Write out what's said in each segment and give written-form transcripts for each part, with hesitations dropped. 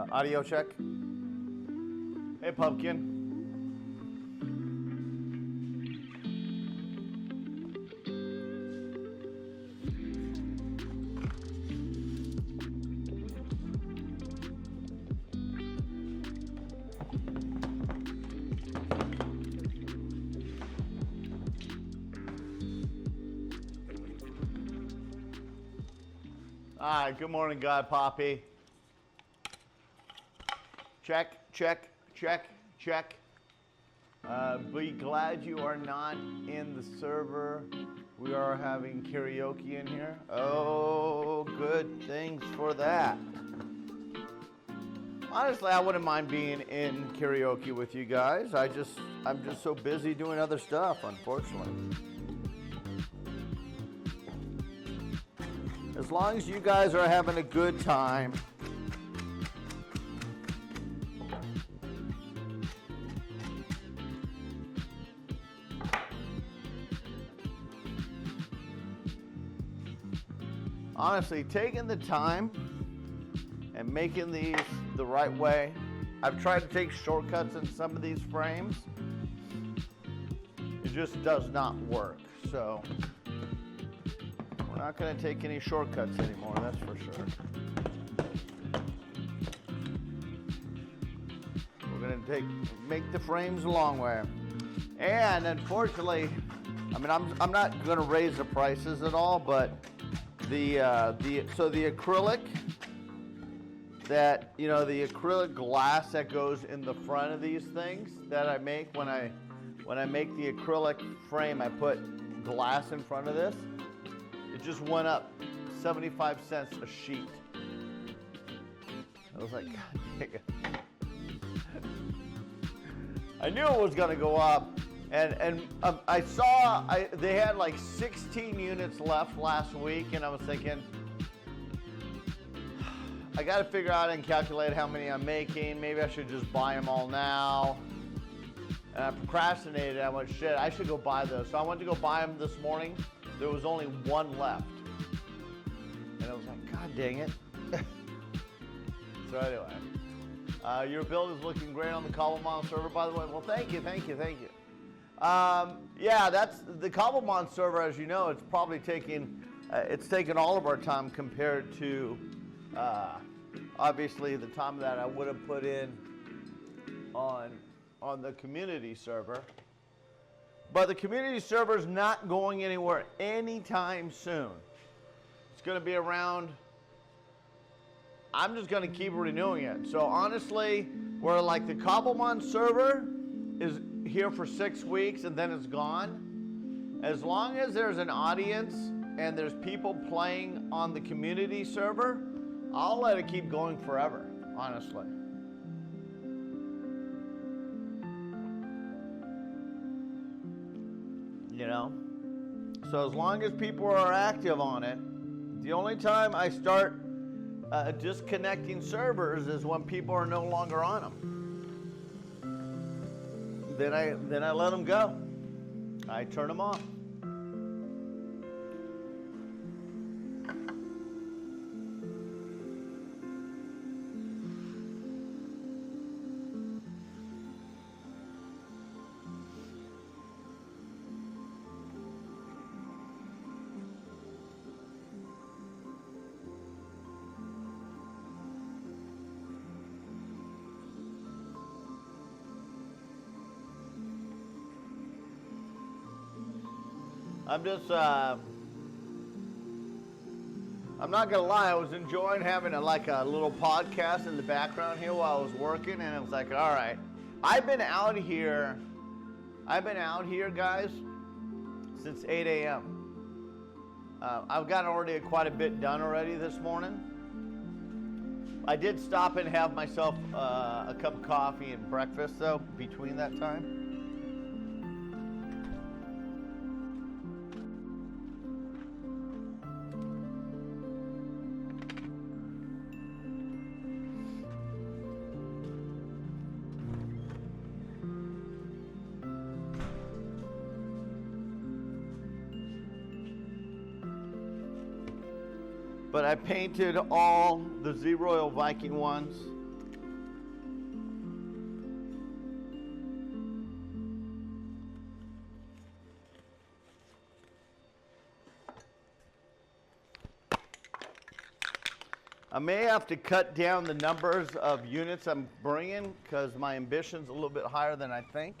Audio check. Hey, Pumpkin. All right, good morning, God Poppy. Check, check, check, check. Be glad you are not in the server. We are having karaoke in here. Oh, good things for that. Honestly, I wouldn't mind being in karaoke with you guys. I'm just so busy doing other stuff, unfortunately. As long as you guys are having a good time. Honestly, taking the time and making these the right way. I've tried to take shortcuts in some of these frames. It just does not work. So we're not going to take any shortcuts anymore, that's for sure. We're going to make the frames a long way. And unfortunately, I mean, I'm not going to raise the prices at all, but the acrylic that, you know, the acrylic glass that goes in the front of these things that I make when I make the acrylic frame, I put glass in front of this. It just went up 75 cents a sheet. I was like, God dang it. I knew it was going to go up. And I saw they had like 16 units left last week, and I was thinking, I got to figure out and calculate how many I'm making. Maybe I should just buy them all now. And I procrastinated. I went, shit, I should go buy those. So I went to go buy them this morning. There was only one left. And I was like, God dang it. So anyway, your build is looking great on the Cobblemon server, by the way. Well, thank you. Yeah, that's the Cobblemon server, as you know, it's probably taking all of our time compared to obviously the time that I would have put in on the community server. But the community server is not going anywhere anytime soon. It's going to be around. I'm just going to keep renewing it. So honestly, where like the Cobblemon server is here for 6 weeks and then it's gone, as long as there's an audience and there's people playing on the community server, I'll let it keep going forever, honestly. You know? So as long as people are active on it, the only time I start disconnecting servers is when people are no longer on them. Then I let them go. I turn them off. I'm just, I'm not gonna lie, I was enjoying having a little podcast in the background here while I was working, and it was like, all right, I've been out here, guys, since 8 a.m. I've gotten already quite a bit done already this morning. I did stop and have myself a cup of coffee and breakfast, though, between that time. But I painted all the Z Royal Viking ones. I may have to cut down the numbers of units I'm bringing because my ambition's a little bit higher than I think.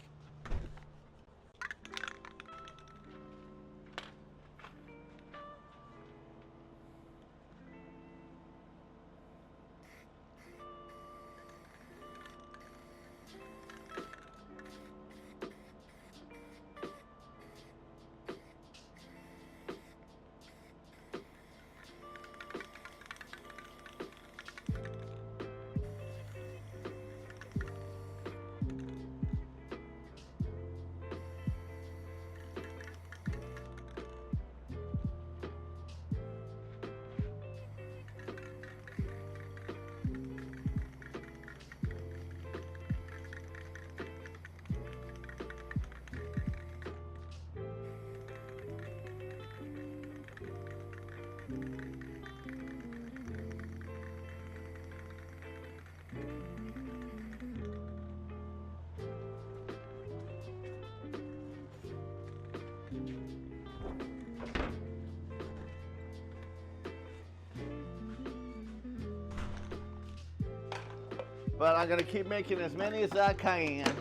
But I'm gonna keep making as many as I can.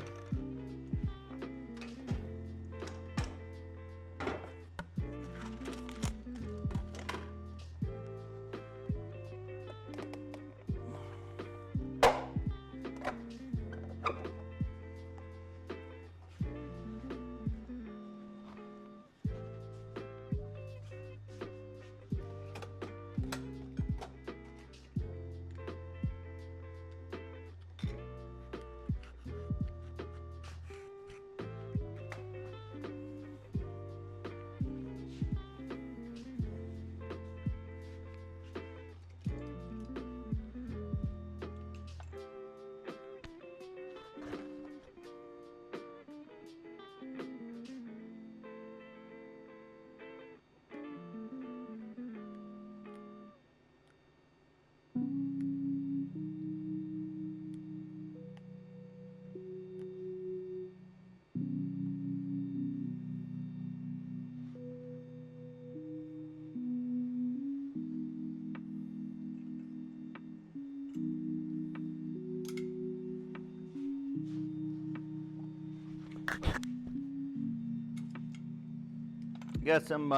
Got some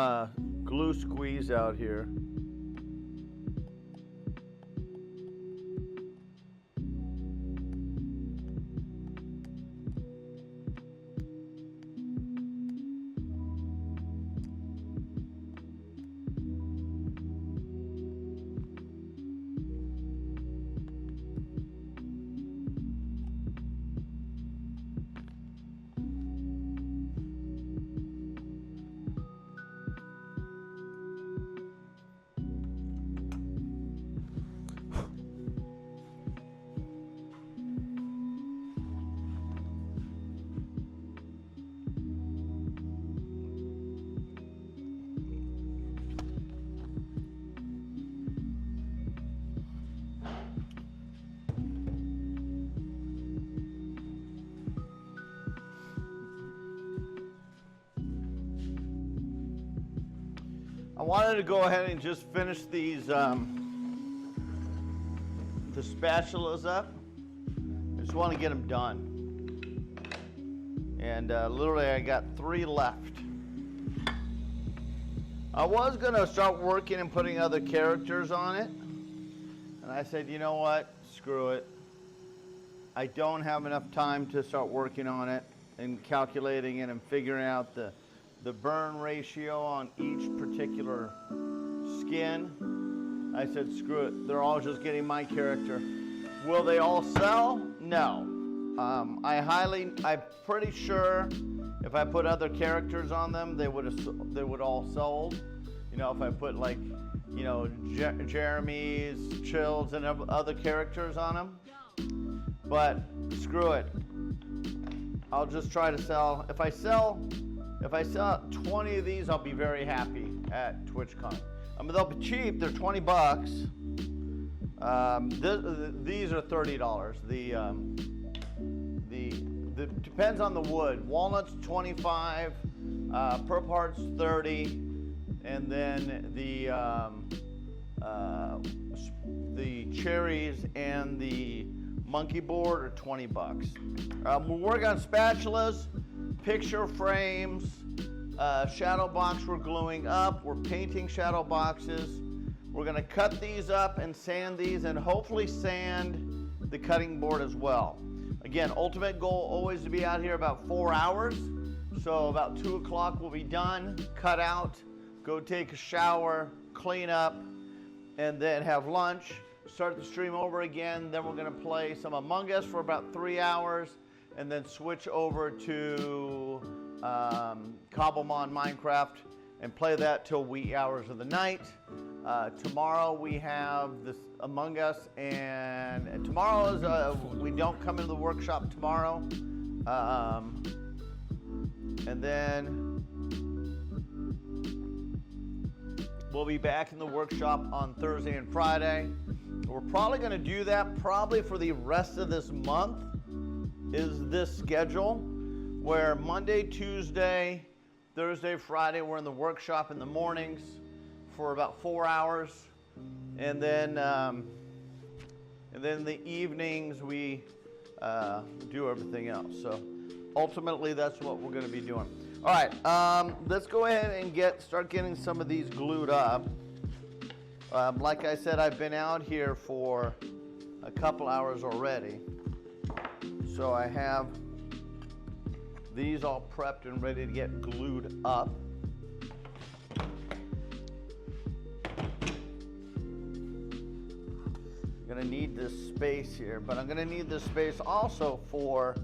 glue squeeze out here. I wanted to go ahead and just finish these the spatulas up. I just want to get them done. And literally I got 3 left. I was going to start working and putting other characters on it. And I said, you know what? Screw it. I don't have enough time to start working on it and calculating it and figuring out the burn ratio on each particular skin. I said, screw it. They're all just getting my character. Will they all sell? No. I'm pretty sure if I put other characters on them, they would all sold. You know, if I put like, you know, Jeremy's, Chills, and other characters on them. But screw it. I'll just try to sell. If I sell 20 of these, I'll be very happy at TwitchCon. I mean, they'll be cheap. They're 20 bucks. These are $30. The depends on the wood. Walnut's 25, Purple Heart's 30, and then the cherries and the monkey board are 20 bucks. We're working on spatulas, picture frames, shadow box we're gluing up. We're painting shadow boxes. We're gonna cut these up and sand these and hopefully sand the cutting board as well. Again, ultimate goal always to be out here about 4 hours. So about 2 o'clock we'll be done, cut out, go take a shower, clean up, and then have lunch, start the stream over again. Then we're gonna play some Among Us for about 3 hours and then switch over to Cobblemon Minecraft and play that till wee hours of the night. Tomorrow we have this Among Us, and tomorrow is we don't come into the workshop tomorrow, and then we'll be back in the workshop on Thursday and Friday. We're probably going to do that probably for the rest of this month. Is this schedule where Monday, Tuesday, Thursday, Friday we're in the workshop in the mornings for about 4 hours, and then the evenings we do everything else. So ultimately that's what we're going to be doing. All right, let's go ahead and start getting some of these glued up. Like I said, I've been out here for a couple hours already, so I have these all prepped and ready to get glued up. I'm gonna need this space here, but I'm gonna need this space also for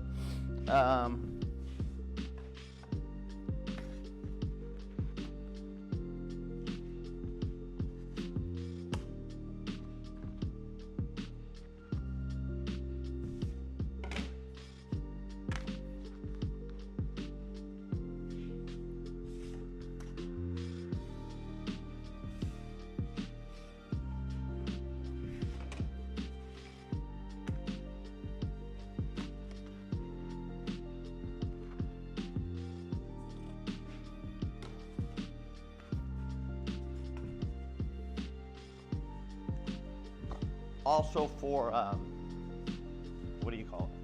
also for what do you call it?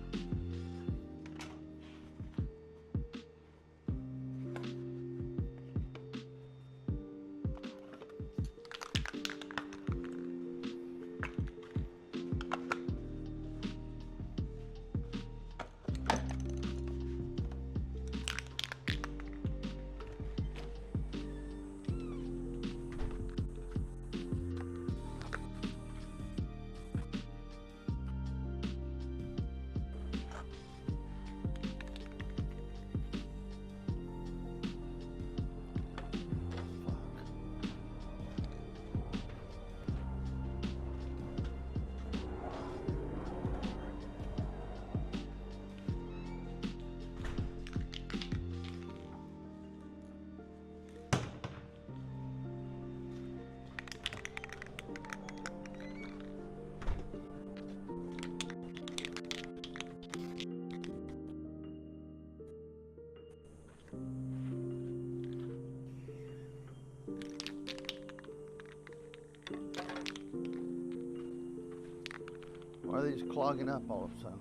Why are these clogging up all of a sudden?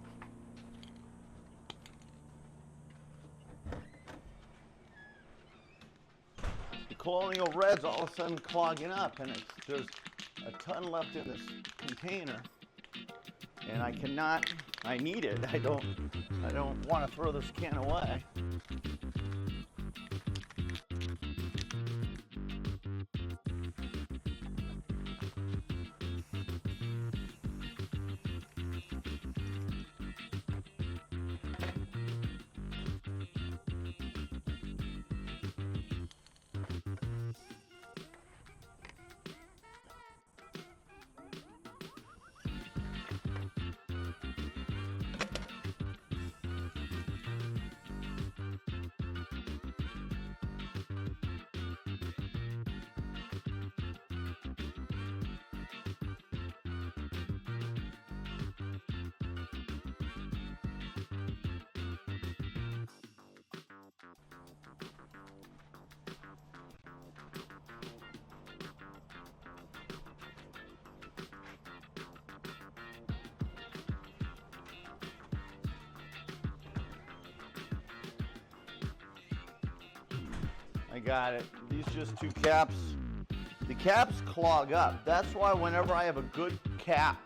The colonial red's all of a sudden clogging up, and there's a ton left in this container, and I need it. I don't want to throw this can away. I got it. These just two caps. The caps clog up. That's why whenever I have a good cap,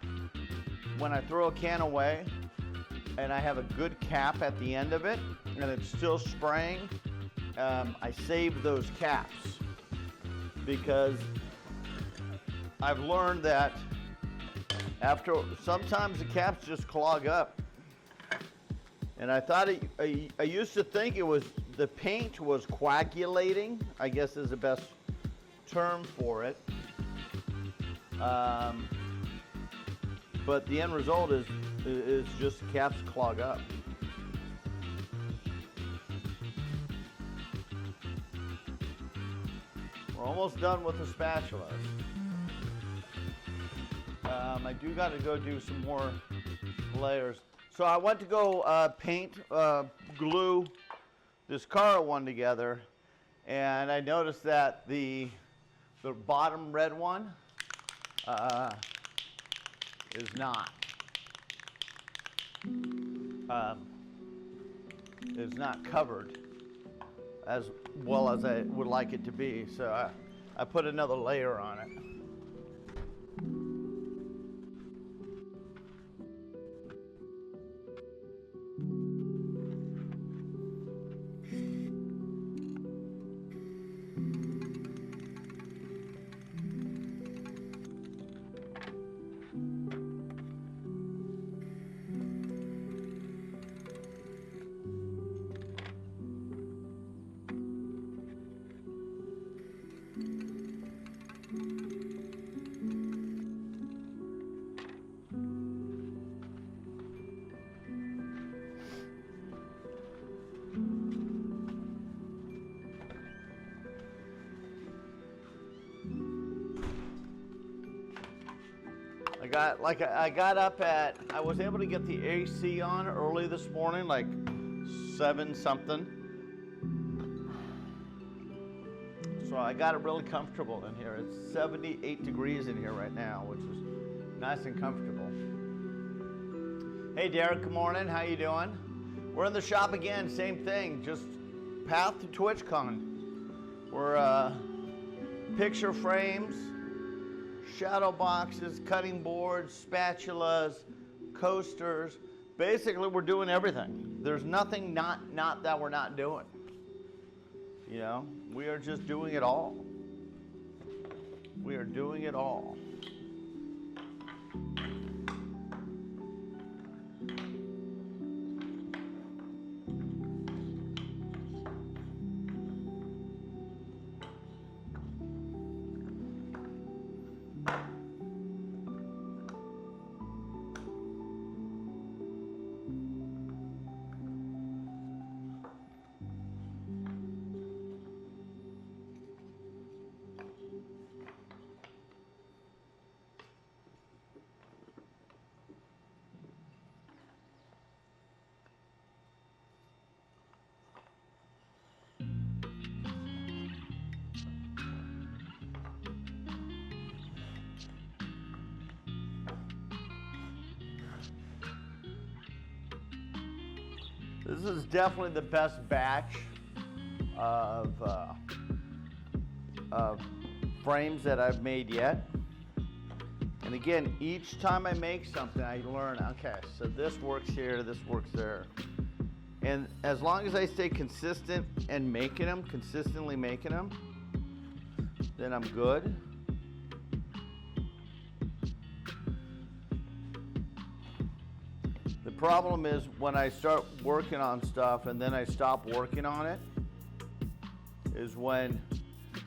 when I throw a can away and I have a good cap at the end of it and it's still spraying, I save those caps because I've learned that sometimes the caps just clog up. And I thought I used to think it was the paint was coagulating, I guess is the best term for it. But the end result is just caps clog up. We're almost done with the spatulas. I do got to go do some more layers. So I went to go glue this car one together, and I noticed that the bottom red one is not covered as well as I would like it to be. So I put another layer on it. I was able to get the AC on early this morning, like 7 something. So I got it really comfortable in here. It's 78 degrees in here right now, which is nice and comfortable. Hey Derek, good morning. How you doing? We're in the shop again, same thing, just path to TwitchCon. We're picture frames, shadow boxes, cutting boards, spatulas, coasters. Basically, we're doing everything. There's nothing not that we're not doing. You know, we are just doing it all. We are doing it all. This is definitely the best batch of frames that I've made yet. And again, each time I make something, I learn, okay, so this works here, this works there. And as long as I stay consistent and making them, consistently making them, then I'm good. The problem is when I start working on stuff and then I stop working on it, is when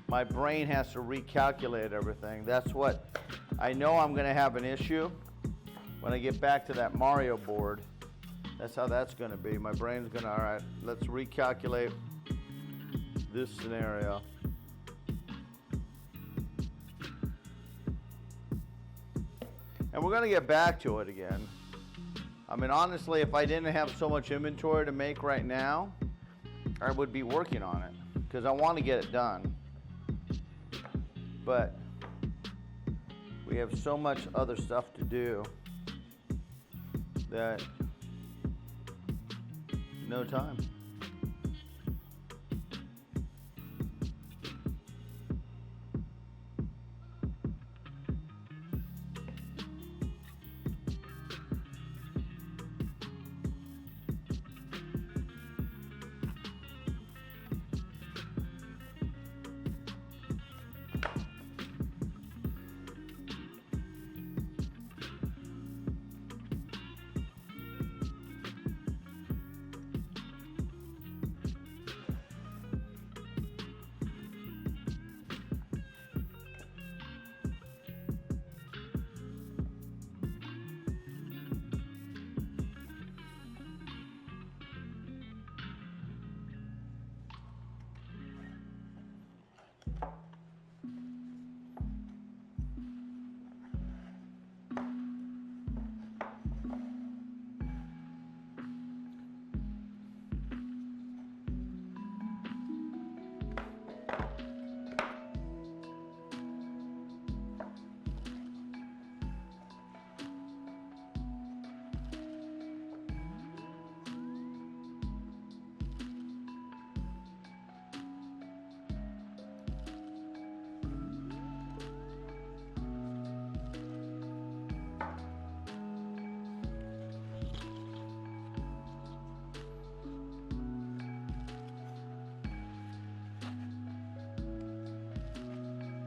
my brain has to recalculate everything. That's what I know I'm going to have an issue when I get back to that Mario board. That's how that's going to be. My brain's going to, all right, let's recalculate this scenario. And we're going to get back to it again. I mean, honestly, if I didn't have so much inventory to make right now, I would be working on it because I want to get it done. But we have so much other stuff to do that no time.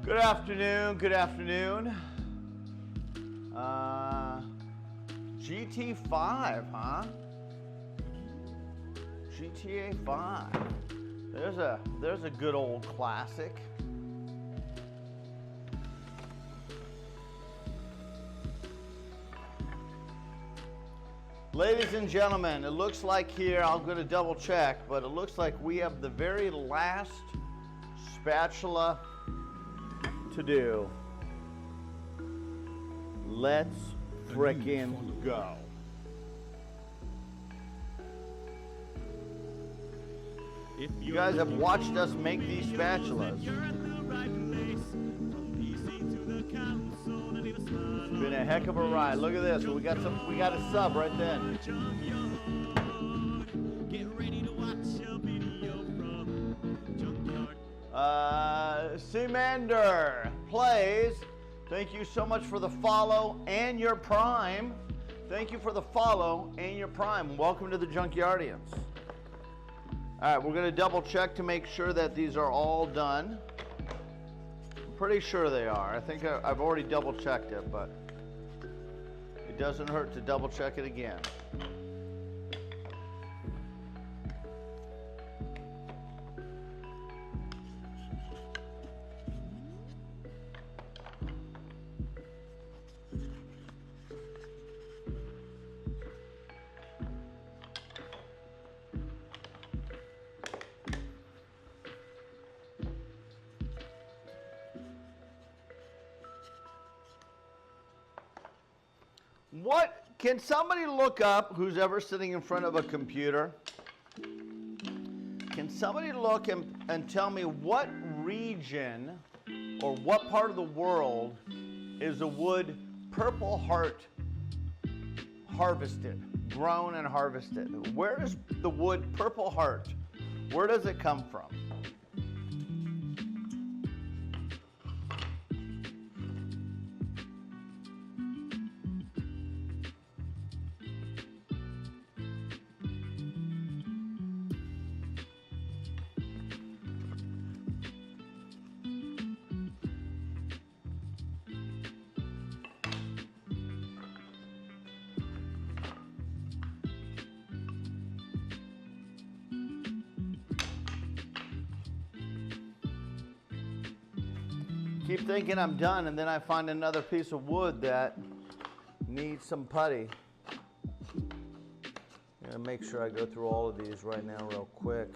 Good afternoon, good afternoon. GT5, huh? GTA 5. There's a good old classic. Ladies and gentlemen, it looks like here, I'm going to double check, but it looks like we have the very last spatula to do. Let's frickin' go. You guys have watched us make these spatulas. It's been a heck of a ride. Look at this. We got a sub right there. Seamander plays. Thank you so much for the follow and your prime. Thank you for the follow and your prime. Welcome to the Junkyardians. All right, we're going to double check to make sure that these are all done. I'm pretty sure they are. I think I've already double checked it, but it doesn't hurt to double check it again. What, can somebody look up, who's ever sitting in front of a computer? Can somebody look and tell me what region or what part of the world is the wood Purple Heart harvested, grown and harvested? Where does the wood Purple Heart, where does it come from? Keep thinking I'm done, and then I find another piece of wood that needs some putty. I'm gonna make sure I go through all of these right now real quick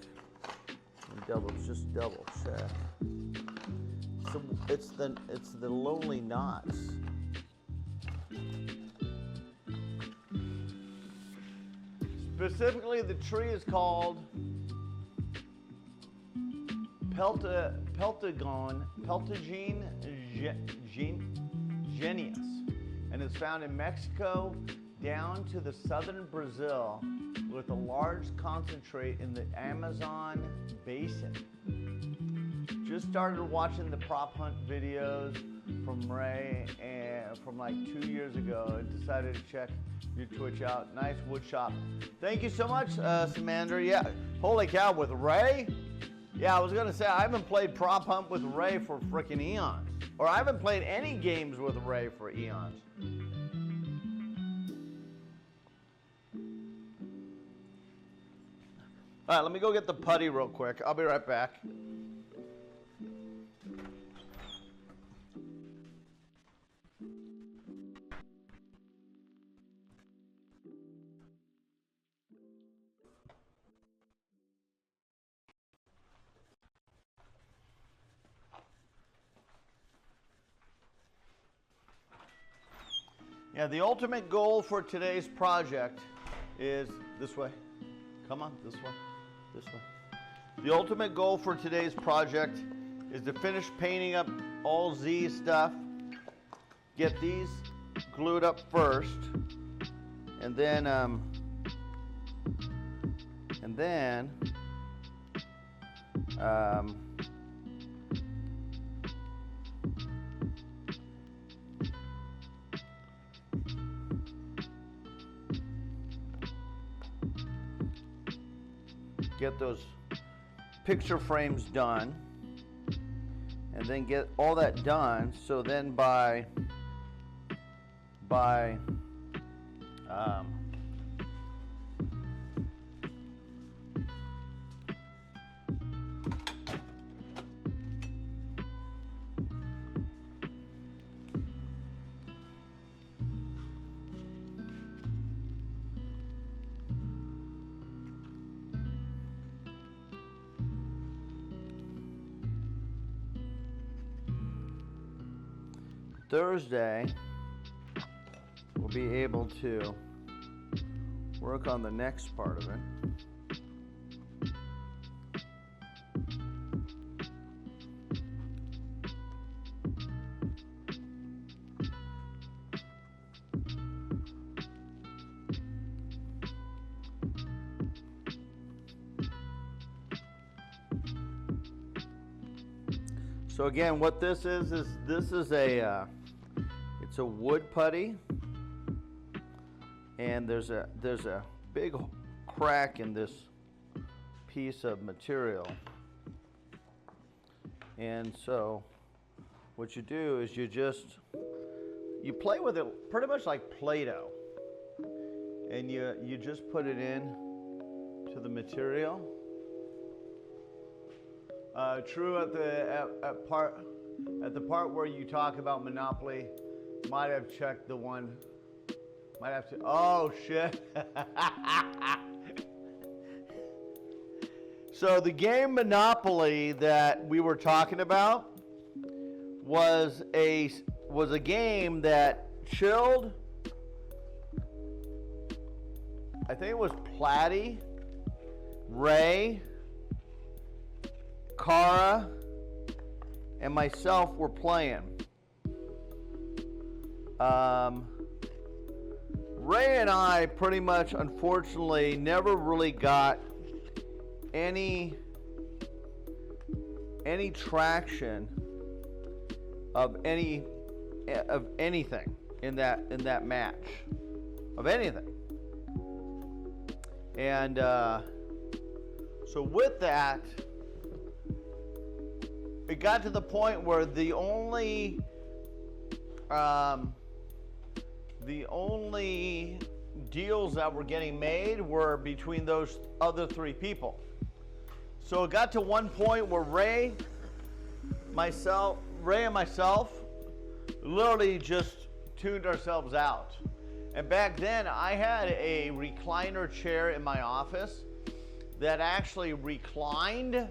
and just double check. So it's the lonely knots. Specifically, the tree is called Peltagene genius, and it's found in Mexico down to the southern Brazil with a large concentrate in the Amazon basin. Just started watching the prop hunt videos from Ray and from like 2 years ago and decided to check your Twitch out. Nice Woodshop. Thank you so much, Samandra. Yeah, holy cow, with Ray? Yeah, I was gonna say, I haven't played prop hunt with Ray for frickin' eons. Or I haven't played any games with Ray for eons. All right, let me go get the putty real quick. I'll be right back. Yeah, the ultimate goal for today's project is this way. Come on, this way, this way. The ultimate goal for today's project is to finish painting up all Z stuff, get these glued up first, and then get those picture frames done, and then get all that done. So then by Thursday, we'll be able to work on the next part of it. So again, what this is this is a it's a wood putty, and there's a big crack in this piece of material. And so what you do is you play with it pretty much like Play-Doh, and you just put it in to the material. True at the part where you talk about Monopoly, might have checked the one. Might have to. Oh shit! So the game Monopoly that we were talking about was a game that chilled. I think it was Platty, Ray, Cara, and myself were playing. Ray and I pretty much, unfortunately, never really got any traction of anything in that match, of anything. And so with that, it got to the point where the only deals that were getting made were between those other three people. So it got to one point where Ray and myself literally just tuned ourselves out. And back then I had a recliner chair in my office that actually reclined,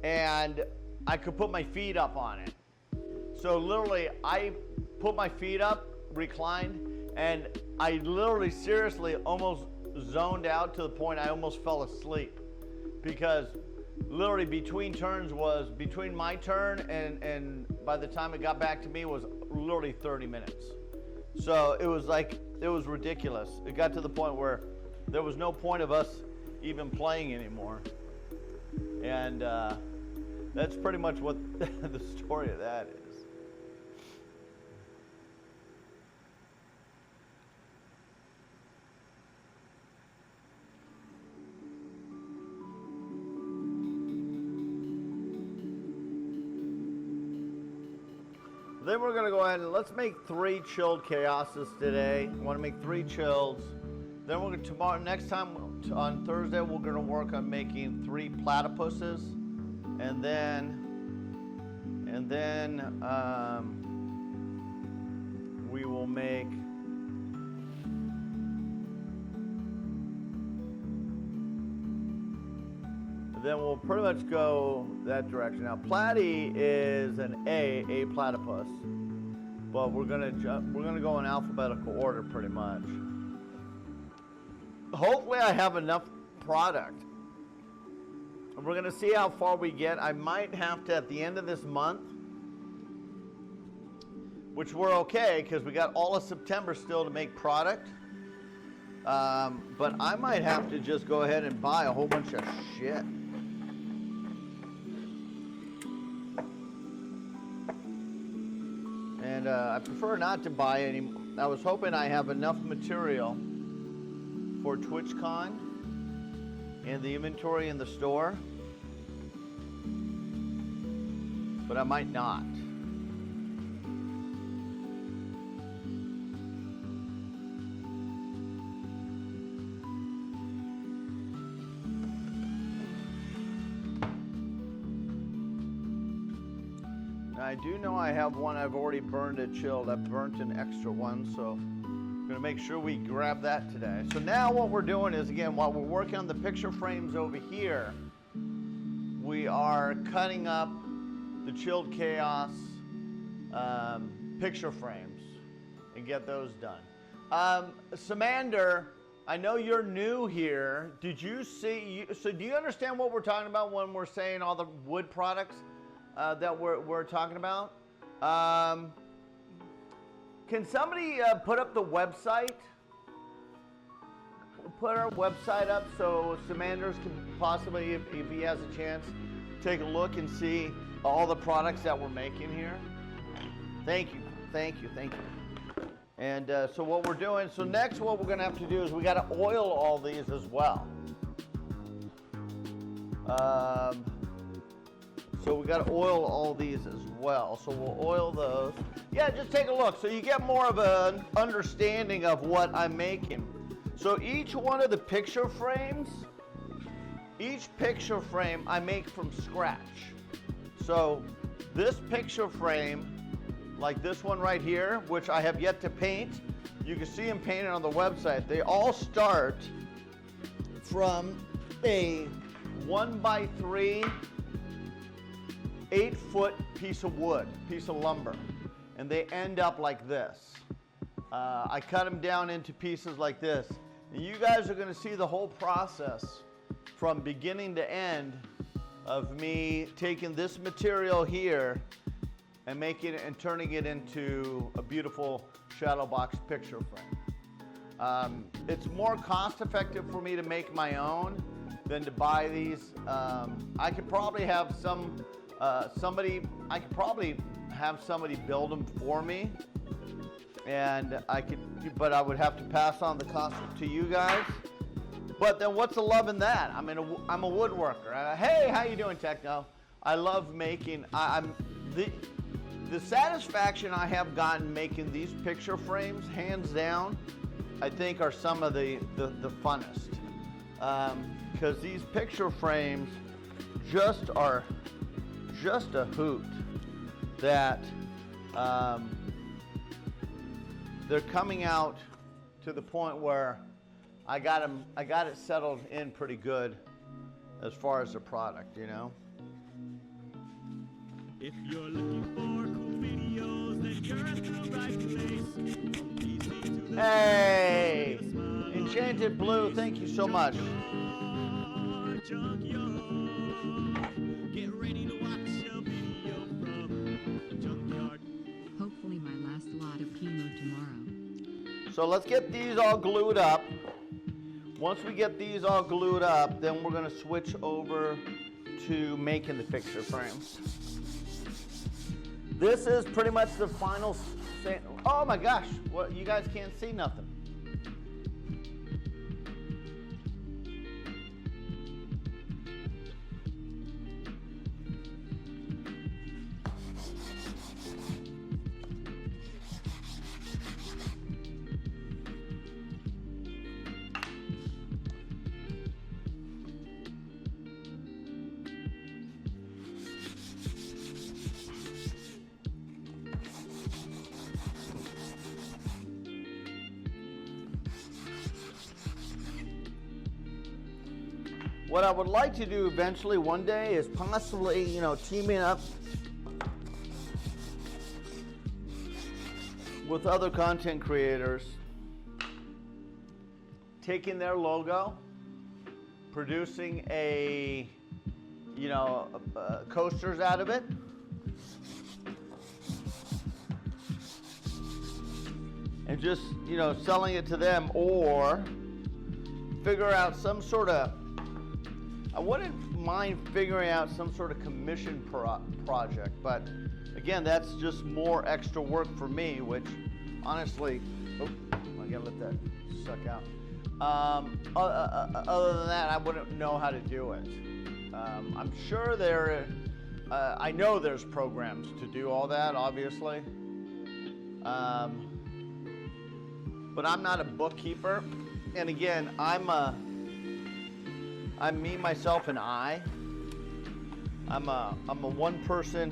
and I could put my feet up on it. So literally I put my feet up, reclined, and I literally seriously almost zoned out to the point I almost fell asleep, because literally between my turn and by the time it got back to me was literally 30 minutes. So it was ridiculous. It got to the point where there was no point of us even playing anymore. And that's pretty much what the story of that is. Then we're going to go ahead and let's make 3 chilled chaoses today. I want to make 3 chills. Then we're going to next time on Thursday, we're going to work on making 3 platypuses. And then we will make then we'll pretty much go that direction. Now, Platy is an A platypus, but we're gonna go in alphabetical order pretty much. Hopefully, I have enough product. We're gonna see how far we get. I might have to at the end of this month, which we're okay because we got all of September still to make product. But I might have to just go ahead and buy a whole bunch of shit. And I prefer not to buy any. I was hoping I have enough material for TwitchCon and the inventory in the store. but I might not. I do know I have one I've already burned and chilled. I've burnt an extra one, so I'm gonna make sure we grab that today. So now what we're doing is, again, while we're working on the picture frames over here, we are cutting up the Chilled Chaos picture frames and get those done. Samander, I know you're new here. Did you see, so do you understand what we're talking about when we're saying all the wood products that we're talking about? Can somebody put up the website? Put our website up so Samanders can possibly, if he has a chance, take a look and see all the products that we're making here. Thank you, thank you, thank you. And so what we're doing, so next what we're gonna have to do is we gotta oil all these as well. So we got to oil all these as well. So we'll oil those. Yeah, just take a look so you get more of an understanding of what I'm making. So each one of the picture frames, each picture frame I make from scratch. So this picture frame, like this one right here, which I have yet to paint, you can see them painted on the website. They all start from a 1x3 8-foot piece of wood, piece of lumber, and they end up like this. I cut them down into pieces like this. And you guys are gonna see the whole process from beginning to end of me taking this material here and making it and turning it into a beautiful shadow box picture frame. It's more cost effective for me to make my own than to buy these. I could probably have somebody build them for me, and but I would have to pass on the cost to you guys. But then what's the love in that? I'm a woodworker. Hey, how you doing, Techno? I love making, the satisfaction I have gotten making these picture frames, hands down, I think are some of the funnest. Because these picture frames are just a hoot. That they're coming out to the point where I got it settled in pretty good as far as the product, you know. If you're looking for cool videos, then you're at the right place. Hey, Enchanted Blue, thank you so much. Get ready to watch a video from Junkyard. Hopefully my last lot of chemo tomorrow. So let's get these all glued up. Once we get these all glued up, then we're gonna switch over to making the picture frames. This is pretty much the final, oh my gosh, what, you guys can't see nothing. What I would like to do eventually one day is possibly, you know, teaming up with other content creators, taking their logo, producing coasters out of it, and just, you know, selling it to them, or figure out some sort of, I wouldn't mind figuring out some sort of commission project, but again, that's just more extra work for me, which honestly, I gotta let that suck out. Other than that, I wouldn't know how to do it. I'm sure I know there's programs to do all that, obviously. But I'm not a bookkeeper. And again, I'm me, myself, and I. I'm a one person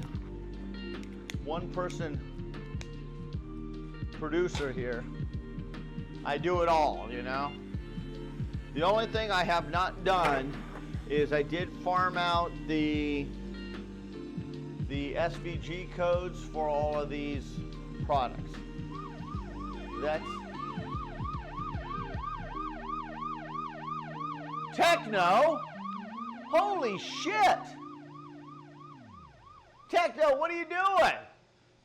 producer here. I do it all, you know. The only thing I have not done is I did farm out the SVG codes for all of these products. That's Techno. Holy shit. Techno, what are you doing?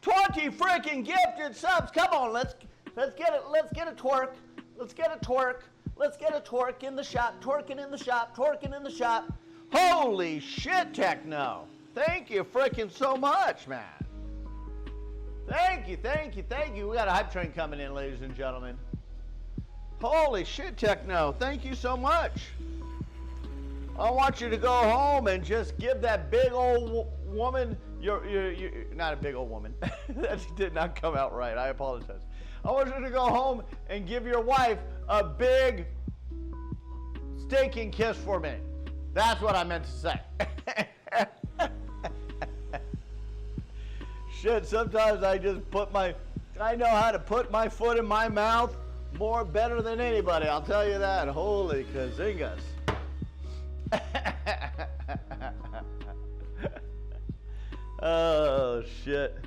20 freaking gifted subs. Come on, let's get it. Let's get a twerk. Let's get a twerk. Let's get a twerk in the shop. Twerking in the shop. Twerking in the shop. Holy shit, Techno. Thank you freaking so much, man. Thank you, thank you, thank you. We got a hype train coming in, ladies and gentlemen. Holy shit, Techno. Thank you so much. I want you to go home and just give that big old woman, you're not a big old woman. That did not come out right. I apologize. I want you to go home and give your wife a big staking kiss for me. That's what I meant to say. Shit, sometimes I just I know how to put my foot in my mouth better than anybody. I'll tell you that. Holy kazingas. Oh, shit.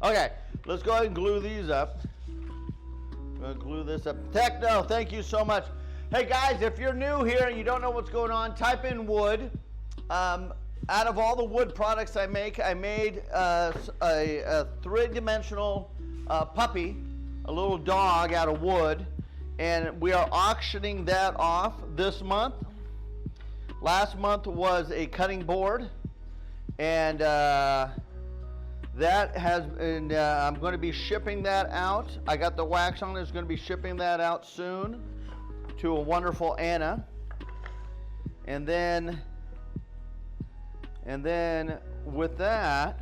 Okay, let's go ahead and glue these up. I'm going to glue this up. Techno, thank you so much. Hey, guys, if you're new here and you don't know what's going on, type in wood. Out of all the wood products I make, I made a three-dimensional puppy, a little dog out of wood, and we are auctioning that off this month. Last month was a cutting board, and that has been, I'm going to be shipping that out. I got the wax on it. It's going to be shipping that out soon to a wonderful Anna. And then with that,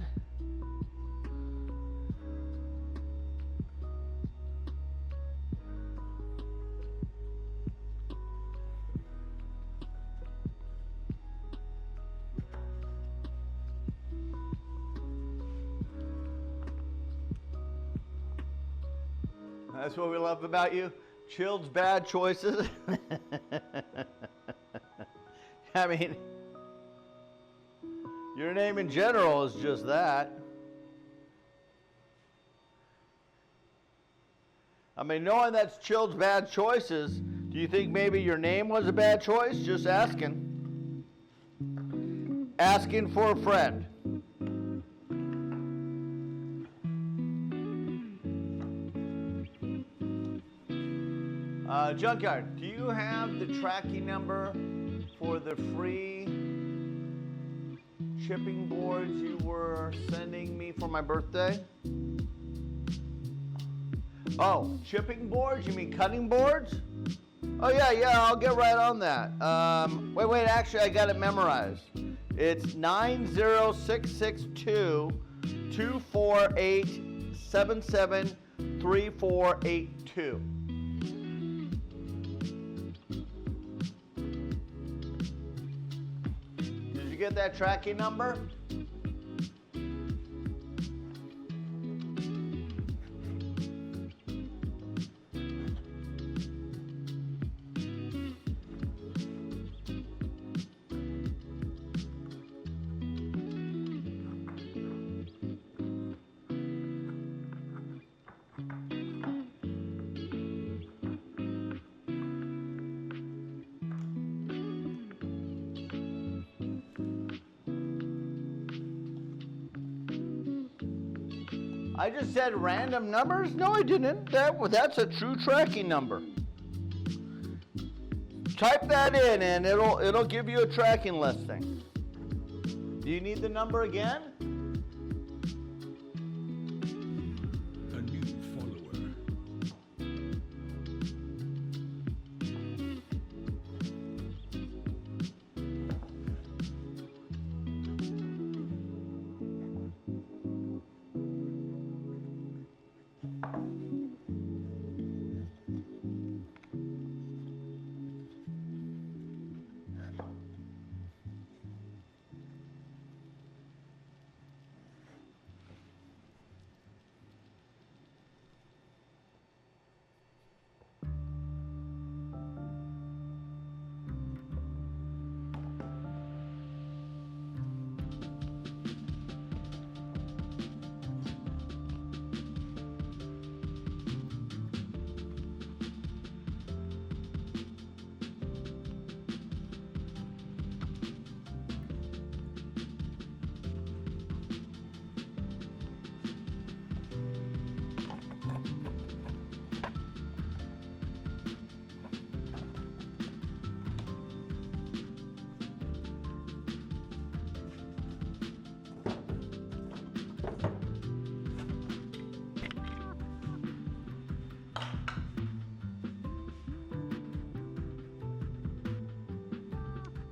that's what we love about you. Chilled's bad choices. I mean, your name in general is just that. I mean, knowing that's Chilled's bad choices, do you think maybe your name was a bad choice? Just asking. Asking for a friend. Junkyard, do you have the tracking number for the free shipping boards you were sending me for my birthday? Oh, shipping boards? You mean cutting boards? Oh, yeah, I'll get right on that. Wait, actually, I got it memorized. It's 90662 248 773482. Did you get that tracking number? I just said random numbers? No, I didn't. That's a true tracking number. Type that in and it'll give you a tracking listing. Do you need the number again? A new follower.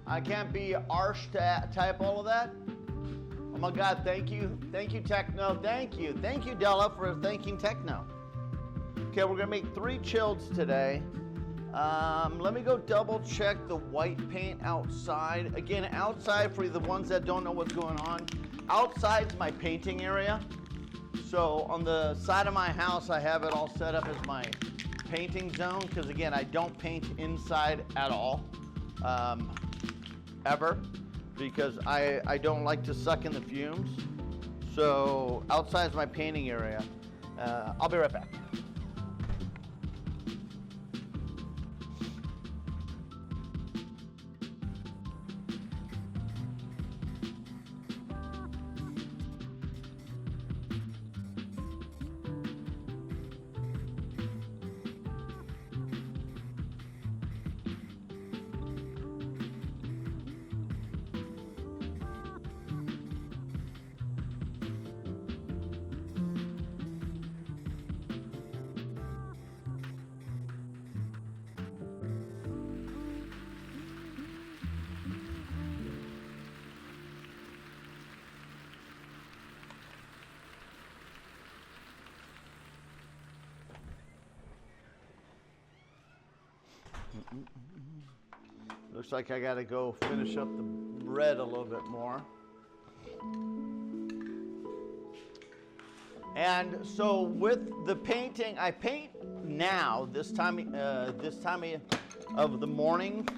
I can't be harsh to type all of that. Oh my God, thank you. Thank you, Techno. Thank you. Thank you, Della, for thanking Techno. Okay, we're gonna make 3 chilleds today. Let me go double check the white paint outside. Again, outside, for the ones that don't know what's going on, outside's my painting area. So on the side of my house, I have it all set up as my painting zone, because again, I don't paint inside at all, ever, because I don't like to suck in the fumes. So outside's my painting area. I'll be right back. Looks like I gotta go finish up the bread a little bit more. And so with the painting, I paint now this time of the morning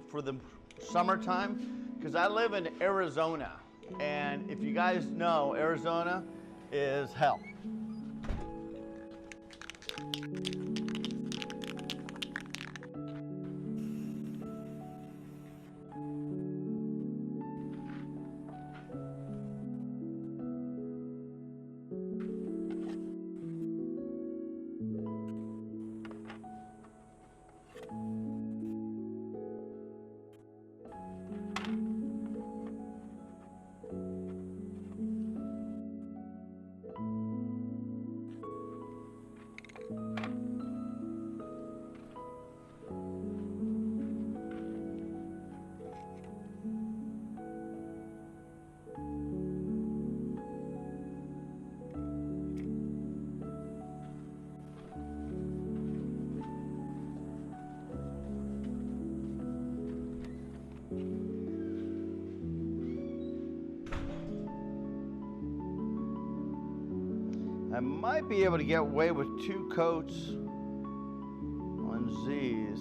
for the summertime, because I live in Arizona, and if you guys know, Arizona is hell. I might be able to get away with 2 coats on Z's.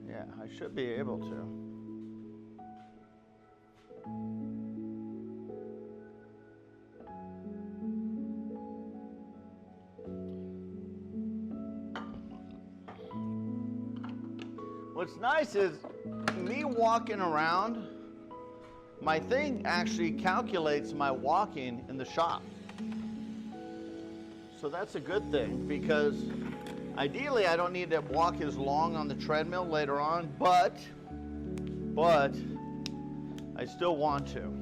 Yeah, I should be able to. What's nice is me walking around, my thing actually calculates my walking in the shop. So that's a good thing, because ideally I don't need to walk as long on the treadmill later on, but I still want to.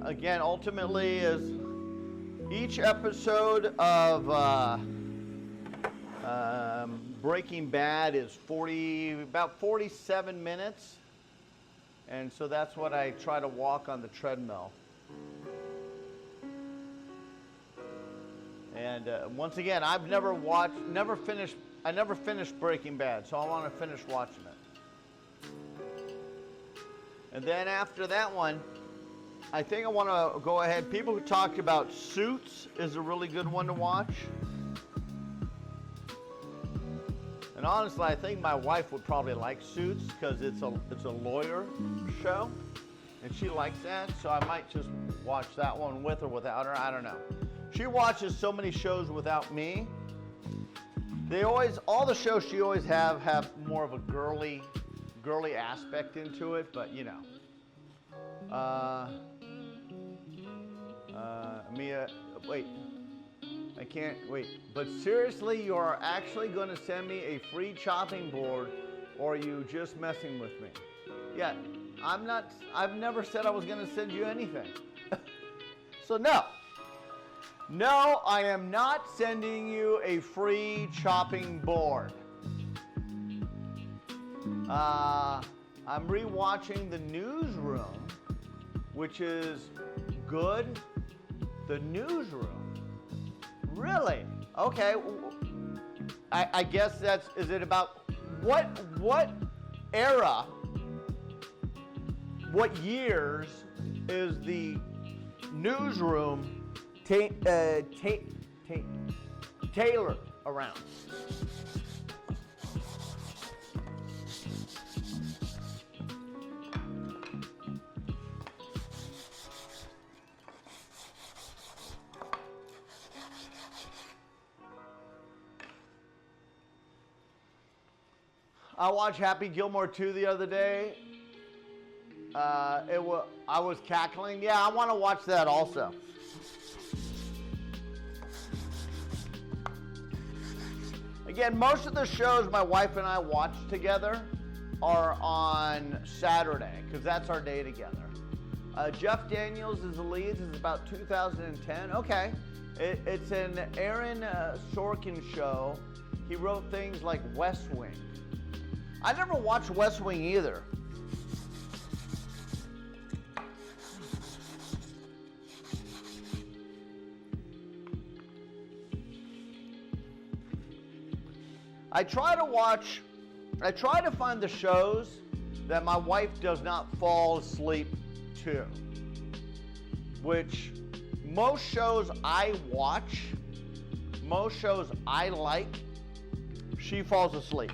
Again, ultimately, is each episode of Breaking Bad is about 47 minutes. And so that's what I try to walk on the treadmill. And once again, I've never finished Breaking Bad, so I want to finish watching it. And then after that one, I think I want to go ahead. People who talked about Suits is a really good one to watch. And honestly, I think my wife would probably like Suits, because it's a lawyer show, and she likes that. So I might just watch that one with or without her. I don't know. She watches so many shows without me. All the shows she always have more of a girly aspect into it. But you know, Mia, wait. I can't wait. But seriously, you are actually going to send me a free chopping board, or are you just messing with me? Yeah, I've never said I was going to send you anything. So no. No, I am not sending you a free chopping board. I'm rewatching The Newsroom, which is good. The Newsroom. Really? Okay. I guess is it about what era, what years is The Newsroom tailored around? I watched Happy Gilmore 2 the other day. I was cackling. Yeah, I want to watch that also. Again, most of the shows my wife and I watch together are on Saturday, because that's our day together. Jeff Daniels is the lead. It's about 2010. Okay. It's an Aaron Sorkin show. He wrote things like West Wing. I never watched West Wing either. I try to find the shows that my wife does not fall asleep to, which most shows I watch, most shows I like, she falls asleep.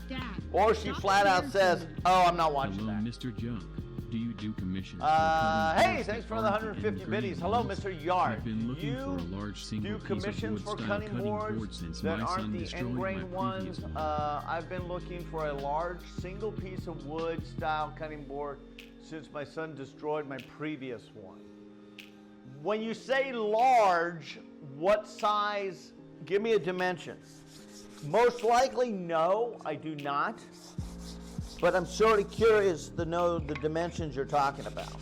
Dad, Or she flat out says, "Oh, I'm not watching Hello, that." Mr. Junk. Do you do commissions? Hey, thanks for the 150 biddies. Hello, Mr. Yard. I've been looking for a large single do piece of commissions for wood-style cutting cutting boards board since that my aren't son the destroyed end my grain previous ones? one. I've been looking for a large single piece of wood style cutting board since my son destroyed my previous one. When you say large, what size? Give me a dimension. Most likely, no, I do not. But I'm sort of curious to know the dimensions you're talking about.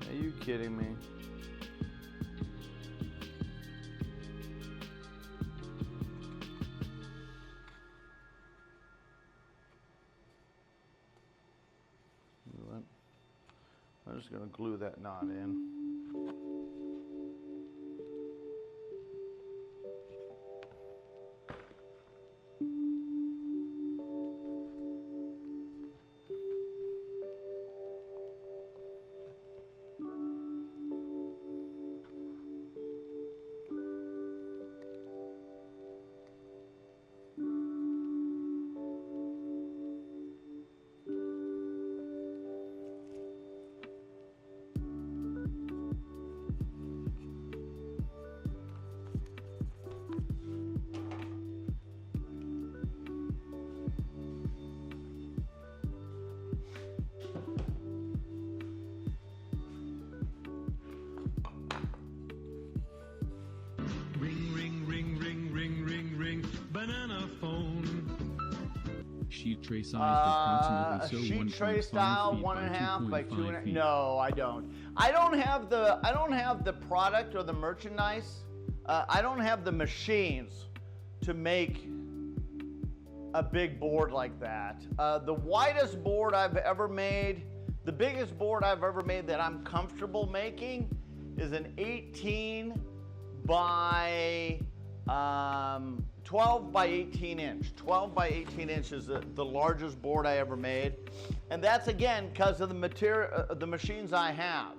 Are you kidding me? I'm just going to glue that knot in. Banana phone. Sheet tray size approximately so sheet tray 1.5 style, feet 1.5 by 2.5 2.5. feet. No, I don't. I don't have the product or the merchandise. I don't have the machines to make a big board like that. The widest board I've ever made, the biggest board I've ever made that I'm comfortable making is an 18 by 12 by 18 inch. 12 by 18 inches is the largest board I ever made. And that's again because of the material, the machines I have.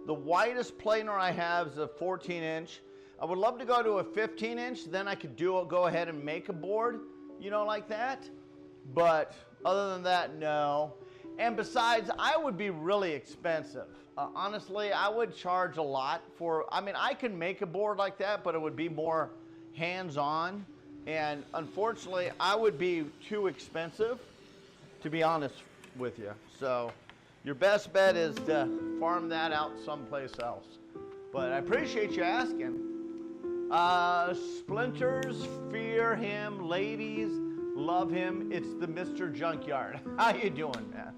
The widest planer I have is a 14 inch. I would love to go to a 15 inch, then I could go ahead and make a board, you know, like that. But other than that, no. And besides, I would be really expensive. honestly, I would charge a lot for, I mean, I can make a board like that, but it would be more hands-on. And unfortunately, I would be too expensive, to be honest with you. So your best bet is to farm that out someplace else. But I appreciate you asking. Splinters, fear him. Ladies, love him. It's the Mr. Junkyard. How you doing, man?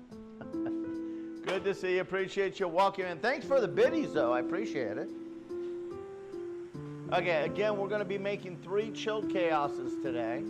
Good to see you. Appreciate you walking in. Thanks for the biddies, though. I appreciate it. Okay, again, we're going to be making 3 chilled chaoses today.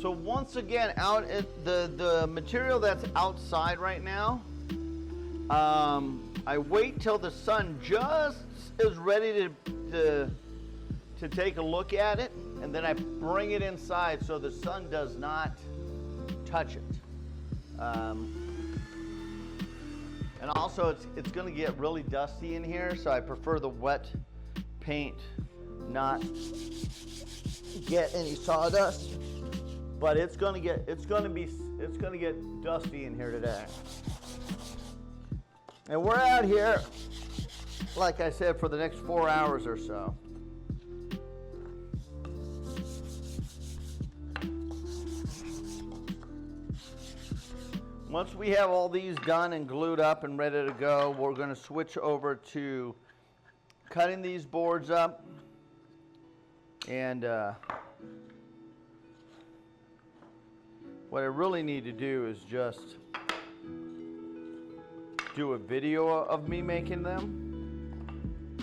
So once again, out at the material that's outside right now, I wait till the sun just is ready to take a look at it, and then I bring it inside so the sun does not touch it. And also, it's going to get really dusty in here, so I prefer the wet paint not get any sawdust. But it's gonna get dusty in here today. And we're out here, like I said, for the next 4 hours or so. Once we have all these done and glued up and ready to go, we're gonna switch over to cutting these boards up and what I really need to do is just do a video of me making them.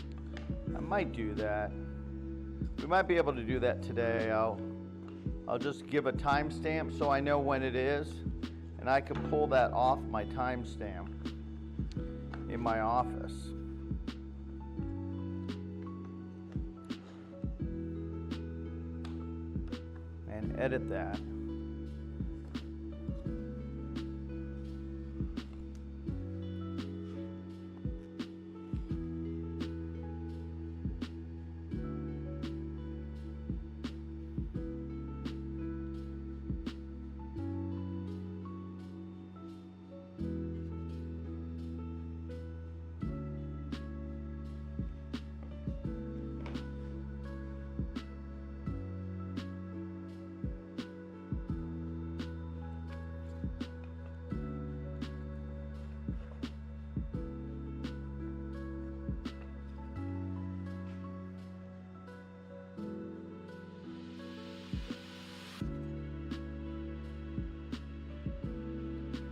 I might do that. We might be able to do that today. I'll just give a timestamp so I know when it is, and I can pull that off my timestamp in my office. And edit that.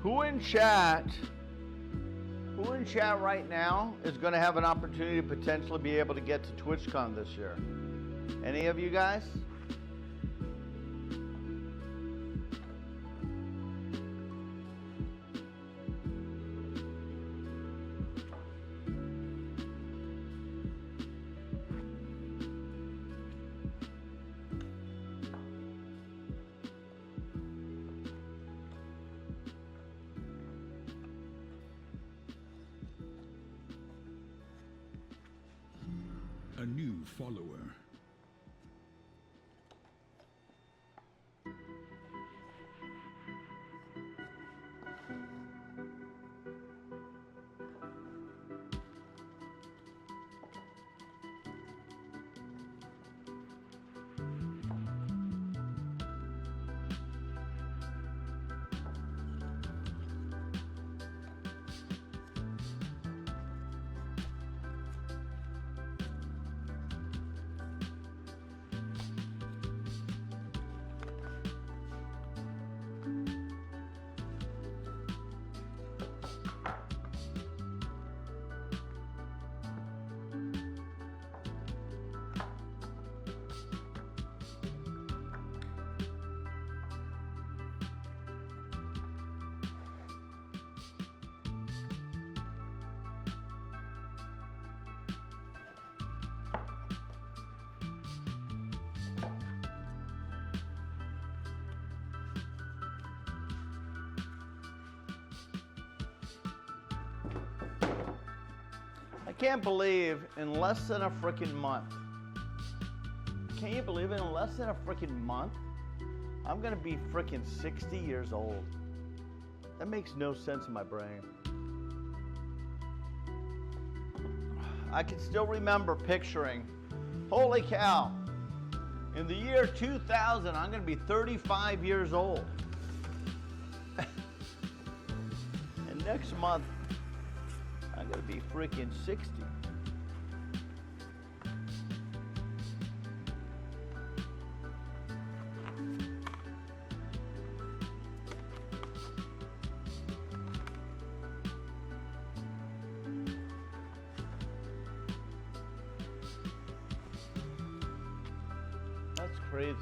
Who in chat right now is going to have an opportunity to potentially be able to get to TwitchCon this year? Any of you guys? A new follower. can't believe in less than a freaking month. Can you believe it? In less than a freaking month, I'm gonna be freaking 60 years old. That makes no sense in my brain. I can still remember picturing, holy cow, in the year 2000, I'm gonna be 35 years old. And next month, I'm gonna be freaking 60. That's crazy.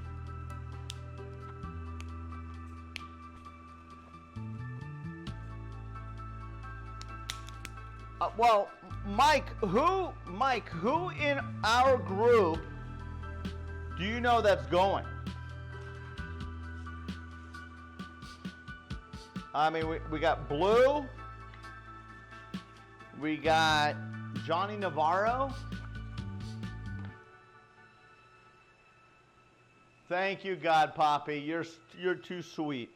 Well, Mike, who in our group do you know that's going? I mean, we got Blue, we got Johnny Navarro. Thank you, God Poppy. You're too sweet.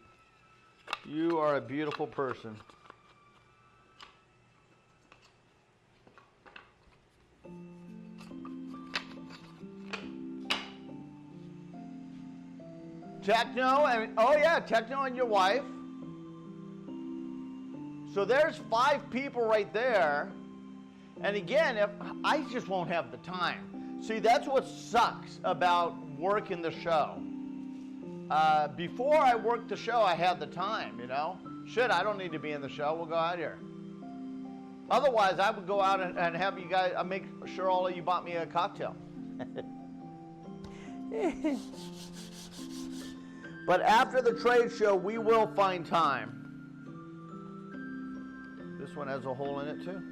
You are a beautiful person. Techno, and oh yeah, Techno and your wife. So there's 5 people right there. And again, if I just won't have the time. See, that's what sucks about working the show. Before I worked the show, I had the time, you know. Shit, I don't need to be in the show. We'll go out here. Otherwise, I would go out and have you guys, make sure all of you bought me a cocktail. But after the trade show, we will find time. This one has a hole in it too.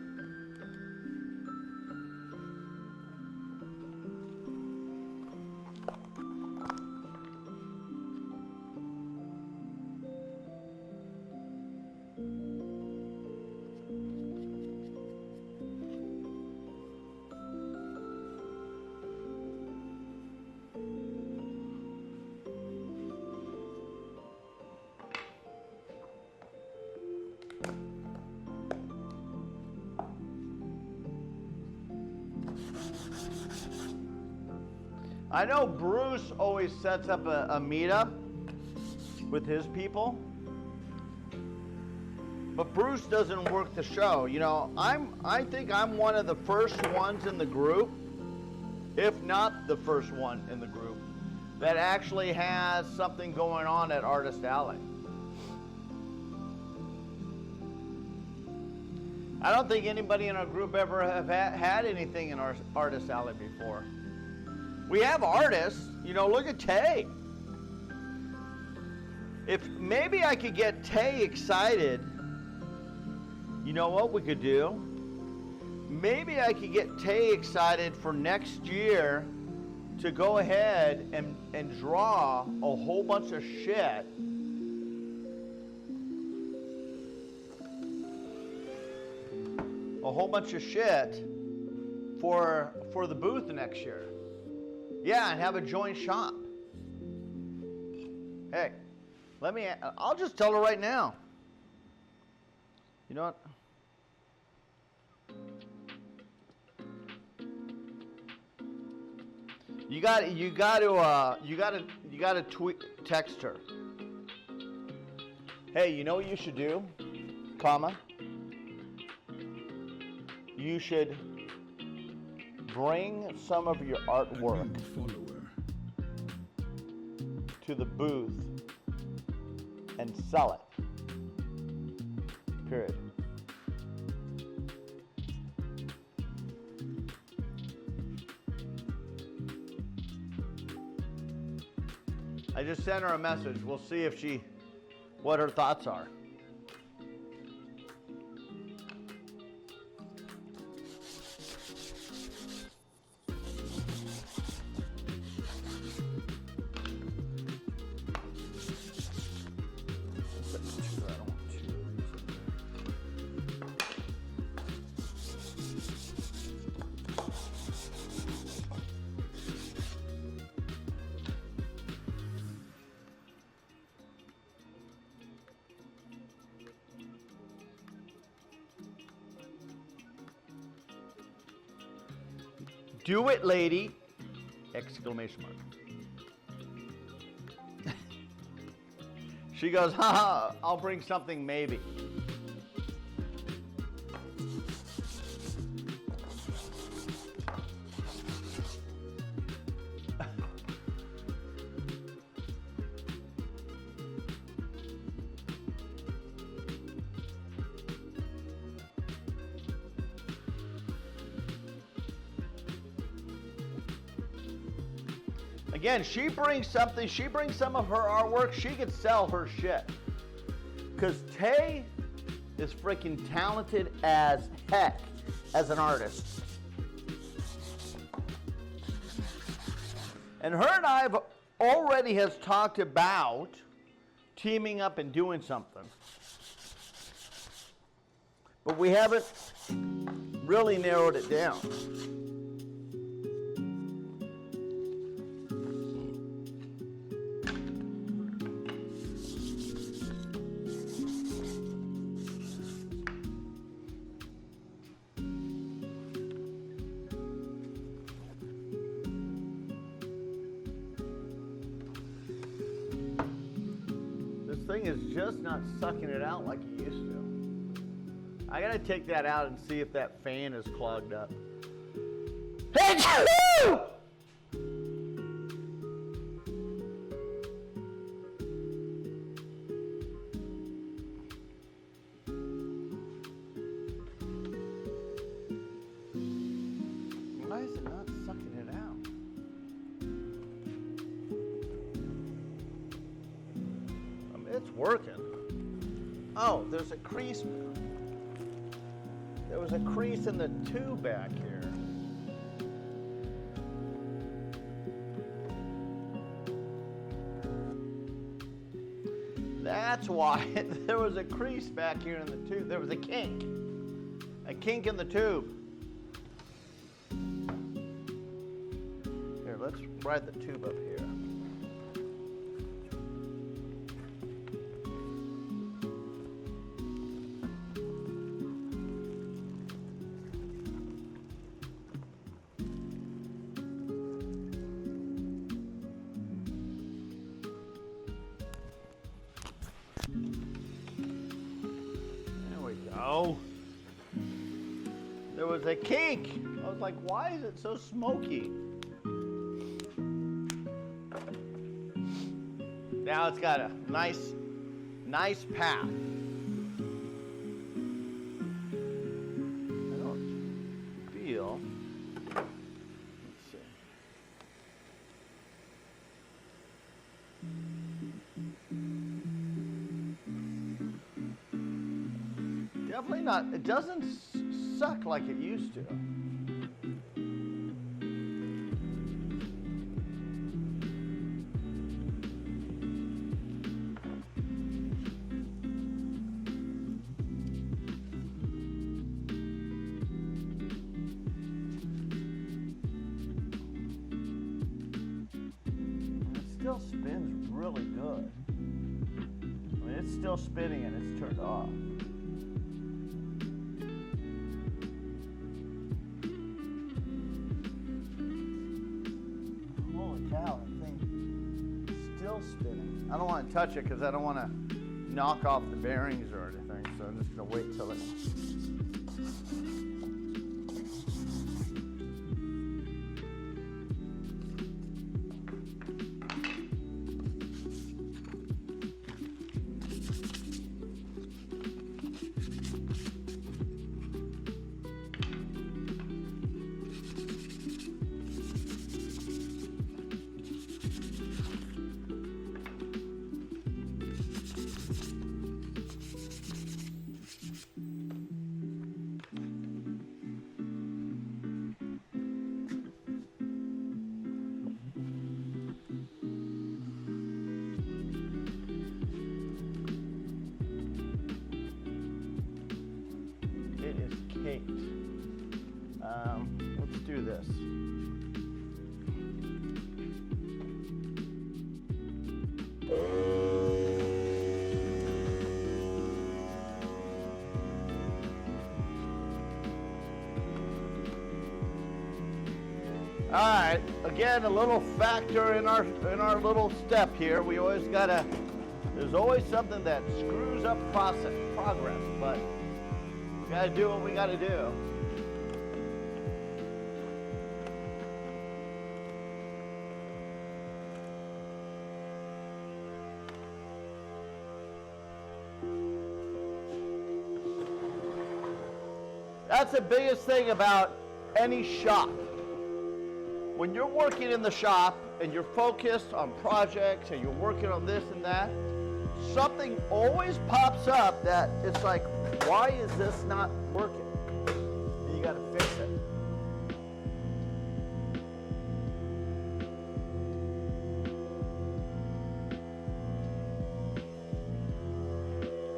I know Bruce always sets up a meetup with his people, but Bruce doesn't work the show. You know, I think I'm one of the first ones in the group, if not the first one in the group, that actually has something going on at Artist Alley. I don't think anybody in our group ever have had anything in our Artist Alley before. We have artists, you know, look at Tay. If maybe I could get Tay excited, you know what we could do? Maybe I could get Tay excited for next year to go ahead and draw a whole bunch of shit. A whole bunch of shit for the booth next year. Yeah, and have a joint shop. Hey, I'll just tell her right now. You know what? You got to text her. Hey, you know what you should do? Comma. You should bring some of your artwork to the booth and sell it. Period. I just sent her a message. We'll see if what her thoughts are. Do it, lady! Exclamation mark. She goes, haha, I'll bring something maybe. Again, she brings something, she brings some of her artwork, she could sell her shit. Because Tay is freaking talented as heck as an artist. And her and I have already has talked about teaming up and doing something. But we haven't really narrowed it down. Thing is just not sucking it out like it used to. I gotta take that out and see if that fan is clogged up. Why is it not sucking it out? It's working. Oh, there's a crease. There was a crease in the tube back here. That's why there was a crease back here in the tube. There was a kink in the tube. Here, let's ride the tube up here. Oh, there was a kink. I was like, why is it so smoky? Now it's got a nice path. I don't feel. Let's see. Definitely not. It doesn't suck like it used to. It still spins really good. I mean, it's still spinning and it's turned off. That thing still spinning. I don't want to touch it because I don't want to knock off the bearings or anything, so I'm just going to wait till it. Let's do this. All right, again, a little factor in our little step here. We always gotta. There's always something that screws up progress, but we gotta do what we gotta do. That's the biggest thing about any shop. When you're working in the shop and you're focused on projects and you're working on this and that, something always pops up that it's like, why is this not working? And you gotta fix it.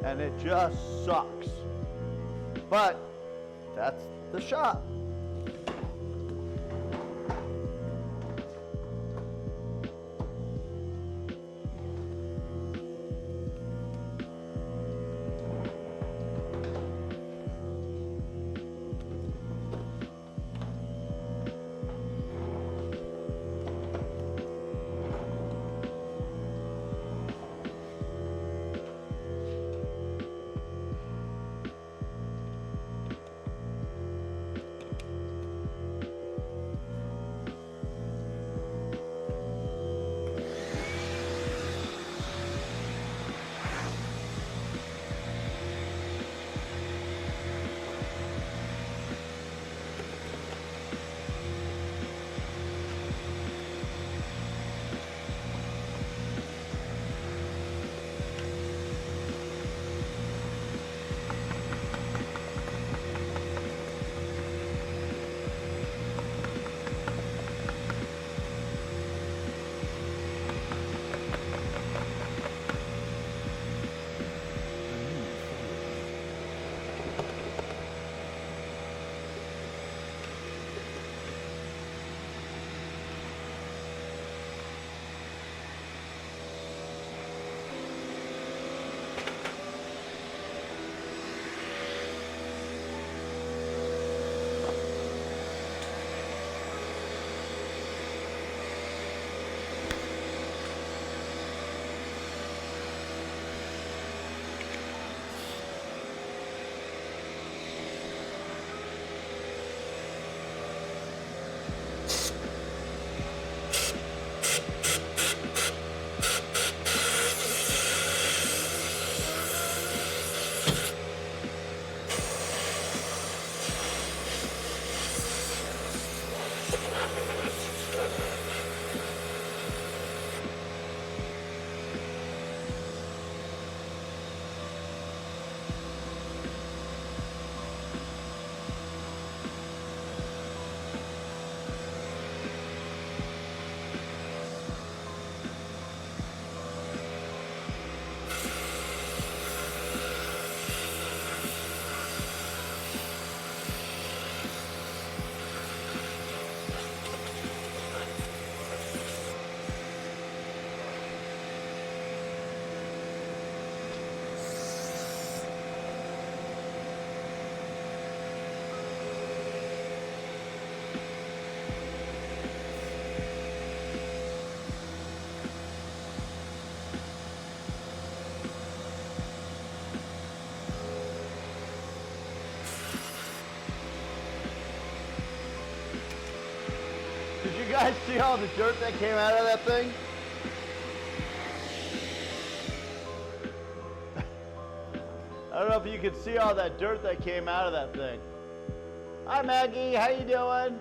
And it just sucks. But that's the shop. Did you guys see all the dirt that came out of that thing? I don't know if you could see all that dirt that came out of that thing. Hi Maggie, how you doing?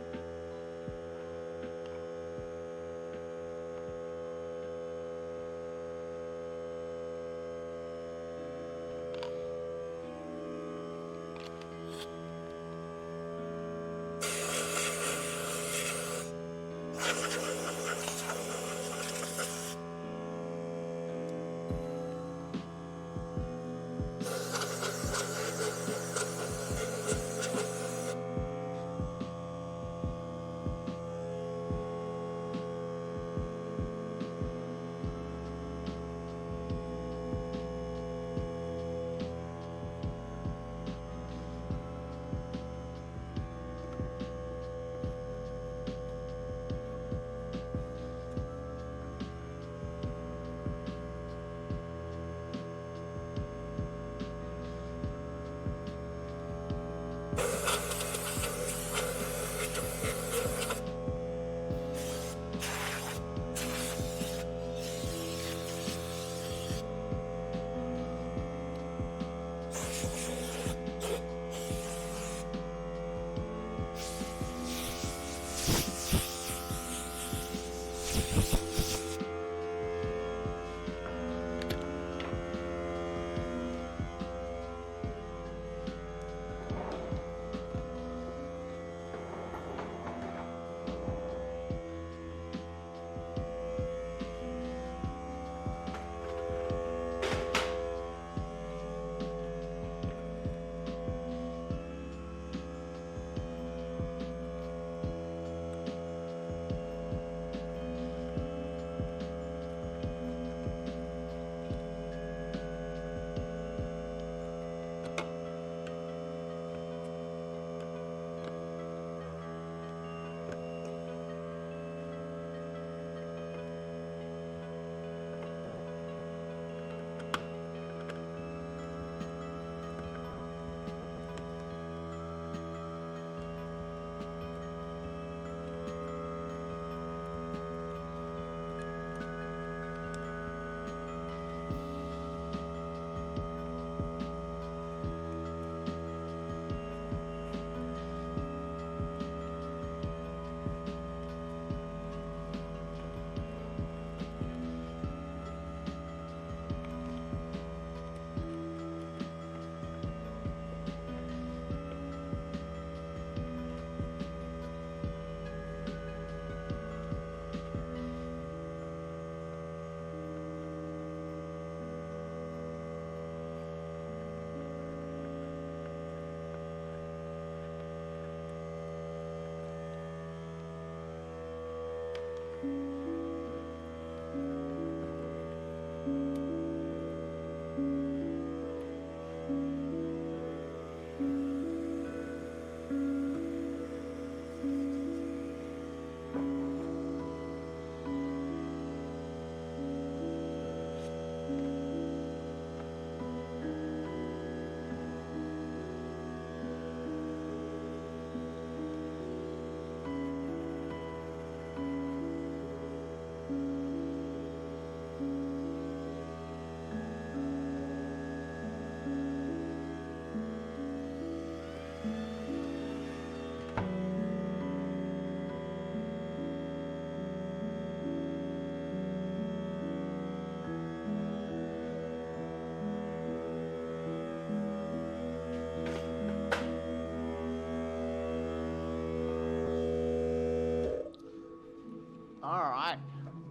All right.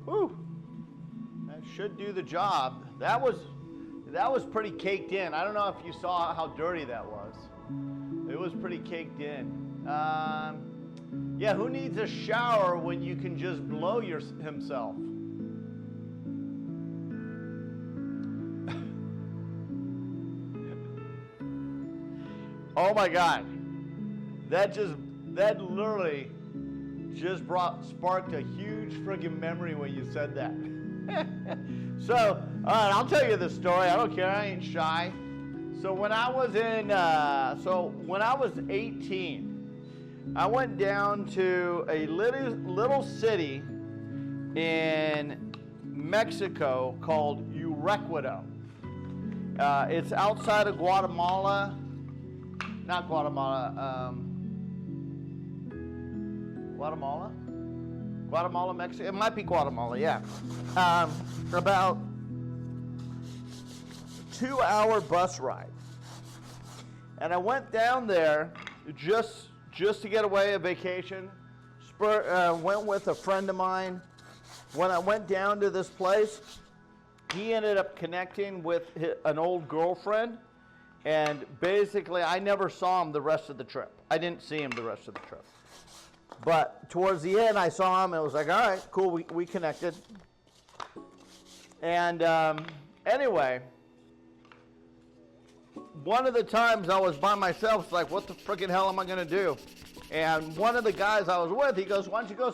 Whew. That should do the job. That was pretty caked in. I don't know if you saw how dirty that was. It was pretty caked in. Yeah, who needs a shower when you can just blow himself? Oh my God. That literally just sparked a huge friggin' memory when you said that. So, all right, I'll tell you the story. I don't care. I ain't shy. So when I was 18, I went down to a little city in Mexico called Urecuado. It's outside of Guatemala. Not Guatemala. Guatemala, Mexico. It might be Guatemala, yeah. About 2-hour bus ride. And I went down there just to get away, a vacation. Went with a friend of mine. When I went down to this place, he ended up connecting with an old girlfriend. And basically, I never saw him the rest of the trip. I didn't see him the rest of the trip. But towards the end, I saw him, and it was like, all right, cool, we connected. And anyway, one of the times I was by myself, it's like, what the freaking hell am I going to do? And one of the guys I was with, he goes, why don't you go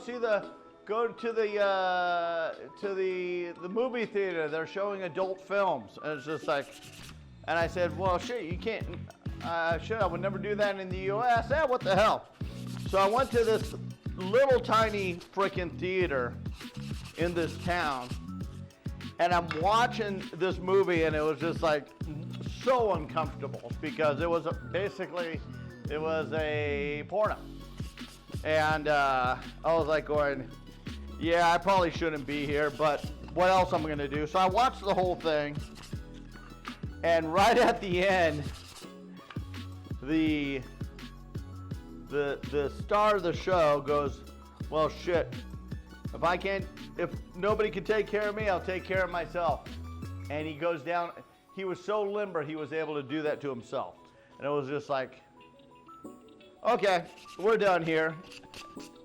to the movie theater. They're showing adult films. And it's just like, and I said, well, shit, you can't, shit, I would never do that in the U.S. Yeah, what the hell? So I went to this little tiny freaking theater in this town, and I'm watching this movie, and it was just like so uncomfortable because it was basically a porno. And I was like going, yeah, I probably shouldn't be here, but what else am I going to do? So I watched the whole thing. And right at the end, the star of the show goes, well, shit, if nobody can take care of me, I'll take care of myself. And he goes down, he was so limber, he was able to do that to himself. And it was just like, okay, we're done here.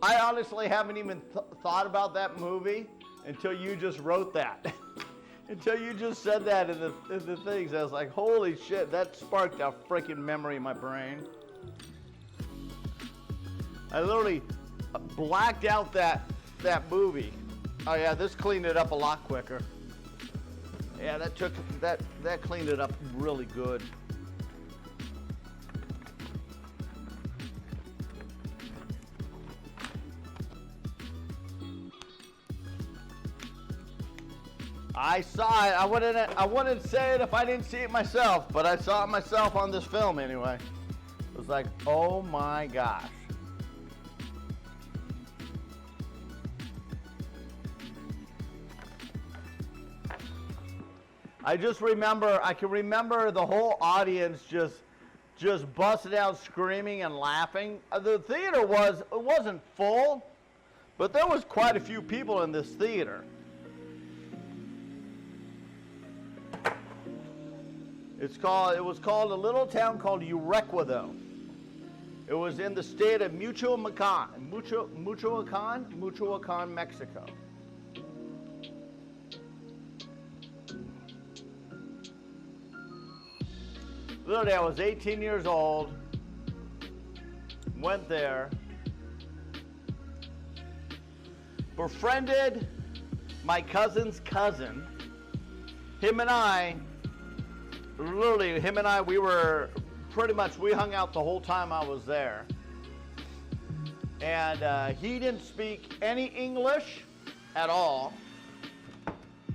I honestly haven't even thought about that movie until you just wrote that. Until you just said that in the things. I was like, holy shit, that sparked a freaking memory in my brain. I literally blacked out that movie. Oh yeah, this cleaned it up a lot quicker. Yeah, that cleaned it up really good. I saw it. I wouldn't say it if I didn't see it myself, but I saw it myself on this film anyway. It was like, oh my gosh. I can remember the whole audience just busted out screaming and laughing. The theater wasn't full, but there was quite a few people in this theater. It was called a little town called Urecuado. It was in the state of Michoacan, Mexico. Literally, I was 18 years old, went there, befriended my cousin's cousin. Him and I, we were pretty much, we hung out the whole time I was there. And he didn't speak any English at all.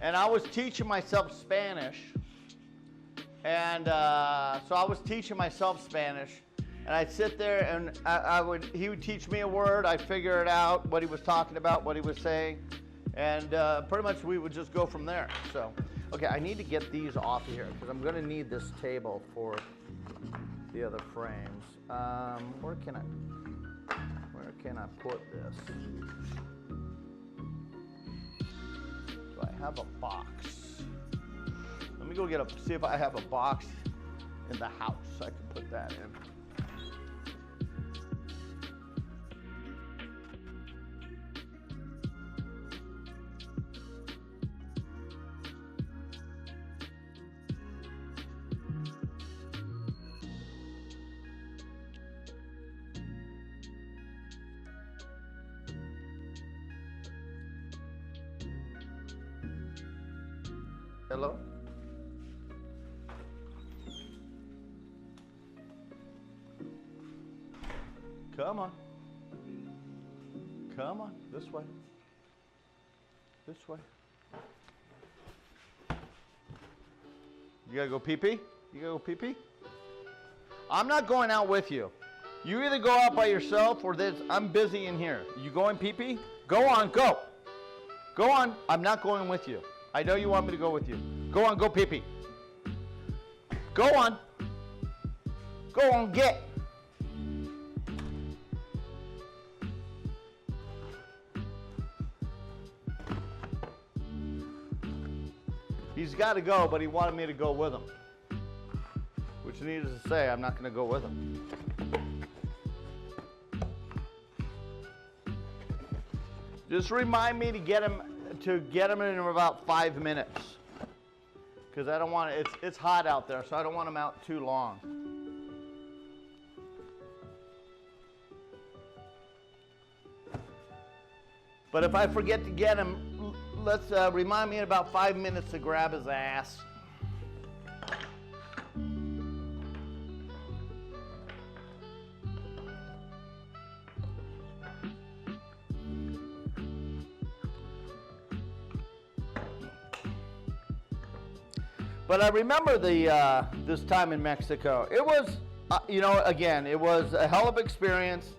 And I was teaching myself Spanish. And so I was teaching myself Spanish. And I'd sit there and he would teach me a word. I'd figure it out, what he was talking about, what he was saying. And pretty much we would just go from there. So, okay, I need to get these off here because I'm going to need this table for the other frames. Where can I put this? have a box. Let me go see if I have a box in the house. I can put that in. Hello? Come on. Come on. This way. This way. You gotta go pee-pee? You gotta go pee-pee? I'm not going out with you. You either go out by yourself or I'm busy in here. You going pee-pee? Go on, go. Go on. I'm not going with you. I know you want me to go with you. Go on, go pee-pee. Go on. Go on, get. He's got to go, but he wanted me to go with him. Which needless to say, I'm not going to go with him. Just remind me to get him in about 5 minutes. Because I don't want to, it's hot out there, so I don't want him out too long. But if I forget to get him, let's remind me in about 5 minutes to grab his ass. But I remember this time in Mexico. It was, again, it was a hell of an experience.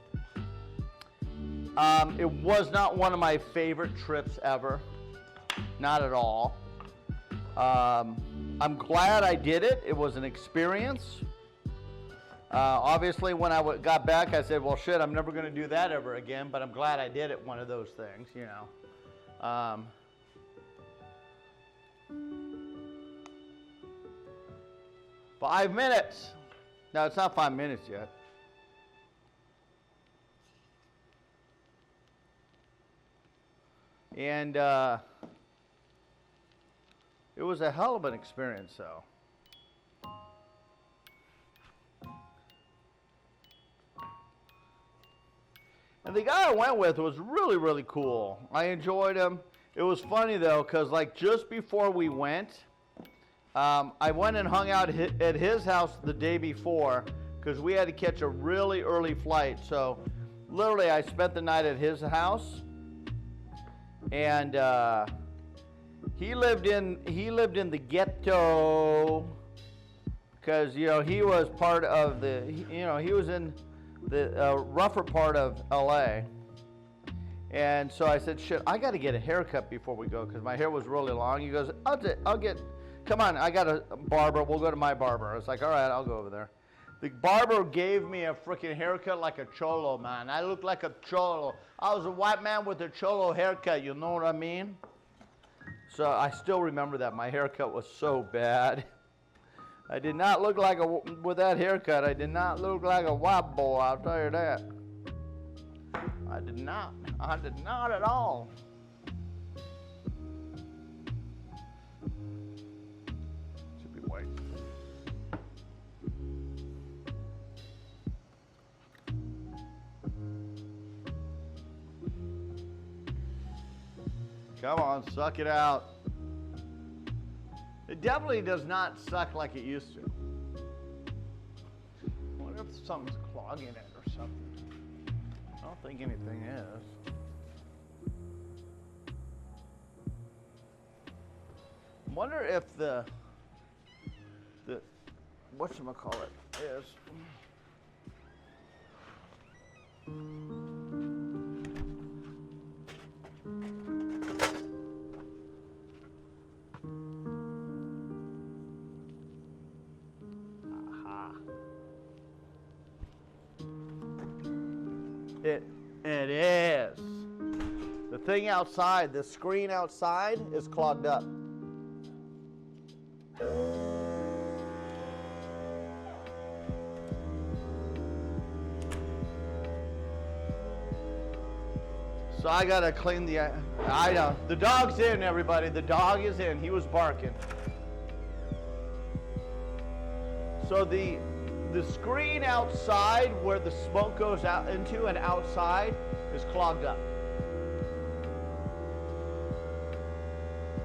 It was not one of my favorite trips ever. Not at all. I'm glad I did it. It was an experience. Obviously, when I got back, I said, well, shit, I'm never going to do that ever again. But I'm glad I did it, one of those things, 5 minutes. No, it's not 5 minutes yet. And it was a hell of an experience, though. And the guy I went with was really, really cool. I enjoyed him. It was funny, though, because like just before we went, I went and hung out at his house the day before because we had to catch a really early flight. So literally I spent the night at his house, and he lived in the ghetto because he was part of he was in the rougher part of LA. And so I said, shit, I got to get a haircut before we go because my hair was really long. He goes, come on, I got a barber. We'll go to my barber. I was like, all right, I'll go over there. The barber gave me a freaking haircut like a cholo, man. I looked like a cholo. I was a white man with a cholo haircut, you know what I mean? So I still remember that. My haircut was so bad. I did not look like with that haircut, I did not look like a white boy, I'll tell you that. I did not at all. Should be white. Come on, suck it out. It definitely does not suck like it used to. I wonder if something's clogging it or something. I don't think anything is. I wonder if the whatchamacallit is. It is. The thing outside, the screen outside is clogged up. So I gotta clean the, I know. The dog's in, everybody. The dog is in. He was barking. So the screen outside where the smoke goes out into and outside is clogged up.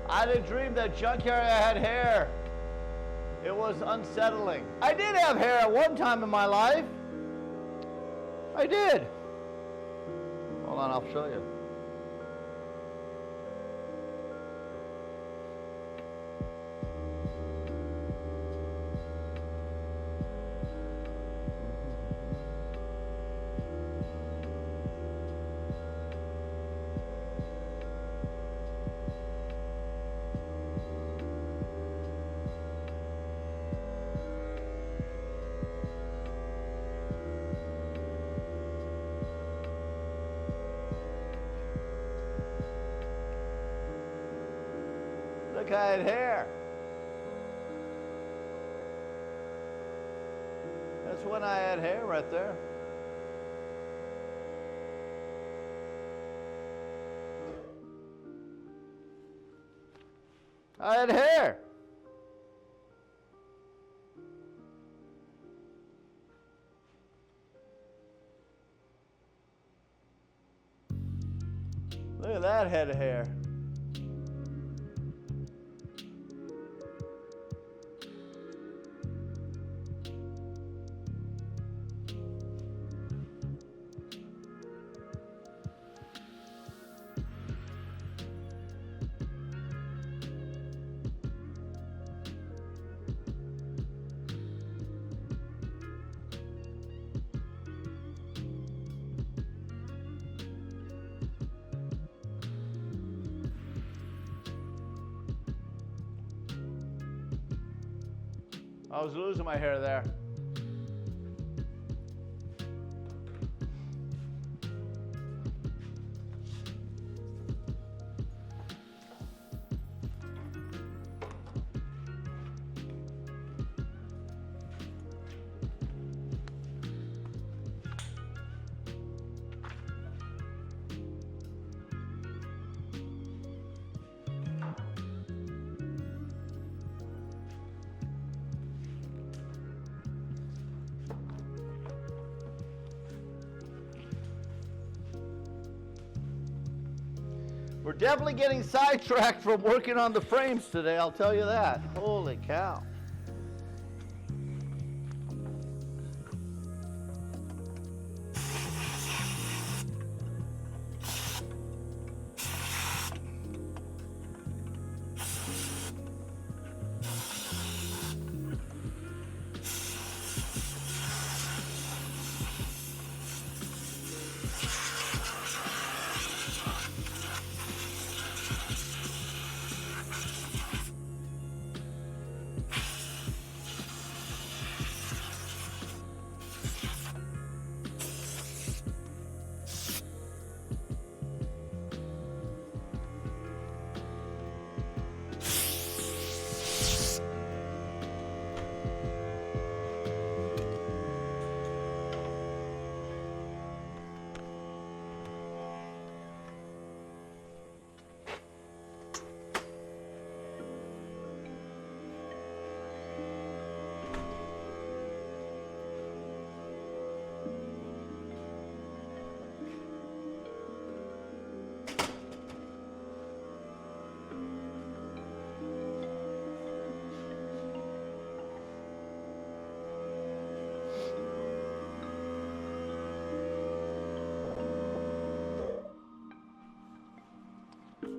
I had a dream that Junkyard had hair. It was unsettling. I did have hair at one time in my life. I did. Hold on, I'll show you. Look, I had hair. That's when I had hair right there. I had hair. Look at that head of hair. I was losing my hair there. We're definitely getting sidetracked from working on the frames today, I'll tell you that. Holy cow.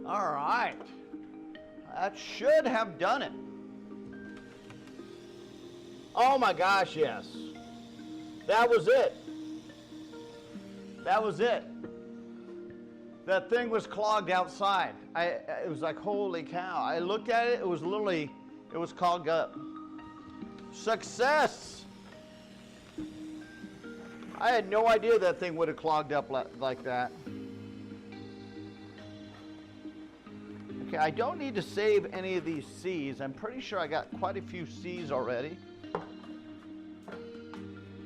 All right. That should have done it. Oh my gosh, yes. That was it. That was it. That thing was clogged outside. It was like, holy cow. I looked at it, it was literally, it was clogged up. Success! I had no idea that thing would have clogged up like that. Okay, I don't need to save any of these C's. I'm pretty sure I got quite a few C's already.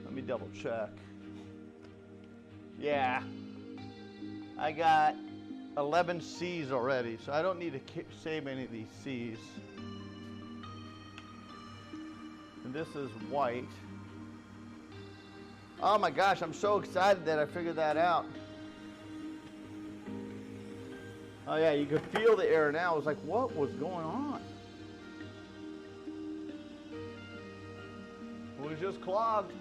Let me double check. Yeah, I got 11 C's already, so I don't need to save any of these C's. And this is white. Oh my gosh, I'm so excited that I figured that out. Oh yeah, you could feel the air now. I was like, what was going on? It was just clogged.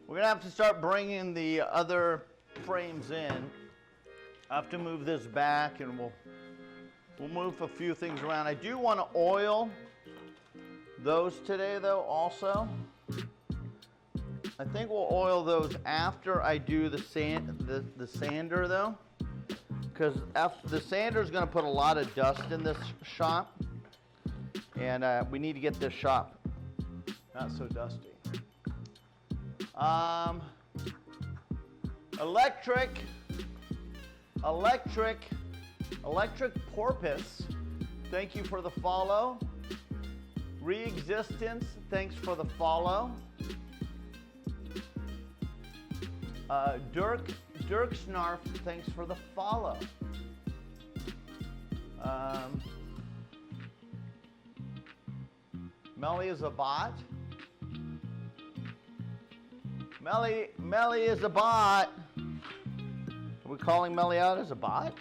We're gonna have to start bringing the other frames in. I have to move this back, and we'll move a few things around. I do want to oil those today, though. Also, I think we'll oil those after I do the sander, though, because the sander is gonna put a lot of dust in this shop, and we need to get this shop not so dusty. Electric porpoise, thank you for the follow. Re-existence, thanks for the follow. Dirk Snarf, thanks for the follow. Melly is a bot. Melly is a bot. Are we calling Melly out as a bot?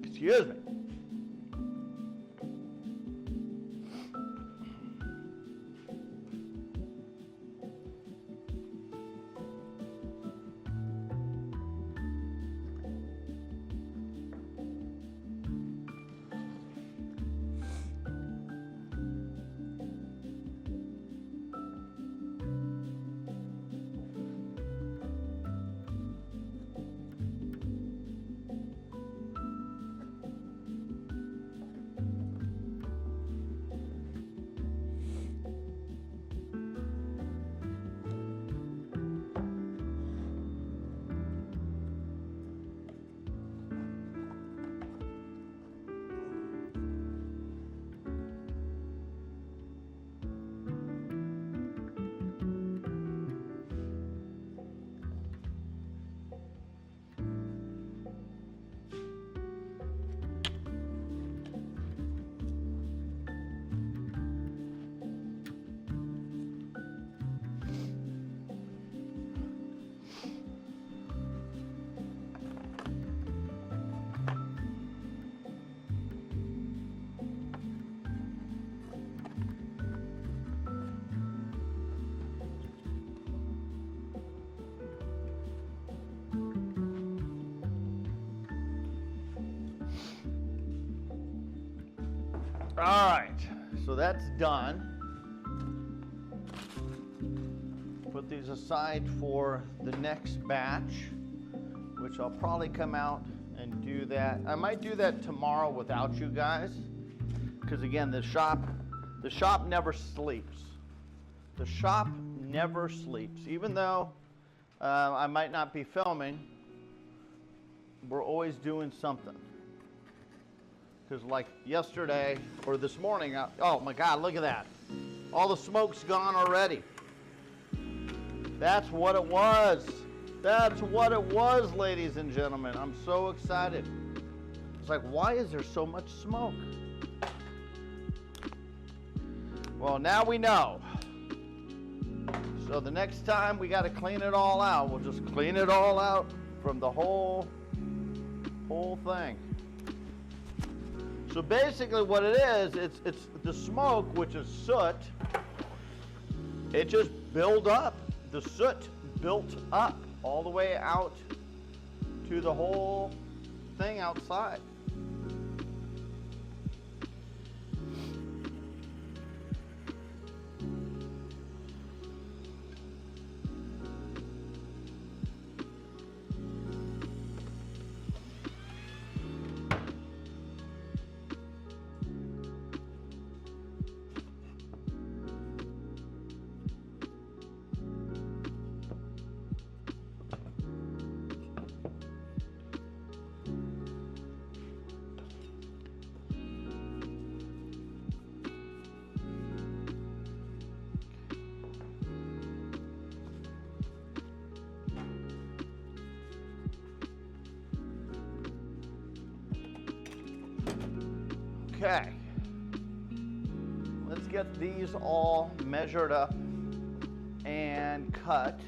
Excuse me. All right, So that's done. Put these aside for the next batch, which I'll probably come out and do that. I might do that tomorrow without you guys, because again, the shop never sleeps. The shop never sleeps. Even though I might not be filming, we're always doing something. Because like yesterday or this morning, oh my God, look at that. All the smoke's gone already. That's what it was. That's what it was, ladies and gentlemen. I'm so excited. It's like, why is there so much smoke? Well, now we know. So the next time we got to clean it all out. We'll just clean it all out from the whole thing. So basically what it is, it's the smoke, which is soot. It just built up. The soot built up all the way out to the whole thing outside. Okay, let's get these all measured up and cut.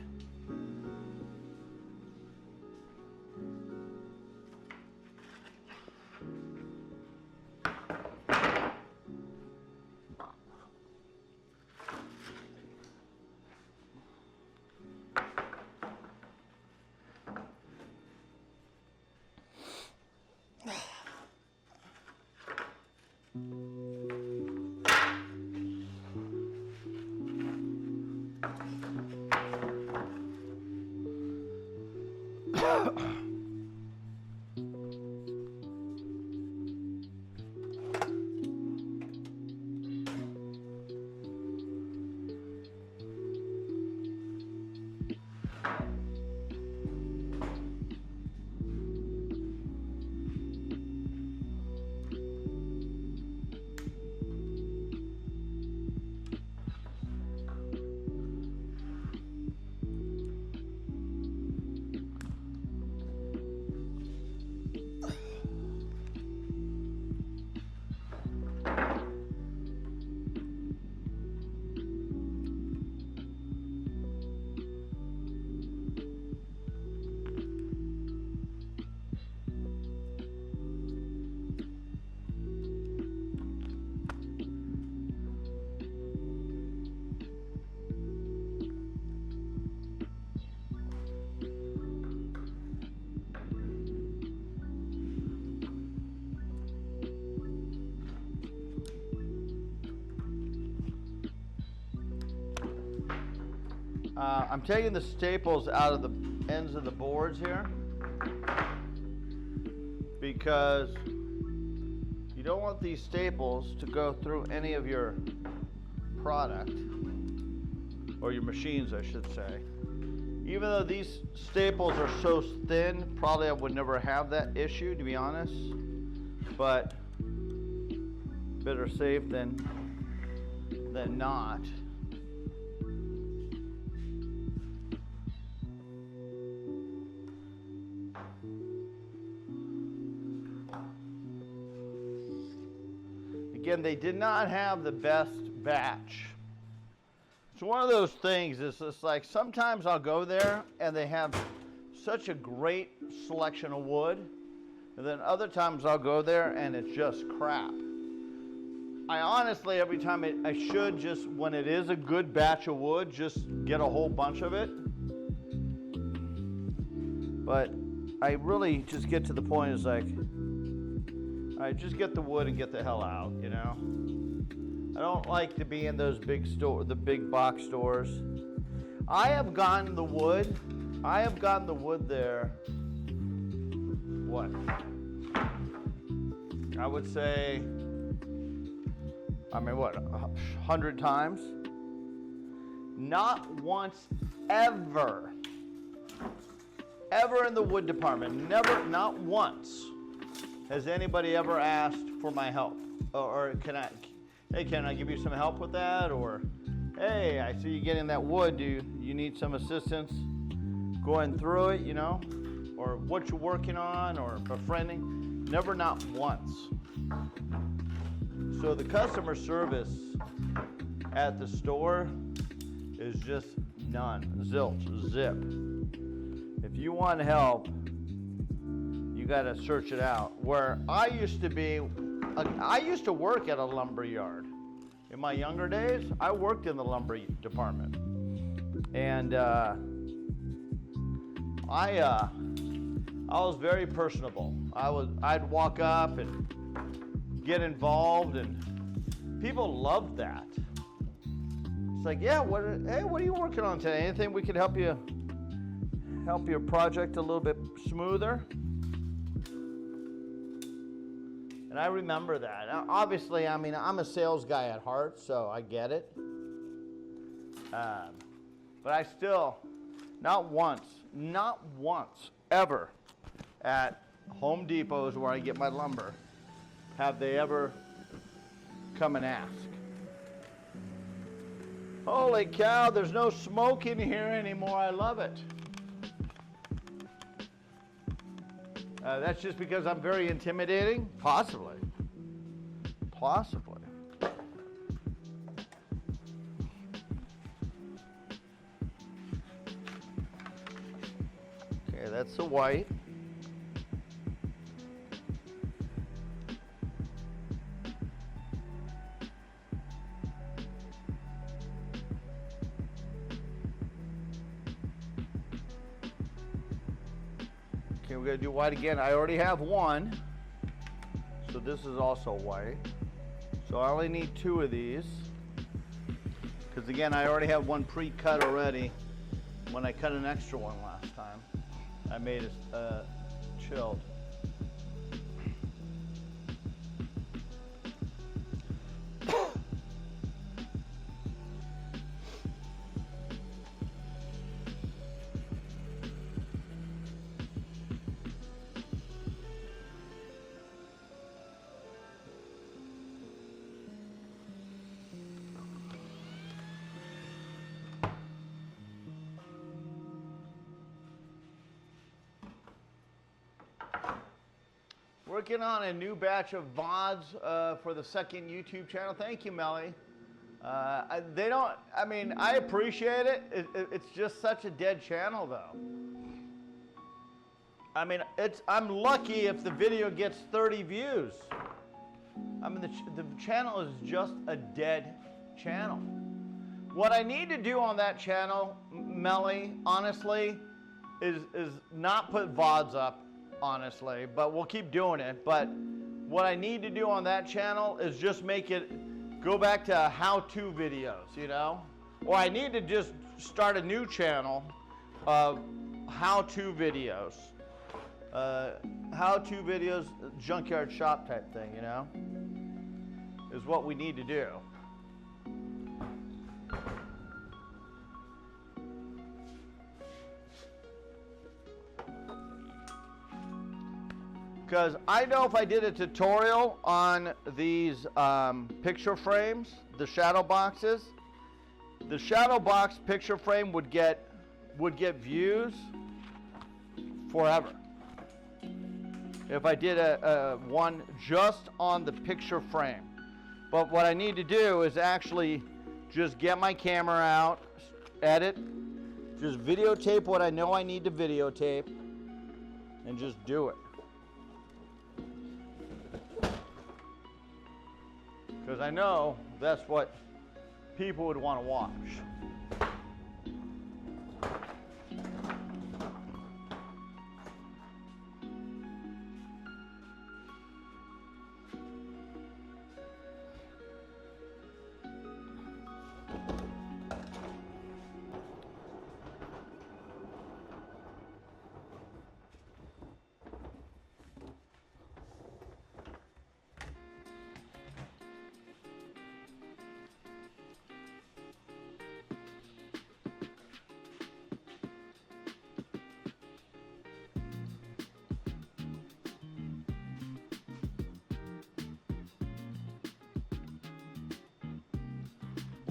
I'm taking the staples out of the ends of the boards here because you don't want these staples to go through any of your product, or your machines, I should say. Even though these staples are so thin, probably I would never have that issue, to be honest, but better safe than not. Again, they did not have the best batch. It's one of those things, it's just like sometimes I'll go there and they have such a great selection of wood, and then other times I'll go there and it's just crap. I honestly, every time I should just, when it is a good batch of wood, just get a whole bunch of it. But I really just get to the point, it's like, all right, just get the wood and get the hell out, you know? don't like to be in those big the big box stores. I have gotten the wood there, what? I would say, 100 times? Not once ever in the wood department, not once has anybody ever asked for my help. Or can I give you some help with that? Or, hey, I see you getting that wood. Do you need some assistance going through it, you know? Or what you're working on, or befriending? Never, not once. So the customer service at the store is just none. Zilch, zip. If you want help, you gotta search it out. Where I used to be, I used to work at a lumber yard. In my younger days, I worked in the lumber department. And I was very personable. I'd walk up and get involved, and people loved that. It's like, yeah, what are you working on today? Anything we could help your project a little bit smoother? And I remember that. Now, obviously, I mean, I'm a sales guy at heart, so I get it. But I still, not once ever at Home Depots where I get my lumber, have they ever come and ask. Holy cow, there's no smoke in here anymore. I love it. That's just because I'm very intimidating? Possibly. Okay, that's the white. Okay, we're going to do white again. I already have one, so this is also white. So I only need 2 of these, because again, I already have one pre-cut already. When I cut an extra one last time, I made it chilled. Working on a new batch of VODs for the second YouTube channel. Thank you, Melly. I appreciate it. It's just such a dead channel, though. I mean, I'm lucky if the video gets 30 views. I mean, the channel is just a dead channel. What I need to do on that channel, Melly, honestly, is not put VODs up. Honestly, but we'll keep doing it. But what I need to do on that channel is just make it go back to how-to videos, you know? Or I need to just start a new channel of how-to videos. How-to videos, junkyard shop type thing, you know? Is what we need to do. Because I know if I did a tutorial on these picture frames, the shadow boxes, the shadow box picture frame would get views forever. If I did a one just on the picture frame. But what I need to do is actually just get my camera out, edit, just videotape what I know I need to videotape, and just do it. Because I know that's what people would want to watch.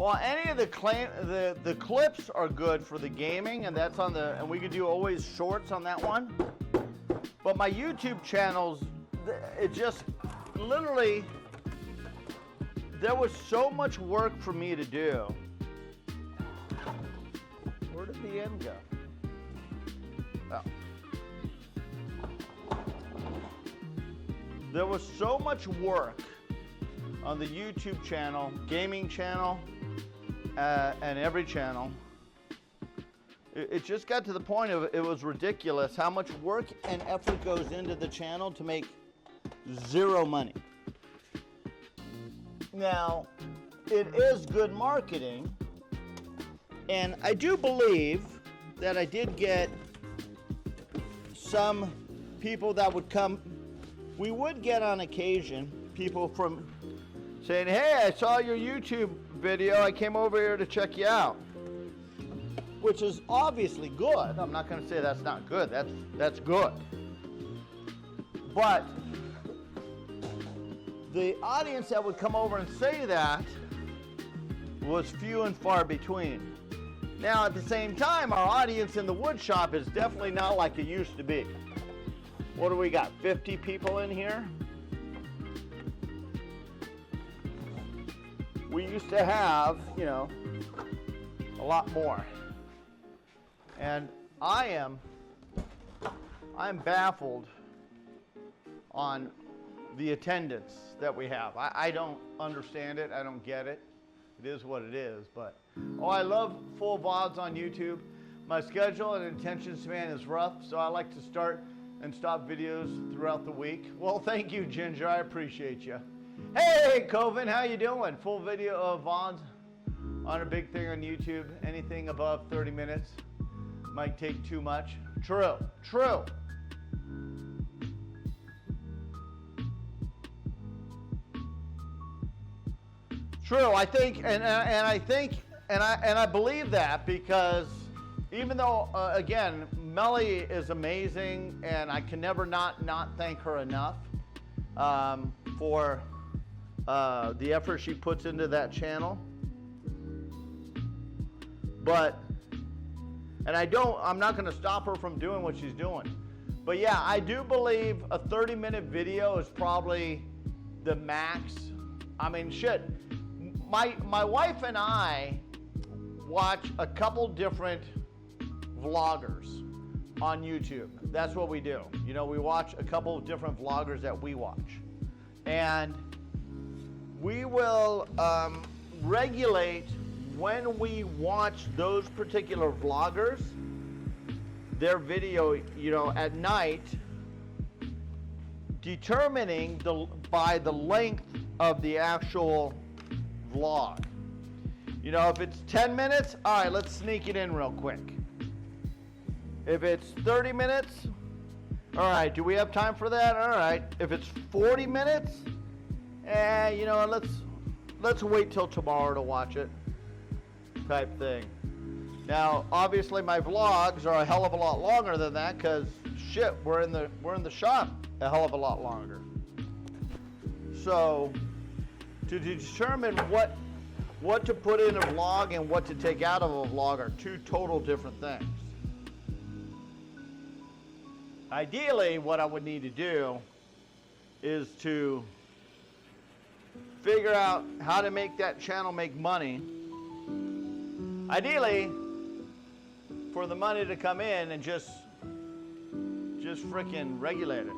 Well, any of the clips are good for the gaming, and that's on the, and we could do always shorts on that one. But my YouTube channels, it just literally, there was so much work for me to do. Where did the end go? Oh. There was so much work on the YouTube channel, gaming channel, and every channel. It just got to the point of it was ridiculous how much work and effort goes into the channel to make zero money. Now, it is good marketing, and I do believe that I did get some people that would come. We would get on occasion people from saying, hey, I saw your YouTube video, I came over here to check you out. Which is obviously good. I'm not going to say that's not good. That's good. But the audience that would come over and say that was few and far between. Now, at the same time, our audience in the Woodshop is definitely not like it used to be. What do we got, 50 people in here? We used to have, you know, a lot more. And I'm baffled on the attendance that we have. I don't understand it. I don't get it. It is what it is. But, I love full VODs on YouTube. My schedule and attention span is rough, so I like to start and stop videos throughout the week. Well, thank you, Ginger. I appreciate you. Hey, Coven, how you doing? Full video of VODs on a big thing on YouTube. Anything above 30 minutes might take too much. True. I think, and I believe that because even though, again, Melly is amazing, and I can never not thank her enough for the effort she puts into that channel. But, and I'm not going to stop her from doing what she's doing. But yeah, I do believe a 30-minute video is probably the max. I mean, shit. My wife and I watch a couple different vloggers on YouTube. That's what we do. You know, we watch a couple of different vloggers that we watch. And we will regulate when we watch those particular vloggers, their video, you know, at night, determining by the length of the actual vlog. You know, if it's 10 minutes, all right, let's sneak it in real quick. If it's 30 minutes, all right, do we have time for that? All right. If it's 40 minutes, you know, let's wait till tomorrow to watch it, type thing. Now, obviously, my vlogs are a hell of a lot longer than that because shit, we're in the shop a hell of a lot longer. So, to determine what to put in a vlog and what to take out of a vlog are two total different things. Ideally, what I would need to do is to figure out how to make that channel make money. Ideally, for the money to come in and just freaking regulate it.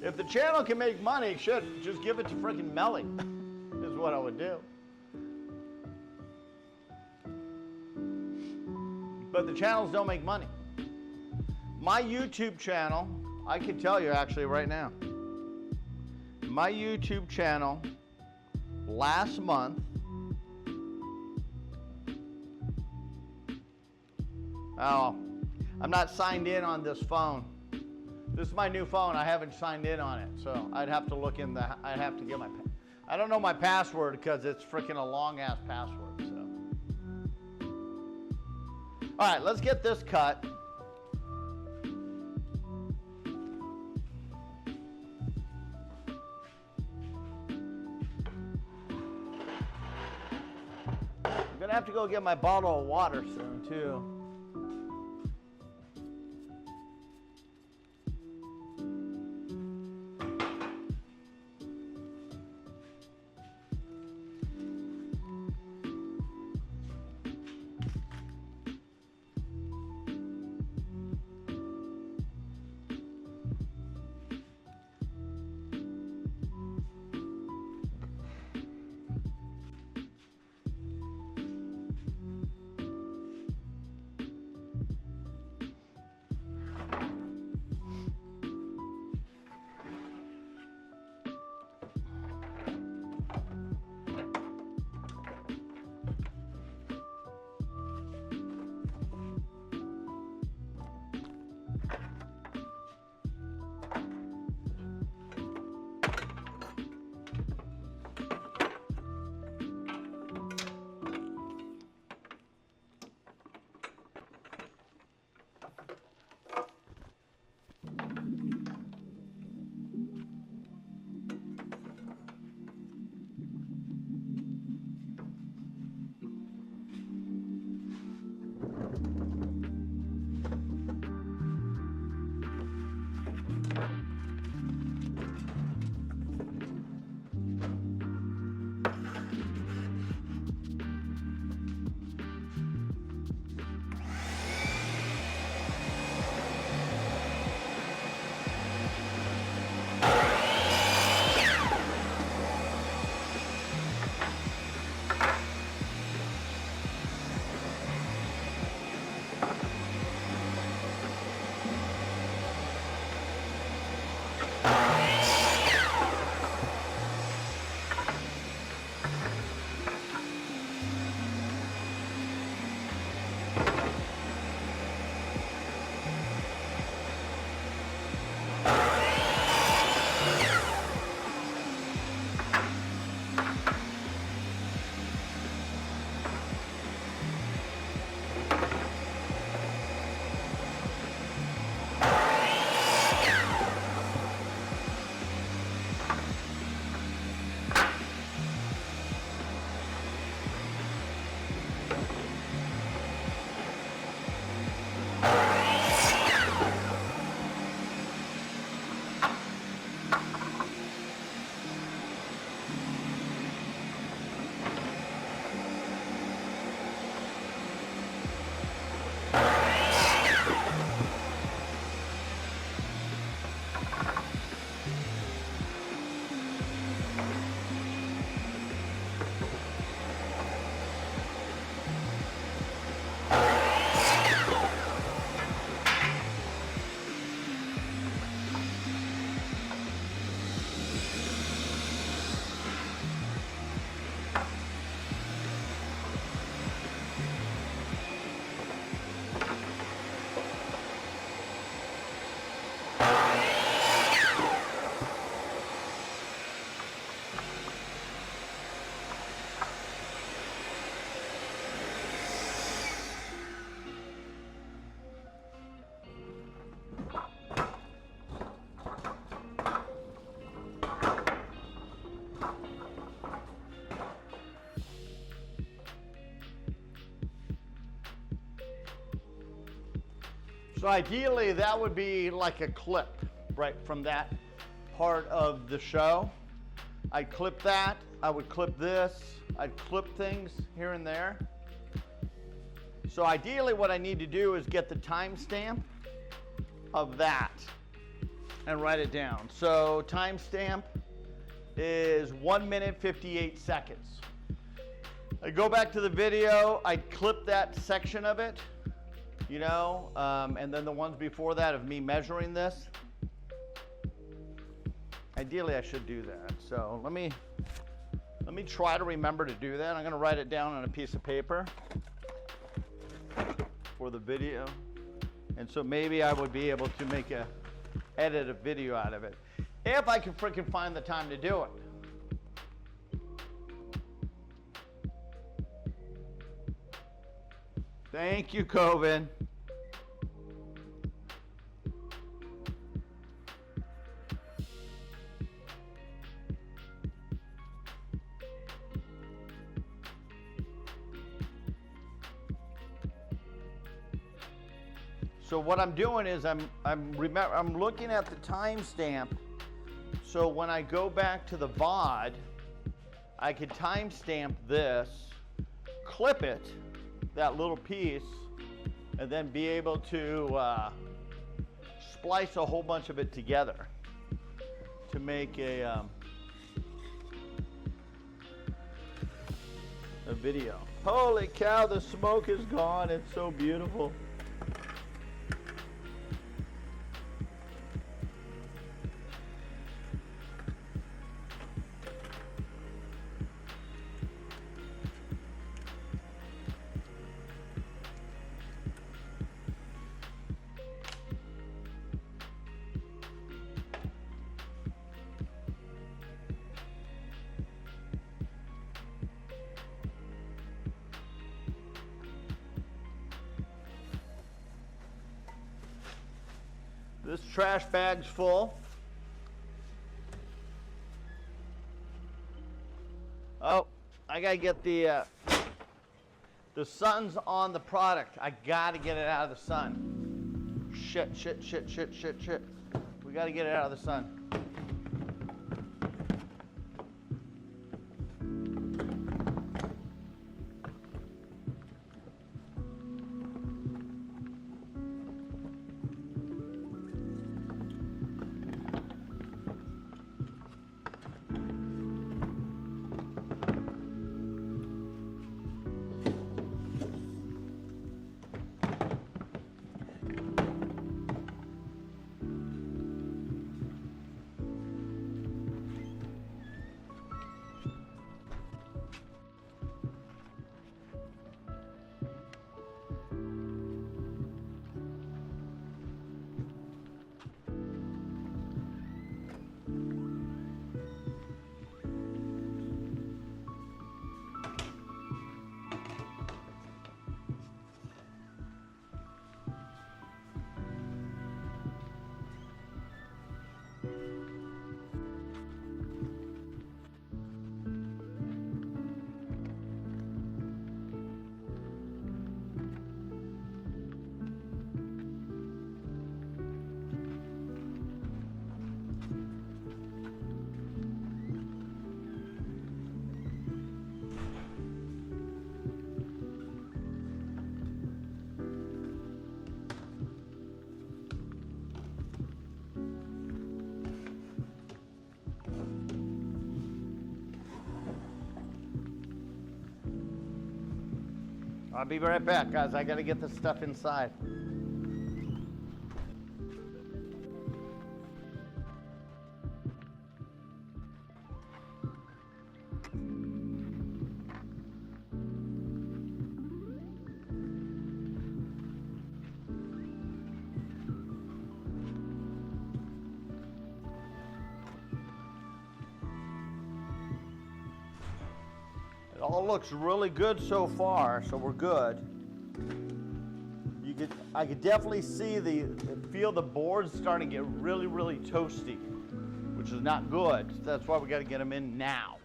If the channel can make money, shit, just give it to freaking Melly, is what I would do. But the channels don't make money. My YouTube channel, I can tell you actually right now, my YouTube channel last month, I'm not signed in on this phone. This is my new phone. I haven't signed in on it, so I'd have to look in I'd have to get my, I don't know my password because it's freaking a long ass password, so. All right, let's get this cut. go get my bottle of water soon, too. So ideally, that would be like a clip, right, from that part of the show. I'd clip that, I would clip this, I'd clip things here and there. So ideally what I need to do is get the timestamp of that and write it down. So timestamp is 1 minute 58 seconds. I go back to the video, I clip that section of it, you know, and then the ones before that of me measuring this. Ideally, I should do that. So let me try to remember to do that. I'm going to write it down on a piece of paper for the video, and so maybe I would be able to edit a video out of it if I can freaking find the time to do it. Thank you, COVID. So what I'm doing is I'm looking at the timestamp. So when I go back to the VOD, I could timestamp this, clip it, that little piece, and then be able to splice a whole bunch of it together to make a video. Holy cow, the smoke is gone. It's so beautiful. This trash bag's full. Oh, I gotta get the sun's on the product. I gotta get it out of the sun. Shit. We gotta get it out of the sun. I'll be right back, guys. I gotta get this stuff inside. It all looks really good so far, so we're good. I could definitely feel the boards starting to get really, really toasty, which is not good. That's why we got to get them in now.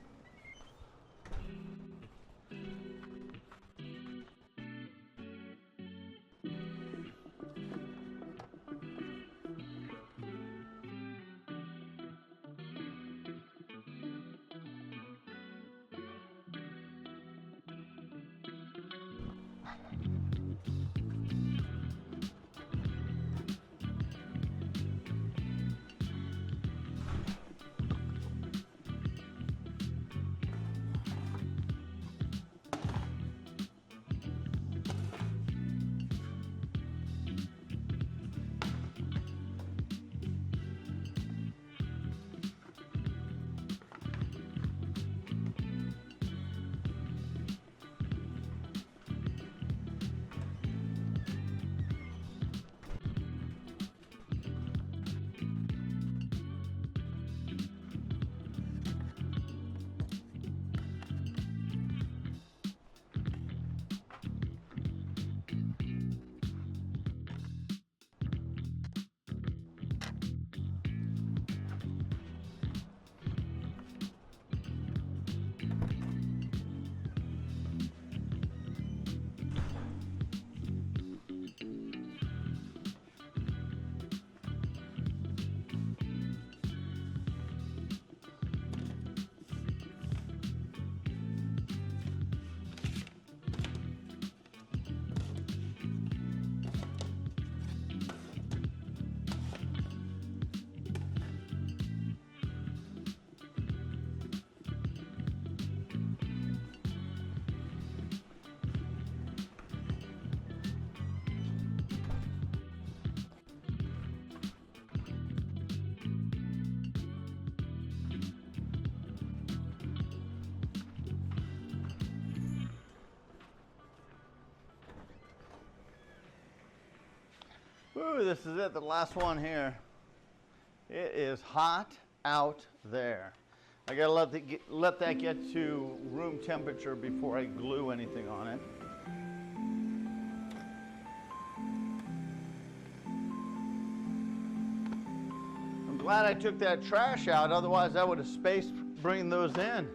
Whew, this is it, the last one here. It is hot out there. I gotta let that get to room temperature before I glue anything on it. I'm glad I took that trash out, otherwise I would have spaced bringing those in.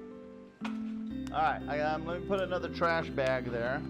All right, let me put another trash bag there.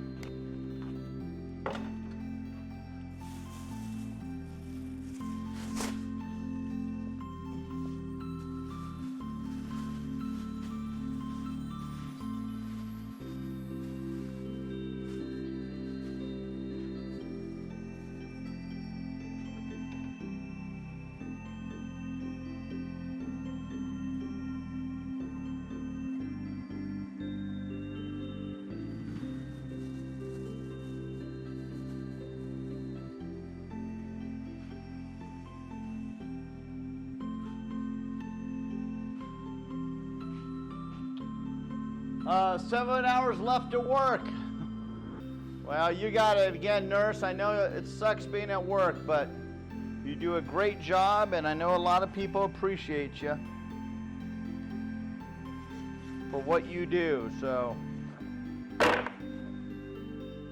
Seven hours left to work. Well, you got it again, nurse. I know it sucks being at work, but you do a great job, and I know a lot of people appreciate you for what you do. So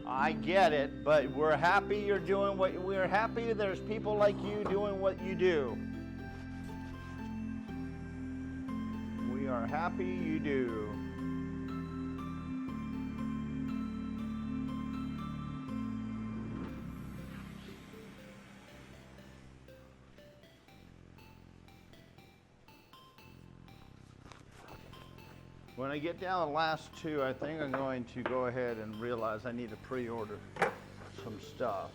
I get it, but we're happy you're doing what we're happy. There's people like you doing what you do. We are happy you do. When I get down the last two, I think I'm going to go ahead and realize I need to pre-order some stuff.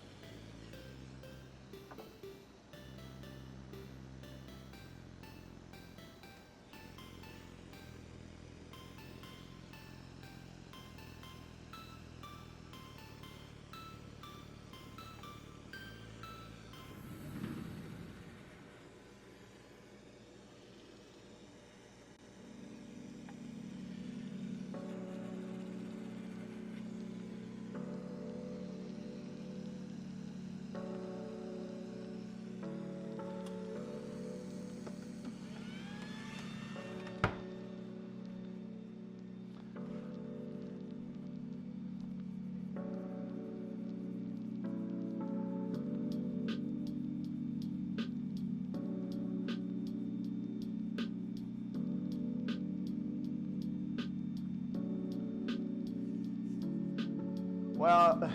Well,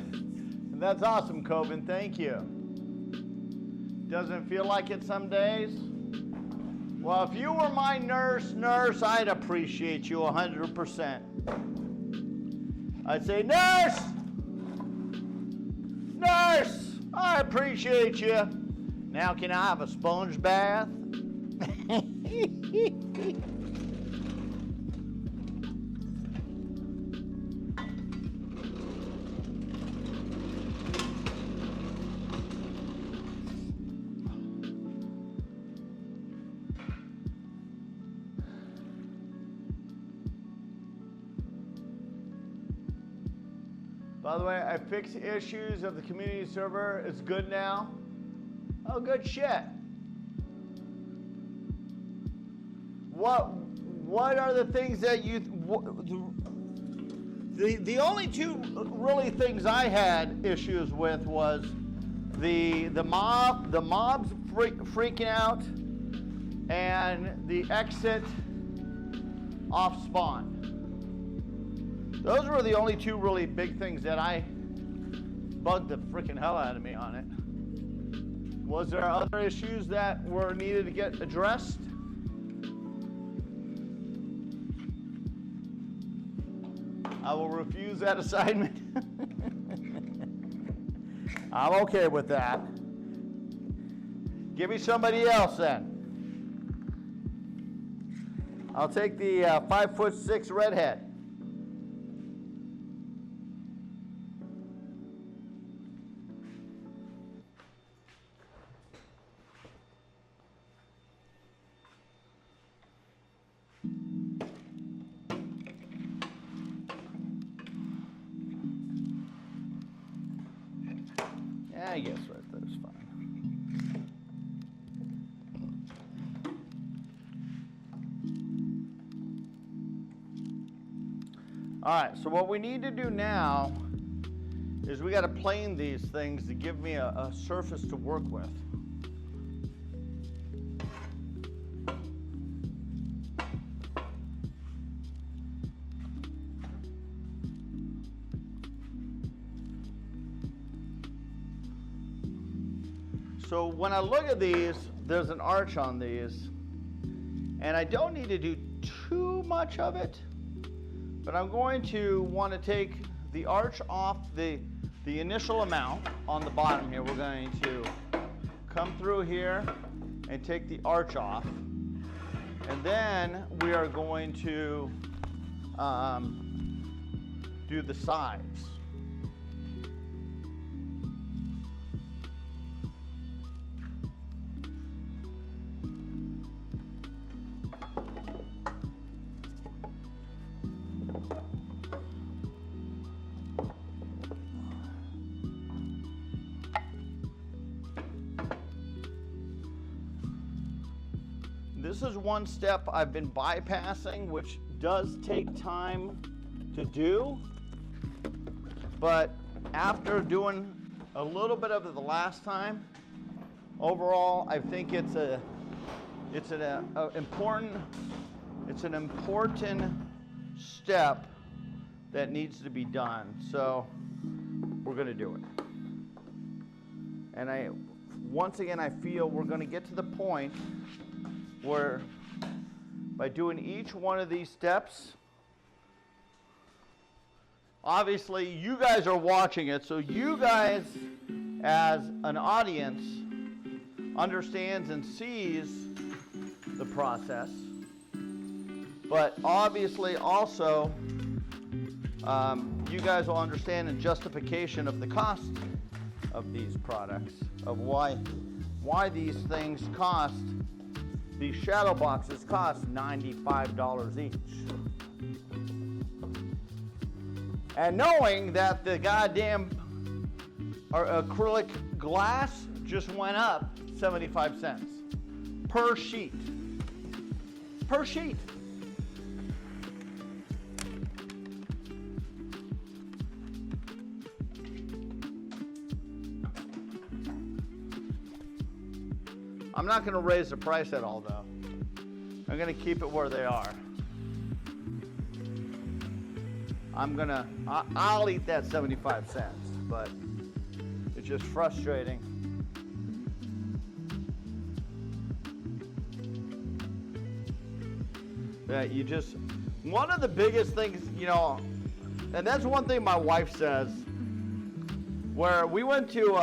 that's awesome, Coben. Thank you. Doesn't feel like it some days? Well, if you were my nurse, I'd appreciate you 100%. I'd say, nurse, I appreciate you. Now can I have a sponge bath? By the way, I fixed issues of the community server. It's good now. Oh, good shit. What are the things that you... The only two really things I had issues with was the mobs freaking out and the exit off spawn. Those were the only two really big things that I bugged the freaking hell out of me on it. Was there other issues that were needed to get addressed? I will refuse that assignment. I'm okay with that. Give me somebody else then. I'll take the 5'6" redhead. I guess right there's fine. All right, so what we need to do now is we got to plane these things to give me a surface to work with. So when I look at these, there's an arch on these, and I don't need to do too much of it, but I'm going to want to take the arch off the initial amount on the bottom here. We're going to come through here and take the arch off, and then we are going to do the sides. This is one step I've been bypassing, which does take time to do, but after doing a little bit of it the last time, overall I think it's an important step that needs to be done. So we're going to do it. And once again I feel we're going to get to the point where by doing each one of these steps, obviously you guys are watching it, so you guys as an audience understands and sees the process, but obviously also you guys will understand in justification of the cost of these products, of why these things cost. These shadow boxes cost $95 each. And knowing that the goddamn acrylic glass just went up 75 cents per sheet. Per sheet. I'm not going to raise the price at all, though. I'm going to keep it where they are. I'll eat that 75 cents, but it's just frustrating. That one of the biggest things, and that's one thing my wife says, where we went to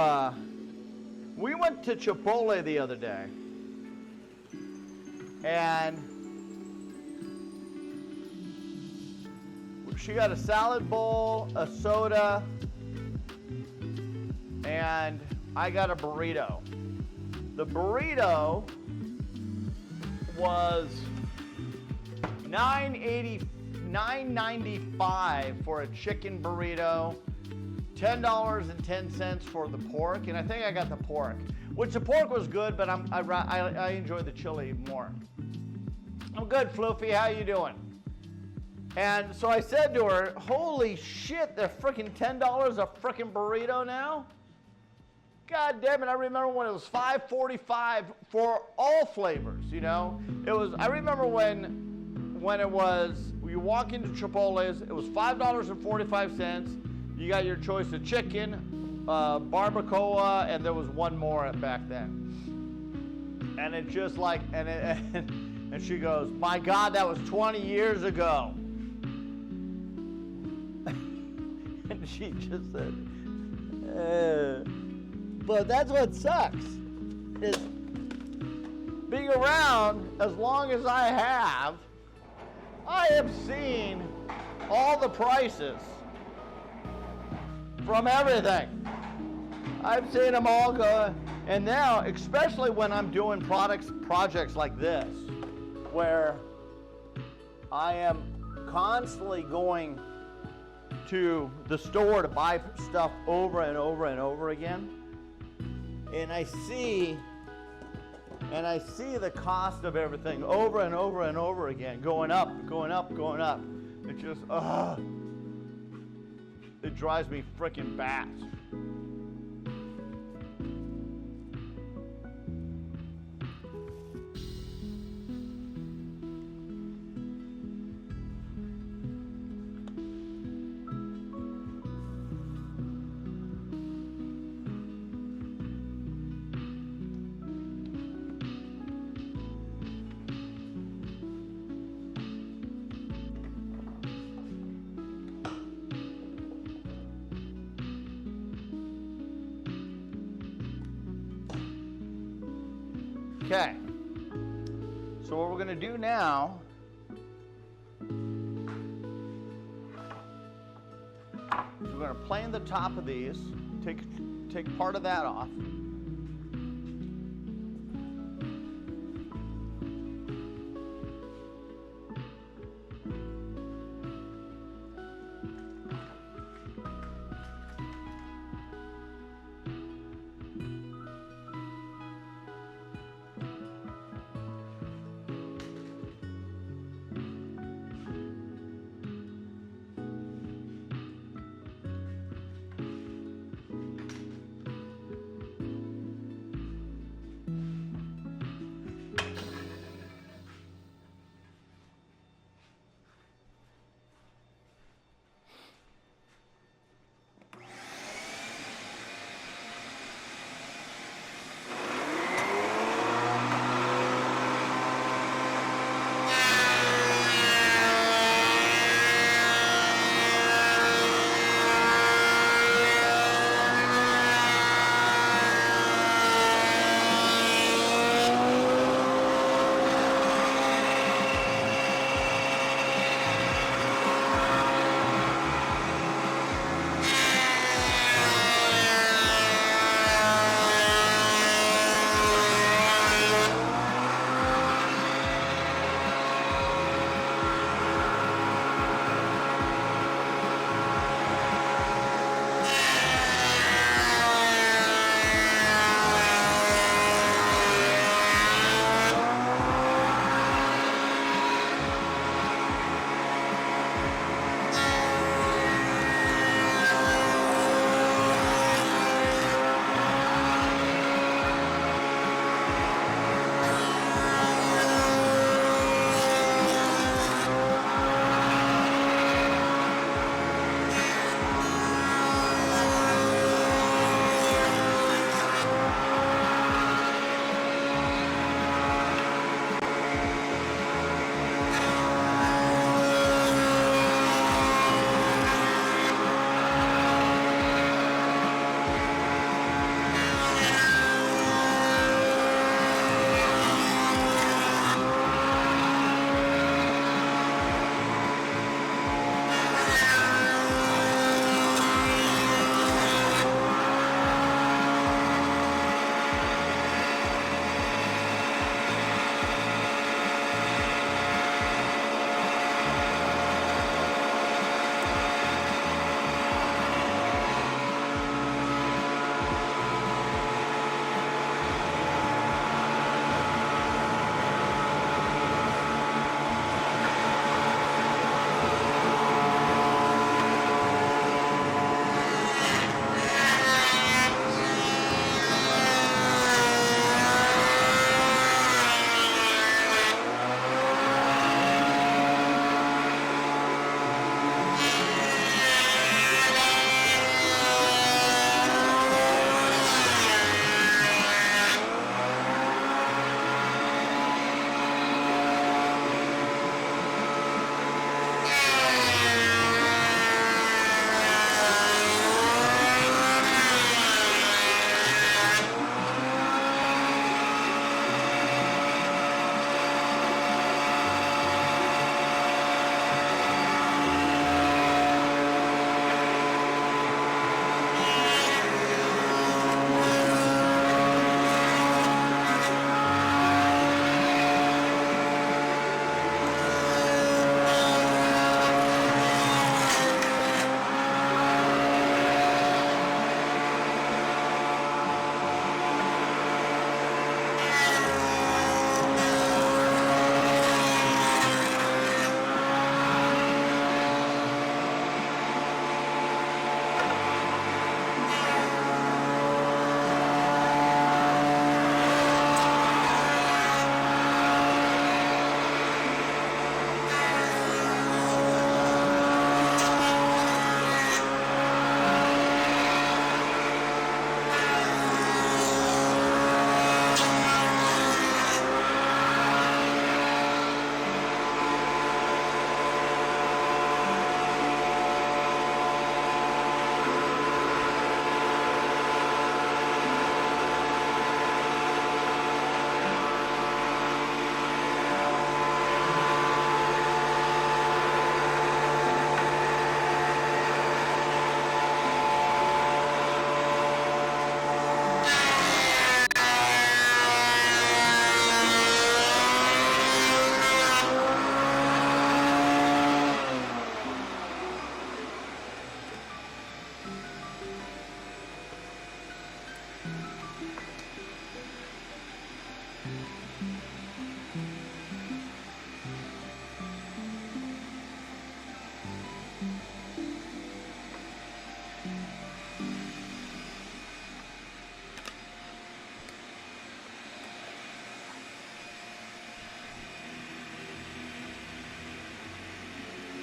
Chipotle the other day, and she got a salad bowl, a soda, and I got a burrito. The burrito was $9.95 for a chicken burrito, $10.10 for the pork, and I think I got the pork. Which the pork was good, but I enjoy the chili more. I'm good, Floofy. How you doing? And so I said to her, "Holy shit, they're freaking $10 a freaking burrito now." God damn it! I remember when it was $5.45 for all flavors. It was. I remember when it was. You walk into Chipotle's, it was $5.45. You got your choice of chicken, barbacoa, and there was one more back then. And it just like, and she goes, "My God, that was 20 years ago." And she just said, but that's what sucks, is being around as long as I have seen all the prices from everything. I've seen them all go, and now, especially when I'm doing projects like this, where I am constantly going to the store to buy stuff over and over and over again, and I see the cost of everything over and over and over again, going up, going up, going up. It's just, it drives me freaking bats. Okay, so what we're going to do now is we're going to plane the top of these, take part of that off.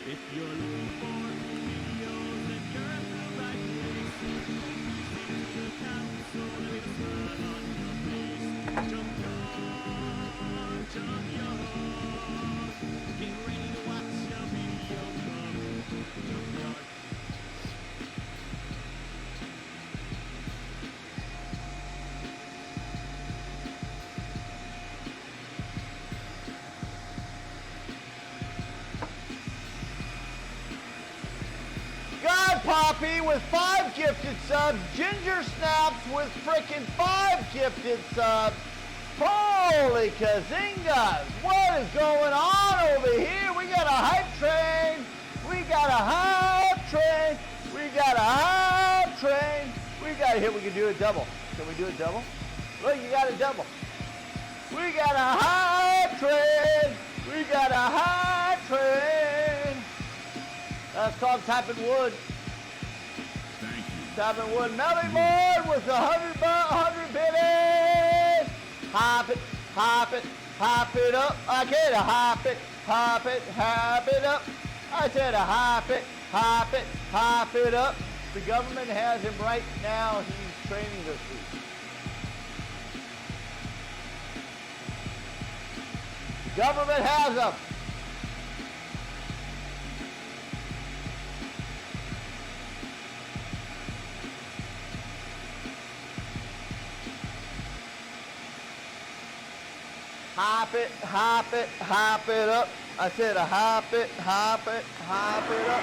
If you're looking for videos that you're at the right place, visit the council and make a smile on your face. Jump yard, get ready to watch a video come. Jump yard. God Poppy with 5 gifted subs. Ginger Snaps with frickin' 5 gifted subs. Holy kazingas. What is going on over here? We got a hype train. We got a hype train. We got a hype train. We got here. We can do a double. Can we do a double? Look, you got a double. We got a hype train. We got a hype train. That's called tapping wood. Thank you. Tapping wood. Melly Board with 100 biddies. Hop it, hop it, hop it up. I get a hop it, hop it, hop it up. I said a hop it, hop it, hop it up. The government has him right now. He's training this week. The government has him. Hop it, hop it, hop it up. I said a hop it, hop it, hop it up.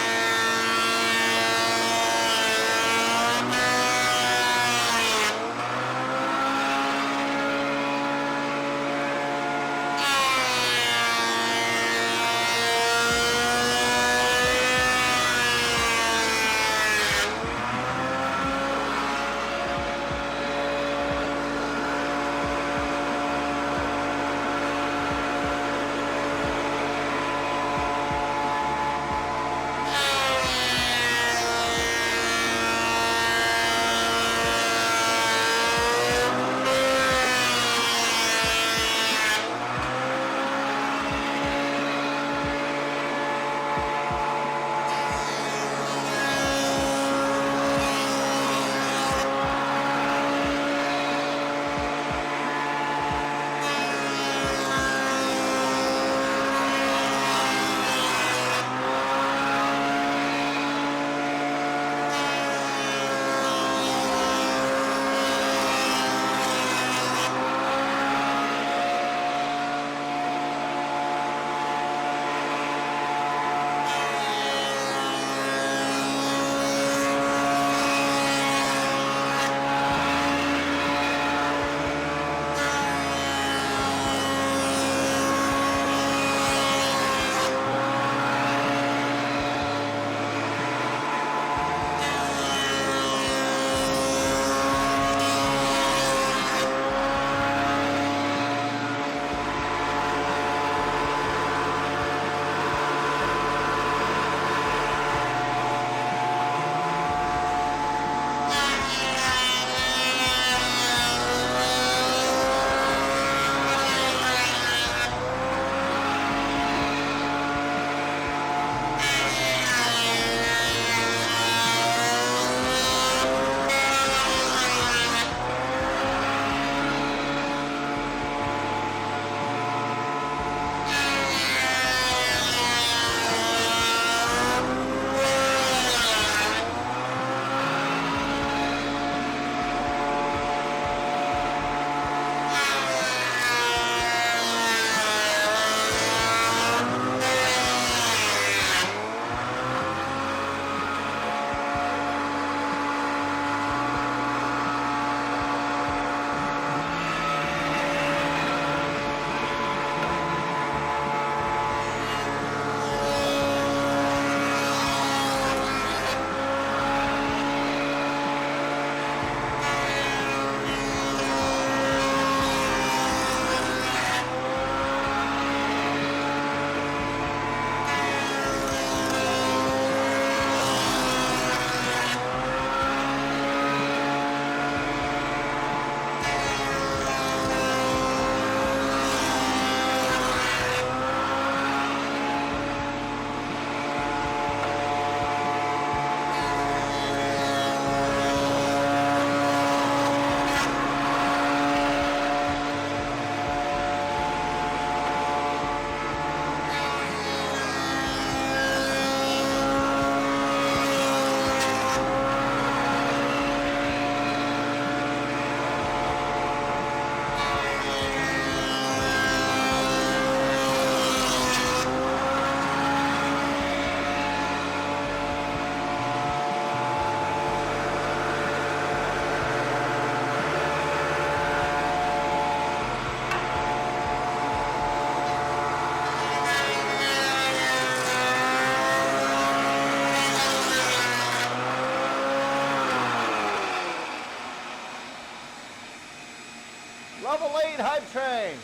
Level 8 Hype Train.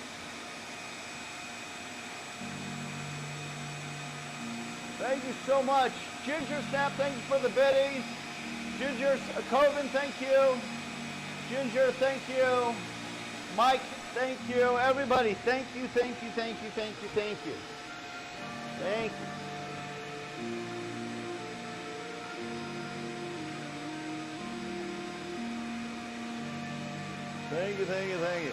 Thank you so much. Ginger Snap, thank you for the biddies. Ginger Coven, thank you. Ginger, thank you. Mike, thank you. Everybody, thank you, thank you, thank you, thank you, thank you. Thank you. Thank you, thank you, thank you.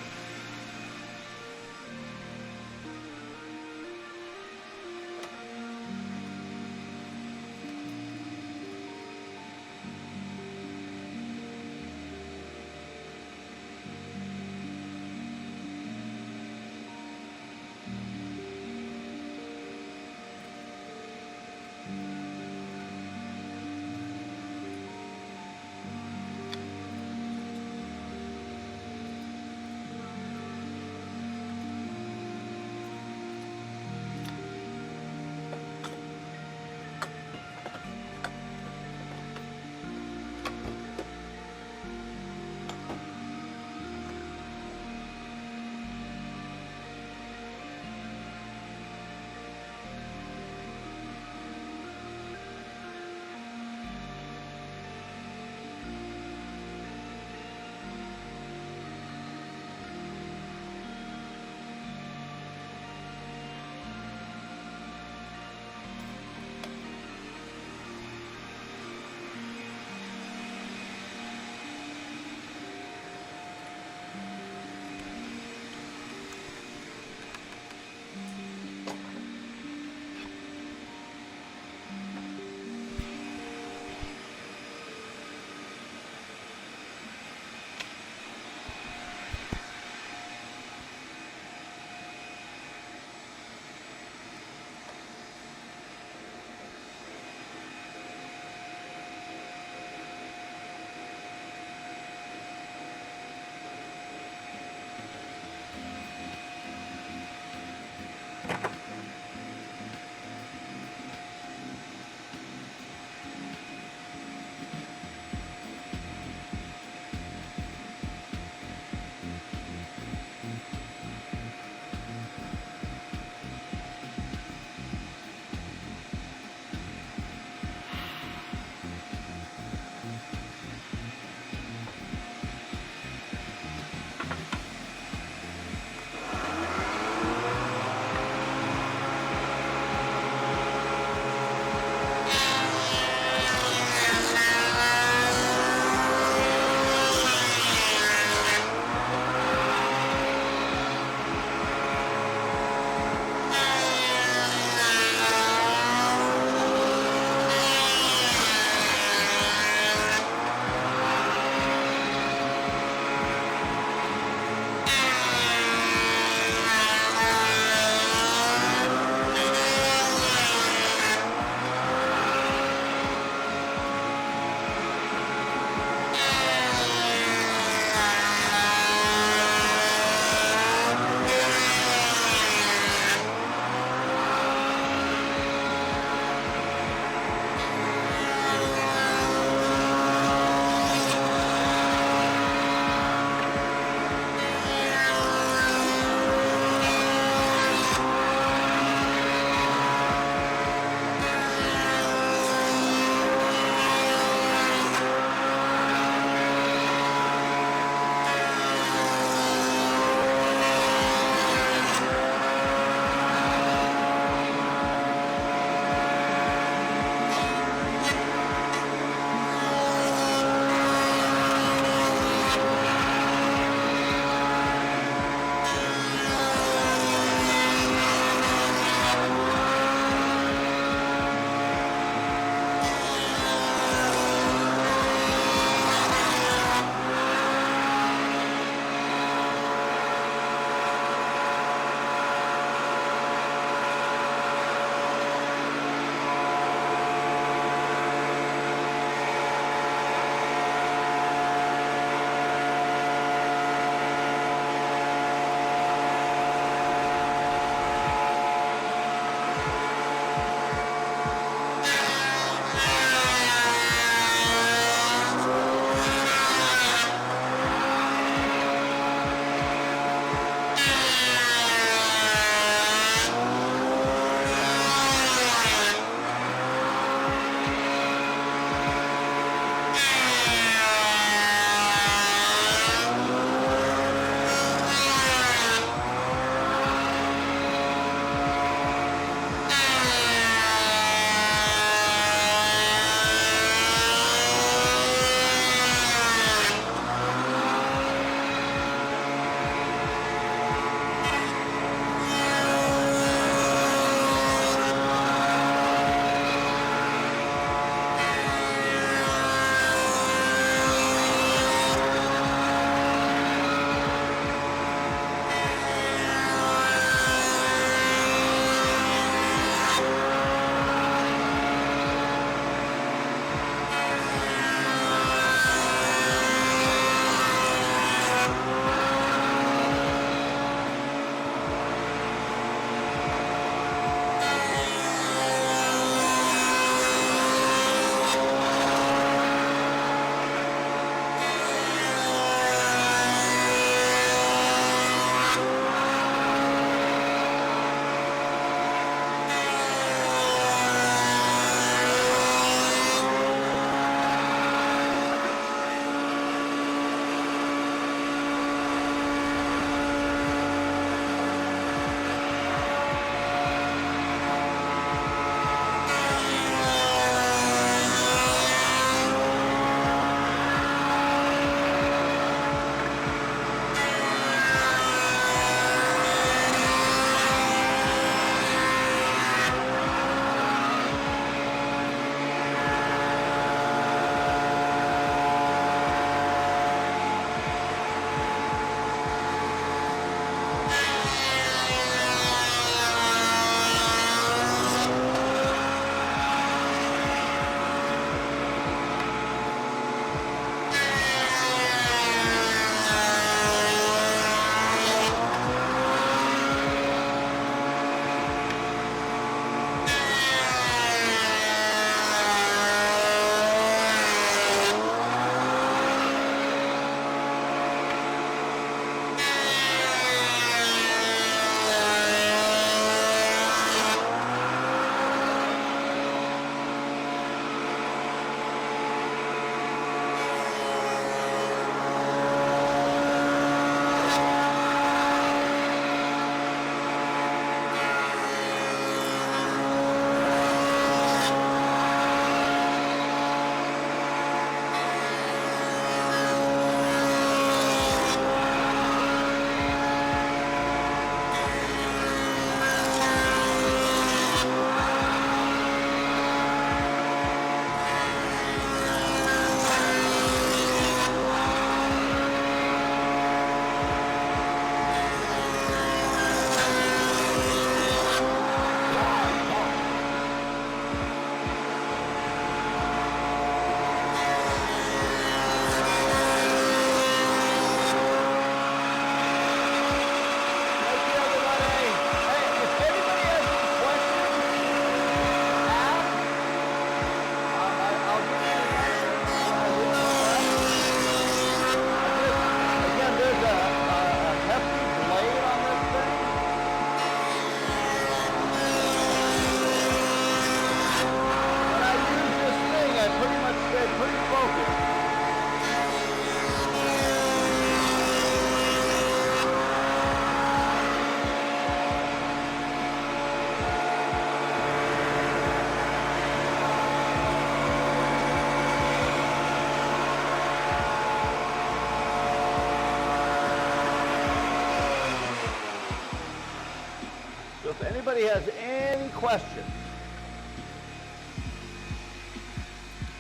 anybody has any questions,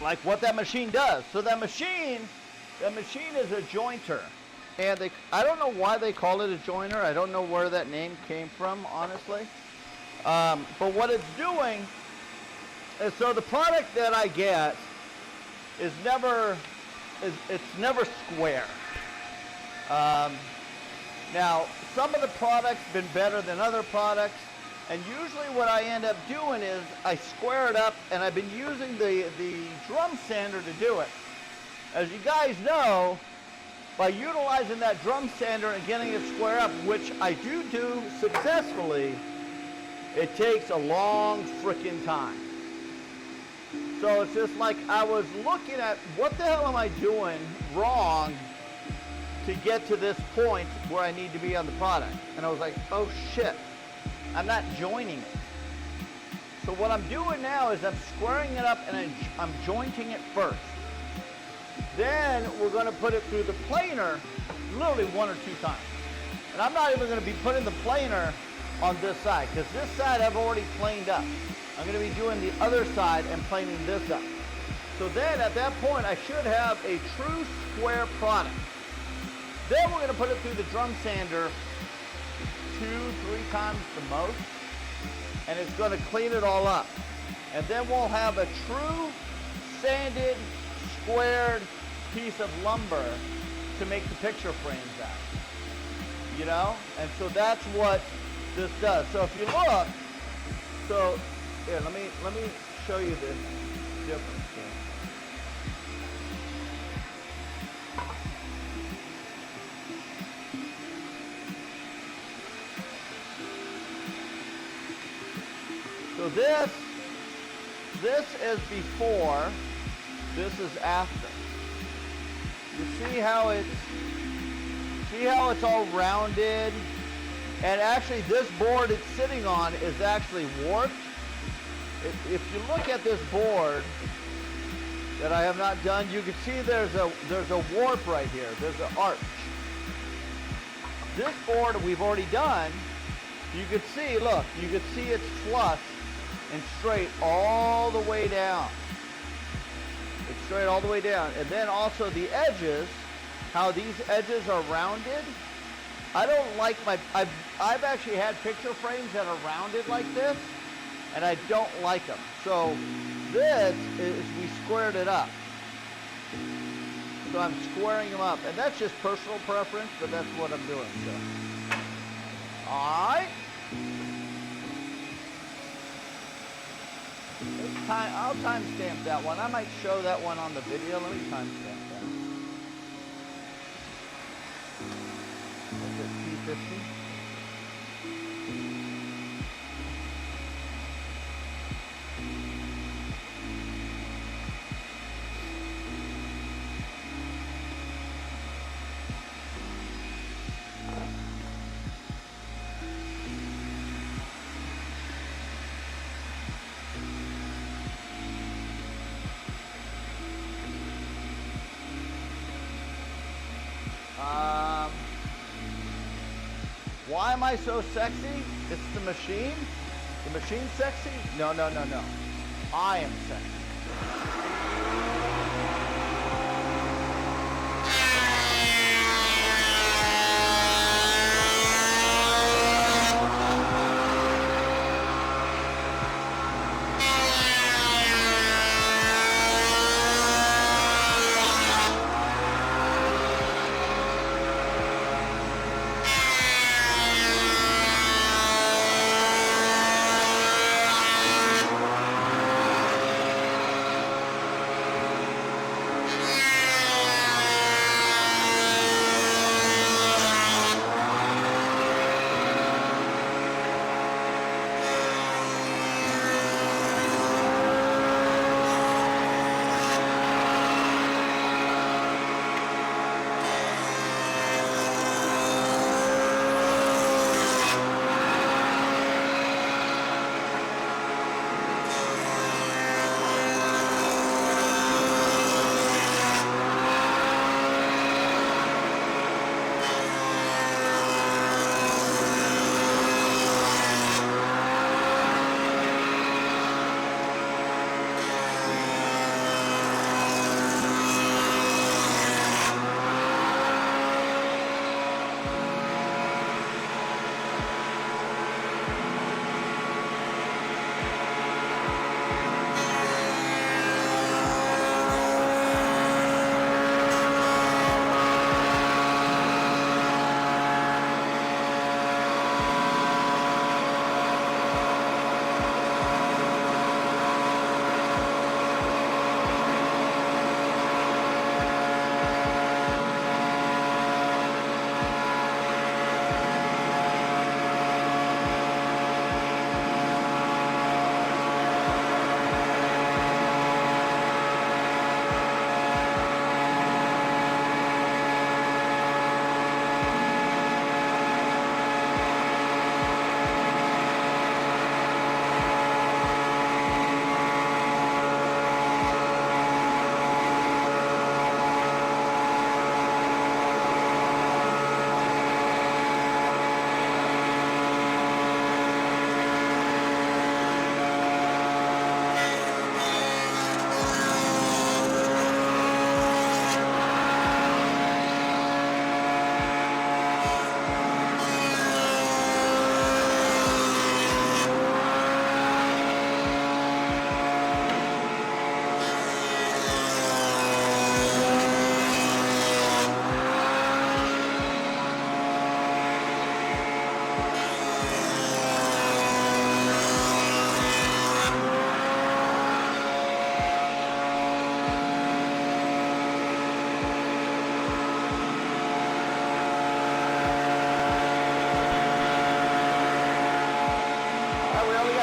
like what that machine does. So that machine is a jointer. And I don't know why they call it a joiner. I don't know where that name came from, honestly. But what it's doing is, so the product that I get is never square. Now, some of the products been better than other products, and usually what I end up doing is I square it up, and I've been using the drum sander to do it. As you guys know, by utilizing that drum sander and getting it square up, which I do successfully, it takes a long frickin' time. So it's just like I was looking at what the hell am I doing wrong to get to this point where I need to be on the product. And I was like, oh shit, I'm not joining it. So what I'm doing now is I'm squaring it up and I'm jointing it first. Then we're going to put it through the planer literally 1 or 2 times. And I'm not even going to be putting the planer on this side, because this side I've already planed up. I'm going to be doing the other side and planing this up. So then at that point I should have a true square product. Then we're going to put it through the drum sander 2-3 times the most, and it's going to clean it all up. And then we'll have a true sanded, squared piece of lumber to make the picture frames out. You know? And so that's what this does. So if you look, so here, let me show you this difference here. So this is before, this is after. You see how it's all rounded? And actually this board it's sitting on is actually warped. If you look at this board that I have not done, you can see there's a warp right here. There's an arch. This board we've already done, you can see, look, you can see it's flush and straight all the way down. It's straight all the way down. And then also the edges, how these edges are rounded. I don't like I've actually had picture frames that are rounded like this, and I don't like them. So this is, we squared it up. So I'm squaring them up, and that's just personal preference, but that's what I'm doing. So, all right. I'll timestamp that one. I might show that one on the video. Let me timestamp that. That's at P50. Why am I so sexy? It's the machine? The machine's sexy? No. I am sexy.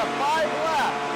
got 5 left.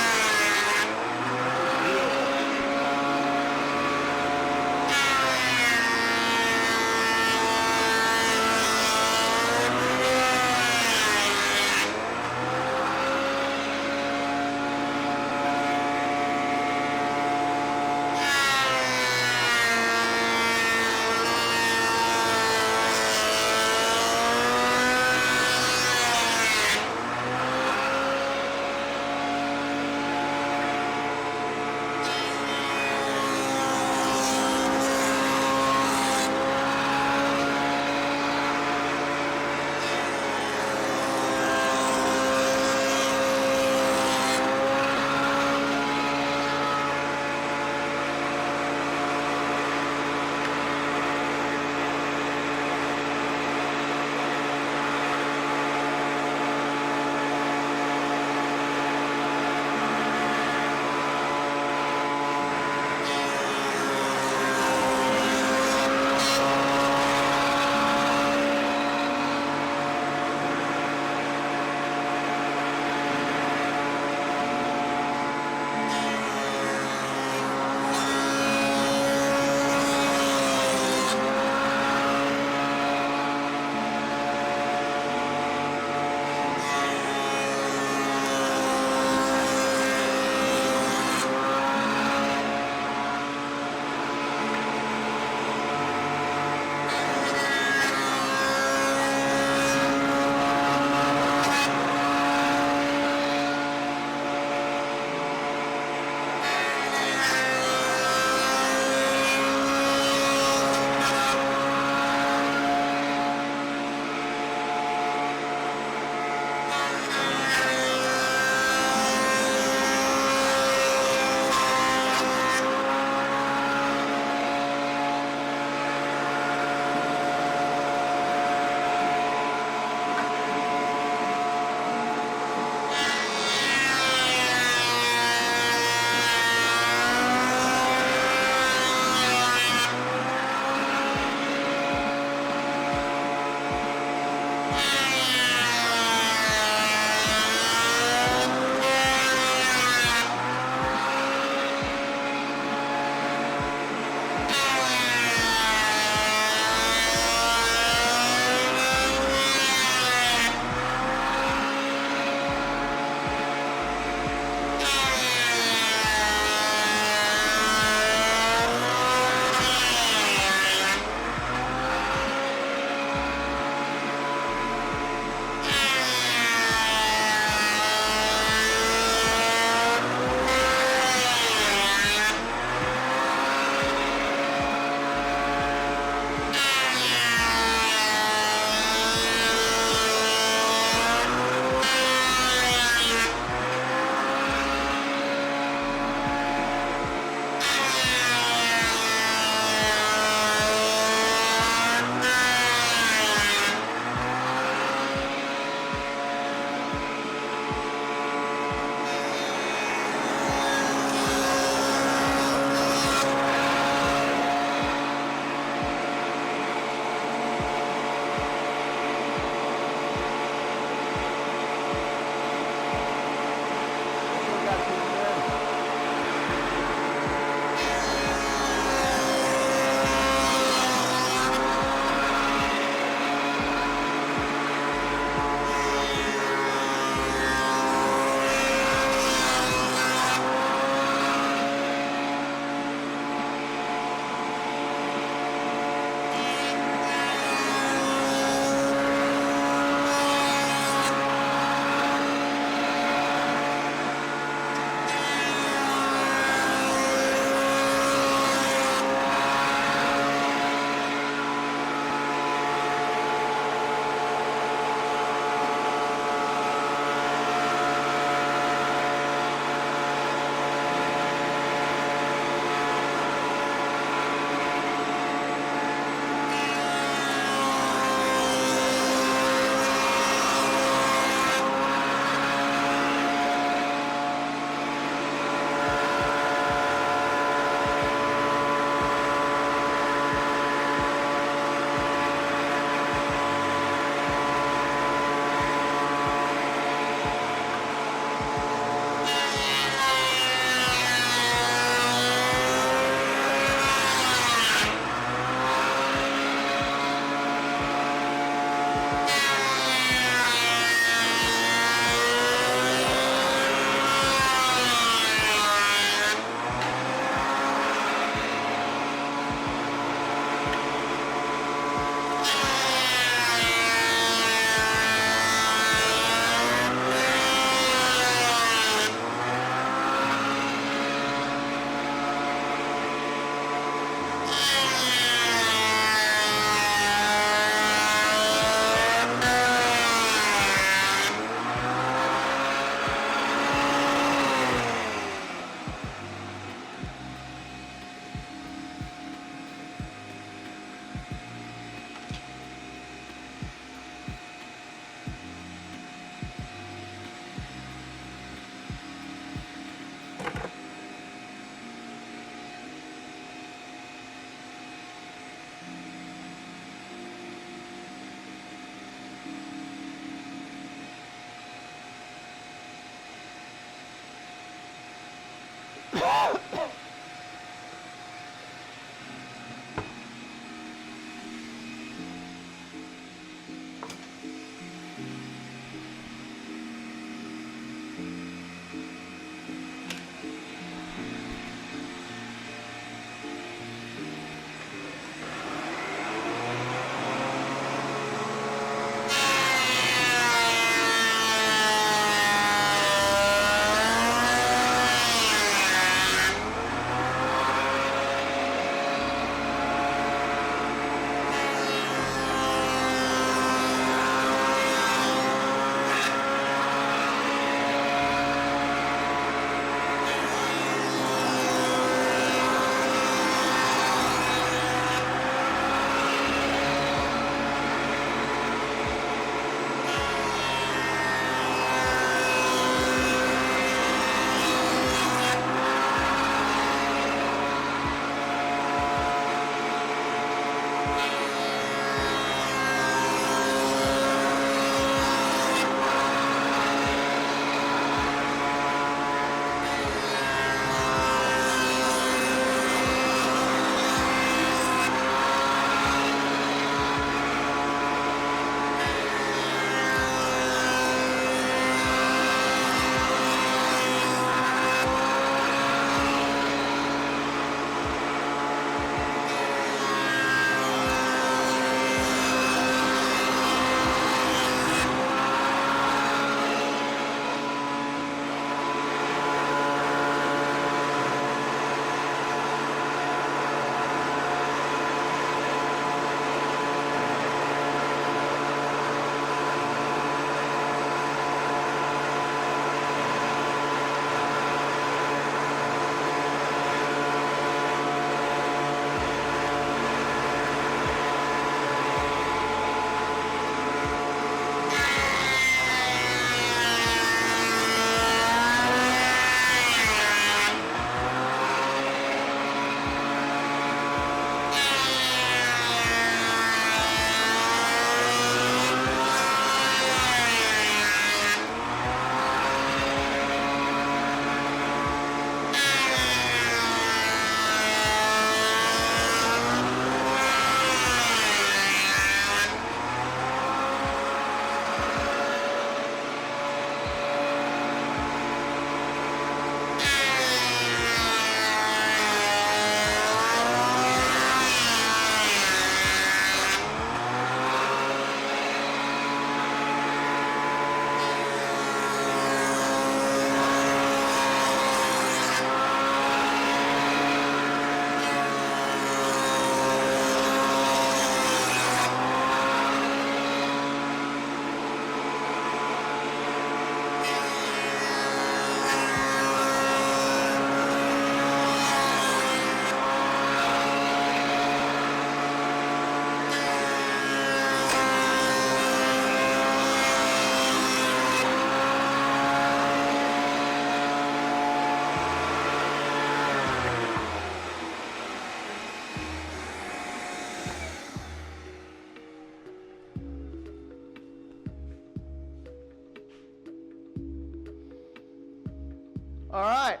All right.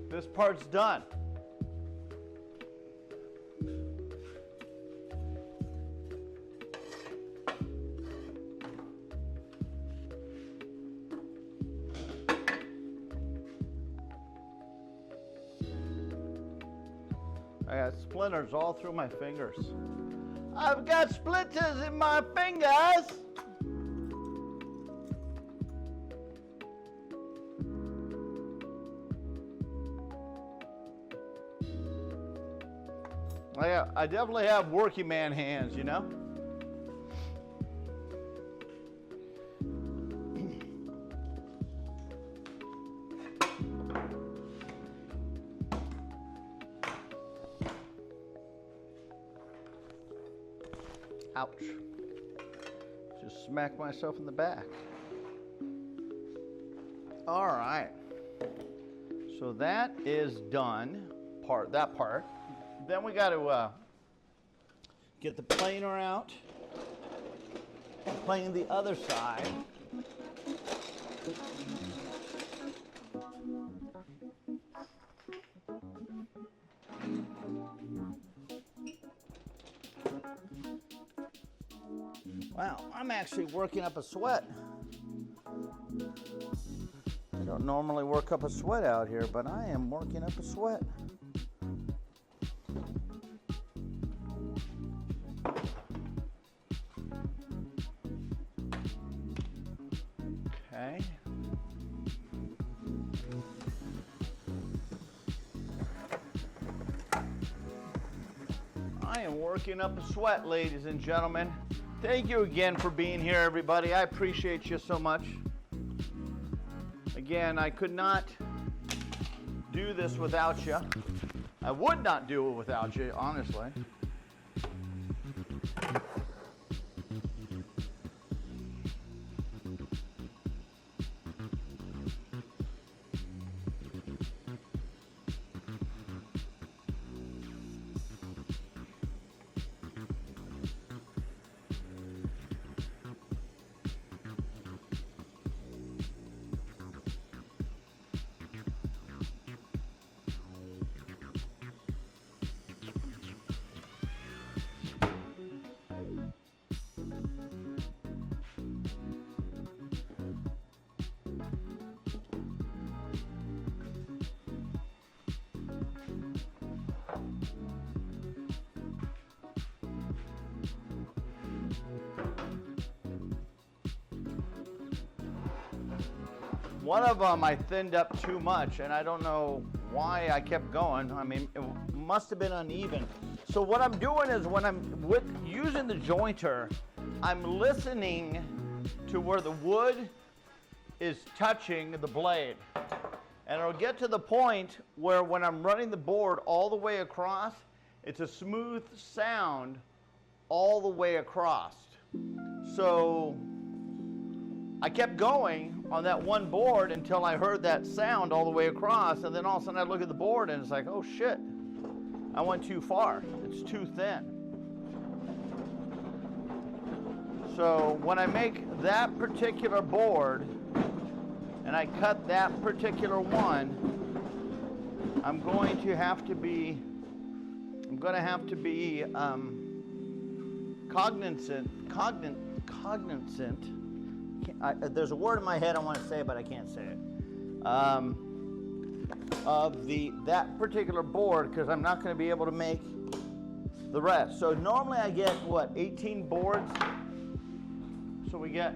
This part's done. I got splinters all through my fingers. I've got splinters in my fingers. I definitely have working man hands, you know? Ouch. Just smacked myself in the back. All right. So that is done, that part. Then we got to get the planer out, plane the other side. Wow, I'm actually working up a sweat. I don't normally work up a sweat out here, but I am working up a sweat. Okay. I am working up a sweat, ladies and gentlemen. Thank you again for being here, everybody. I appreciate you so much. Again, I could not do this without you. I would not do it without you, honestly. One of them I thinned up too much, and I don't know why I kept going. I mean, it must have been uneven. So what I'm doing is when I'm using the jointer, I'm listening to where the wood is touching the blade. And it'll get to the point where when I'm running the board all the way across, it's a smooth sound all the way across. So I kept going on that one board until I heard that sound all the way across, and then all of a sudden I look at the board and it's like, oh shit, I went too far. It's too thin. So when I make that particular board and I cut that particular one, I'm going to have to be cognizant. There's a word in my head I want to say, but I can't say it. Of that particular board, because I'm not going to be able to make the rest. So normally I get 18 boards. So I get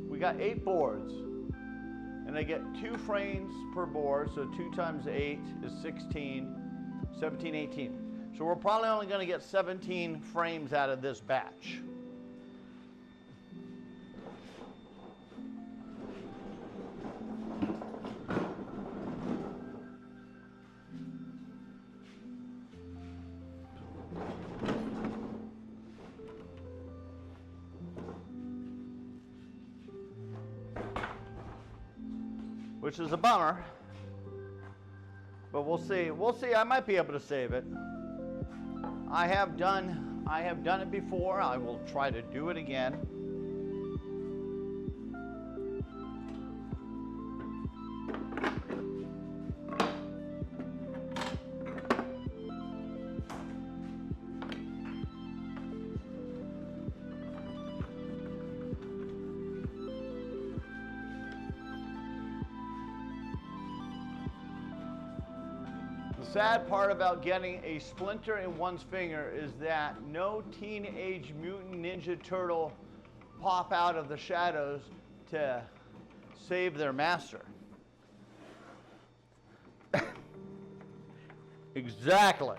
we got 8 boards, and I get 2 frames per board. So 2 times 8 is 16, 17, 18. So we're probably only going to get 17 frames out of this batch. Which is a bummer, but we'll see. We'll see. I might be able to save it. I have done it before. I will try to do it again. sad part about getting a splinter in one's finger is that no Teenage Mutant Ninja Turtle pop out of the shadows to save their master. Exactly.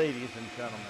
ladies and gentlemen.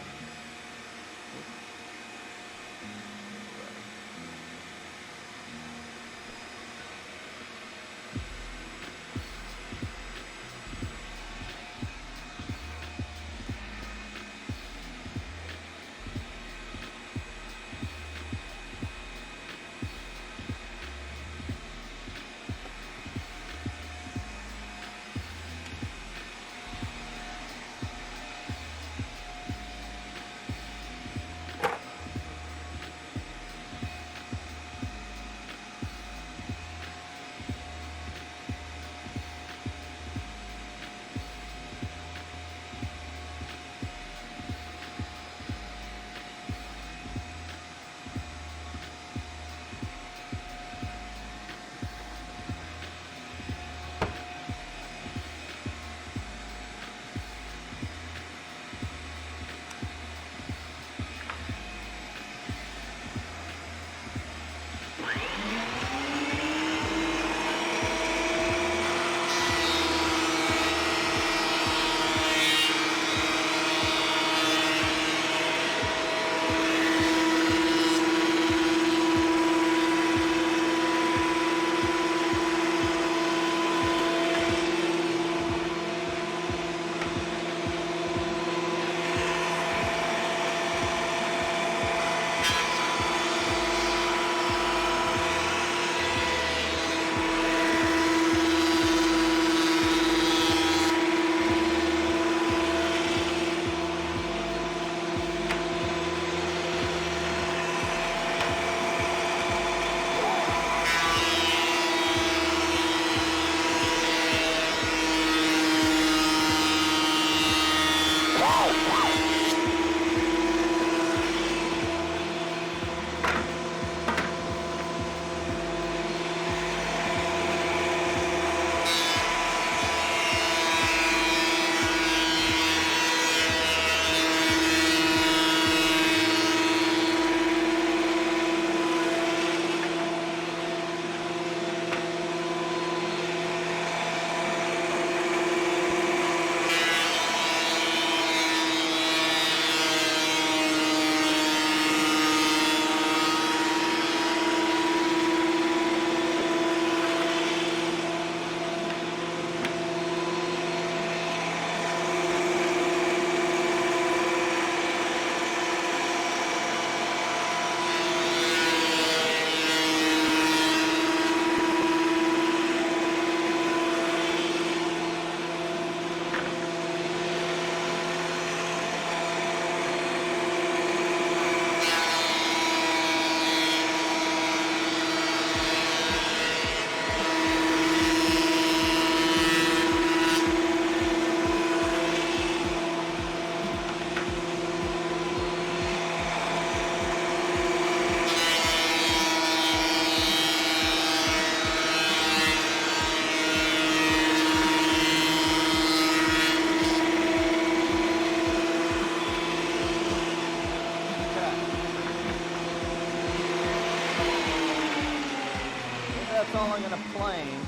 That's all I'm going to plane.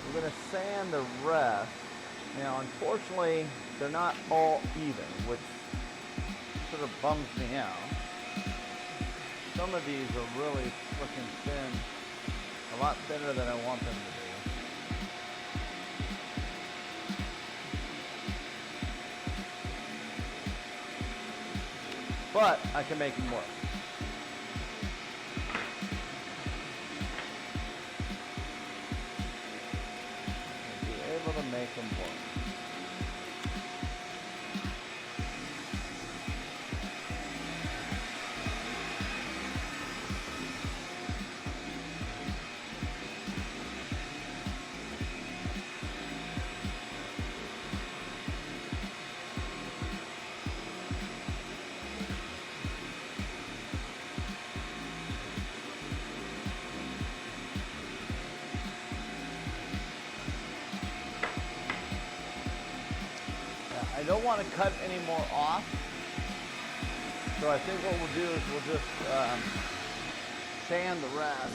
We're going to sand the rest. Now, unfortunately, they're not all even, which sort of bums me out. Some of these are really freaking thin, a lot thinner than I want them to be. But I can make them work. I'll be able to make them work. I don't want to cut any more off, so I think what we'll do is we'll just sand the rest.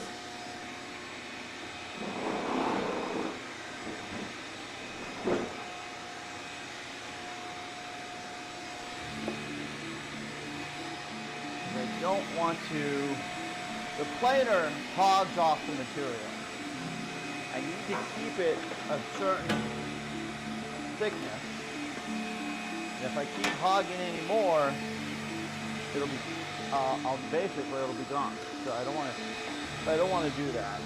I don't want to, the planer hogs off the material. I need to keep it a certain thickness. And if I keep hogging any more, it'll be, it'll be gone. So I don't want to do that.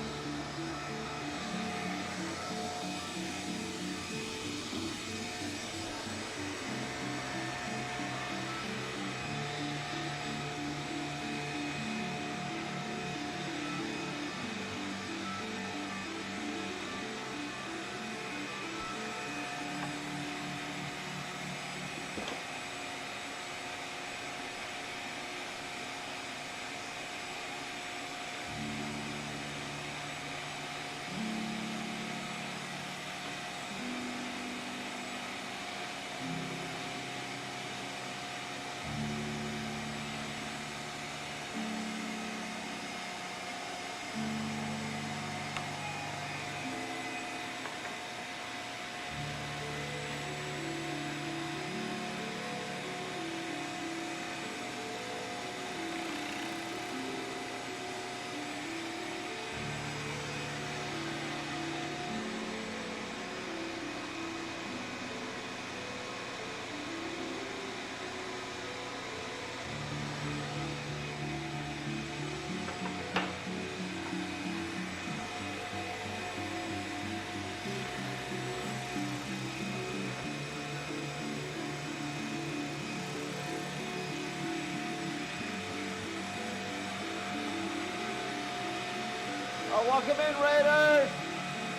Welcome in, Raiders!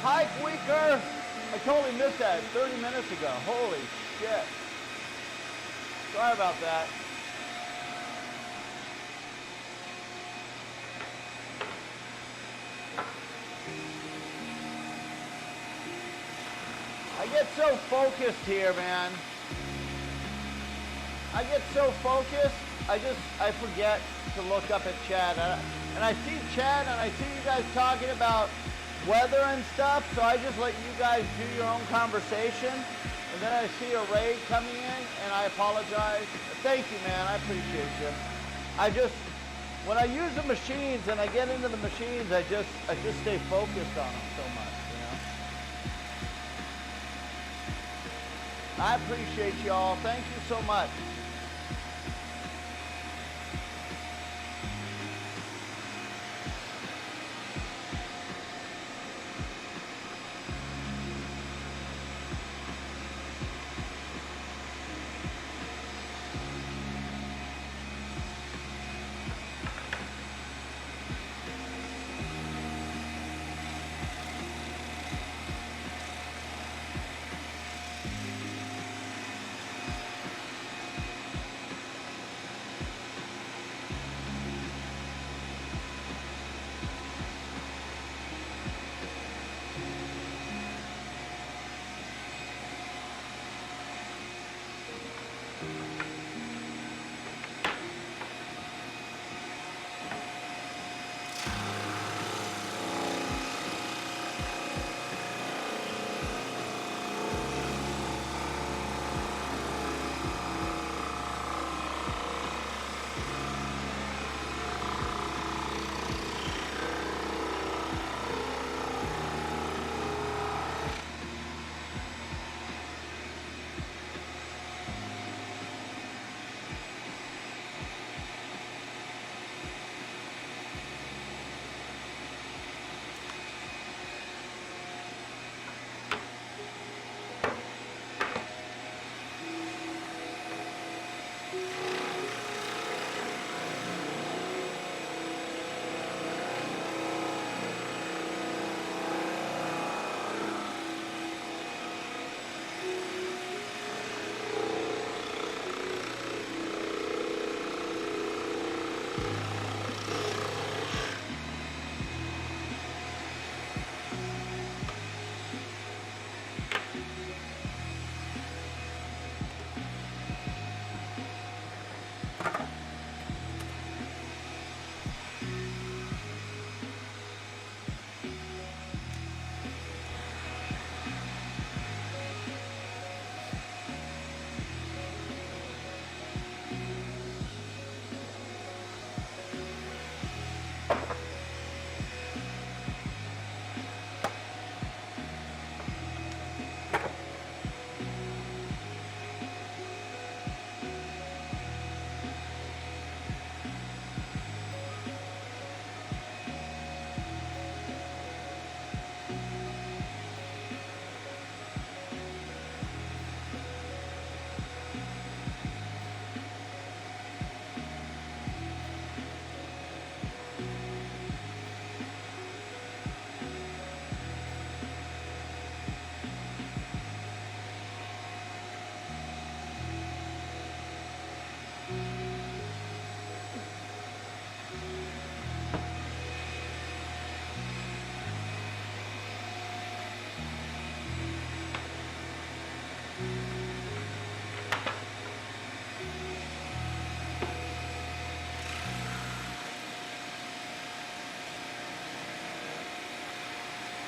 Hike Weaker! I totally missed that 30 minutes ago. Holy shit. Sorry about that. I get so focused here, man. I get so focused, I forget to look up at chat. And I see chat and I see you guys talking about weather and stuff, so I just let you guys do your own conversation. And then I see a raid coming in and I apologize. Thank you, man, I appreciate you. When I use the machines and I get into the machines, I just stay focused on them so much, you know? I appreciate y'all, thank you so much.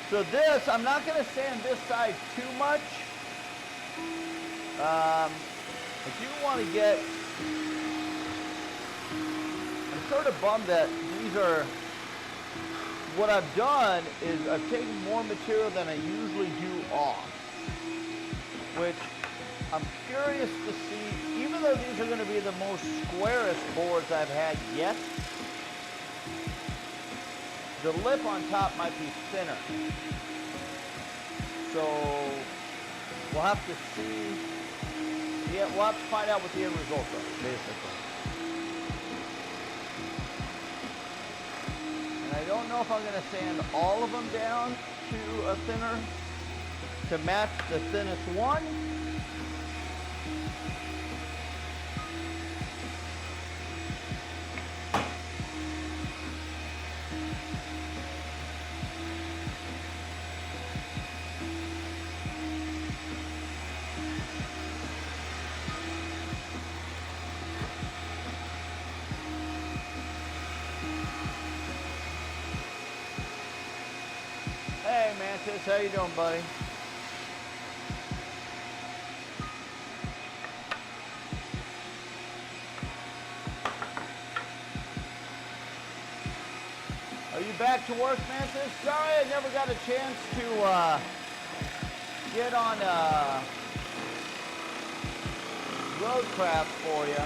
So this, I'm not going to sand this side too much. I do want to get, I'm sort of bummed that these are, what I've done is I've taken more material than I usually do off, which I'm curious to see, even though these are going to be the most squarest boards I've had yet, the lip on top might be thinner. So we'll have to see. Yeah, we'll have to find out what the end results are, basically. And I don't know if I'm going to sand all of them down to a thinner to match the thinnest one. Hey Mantis, how you doing, buddy? Are you back to work, Mantis? Sorry I never got a chance to get on Roadcraft for you.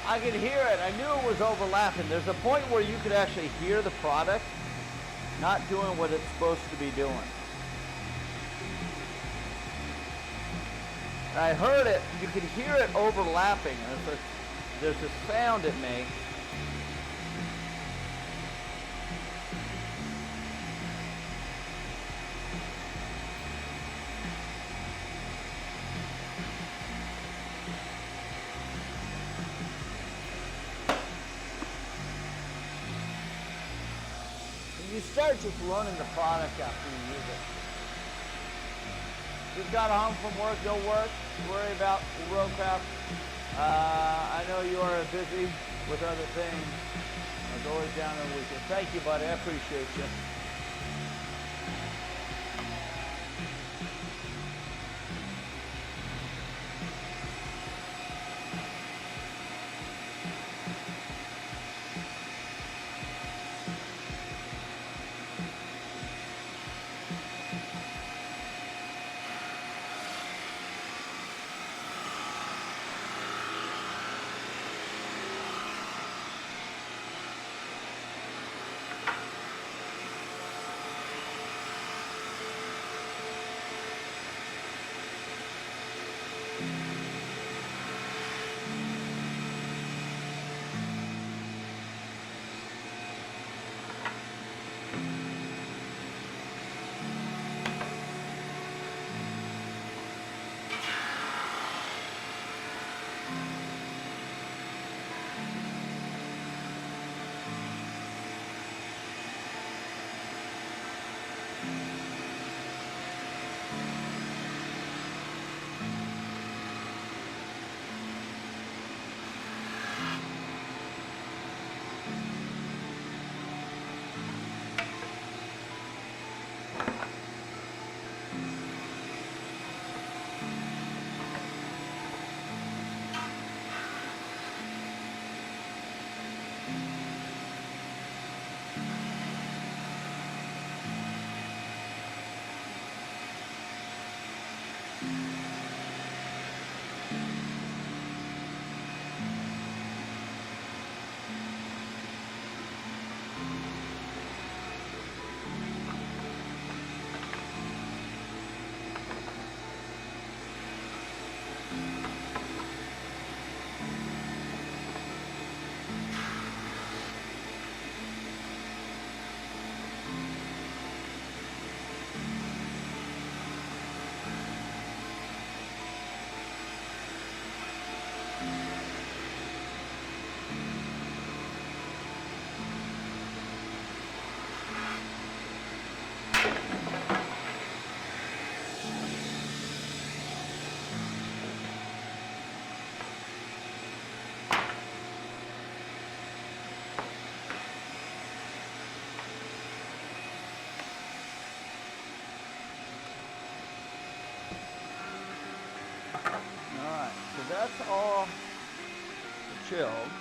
I could hear it. I knew it was overlapping. There's a point where you could actually hear the product not doing what it's supposed to be doing. And I heard it. You could hear it overlapping. There's a sound it makes. You start just running the product after you use it. Just got home from work, no work, worry about Roadcraft. I know you are busy with other things. I was always down on the weekend. Thank you, buddy. I appreciate you. that's all chilled.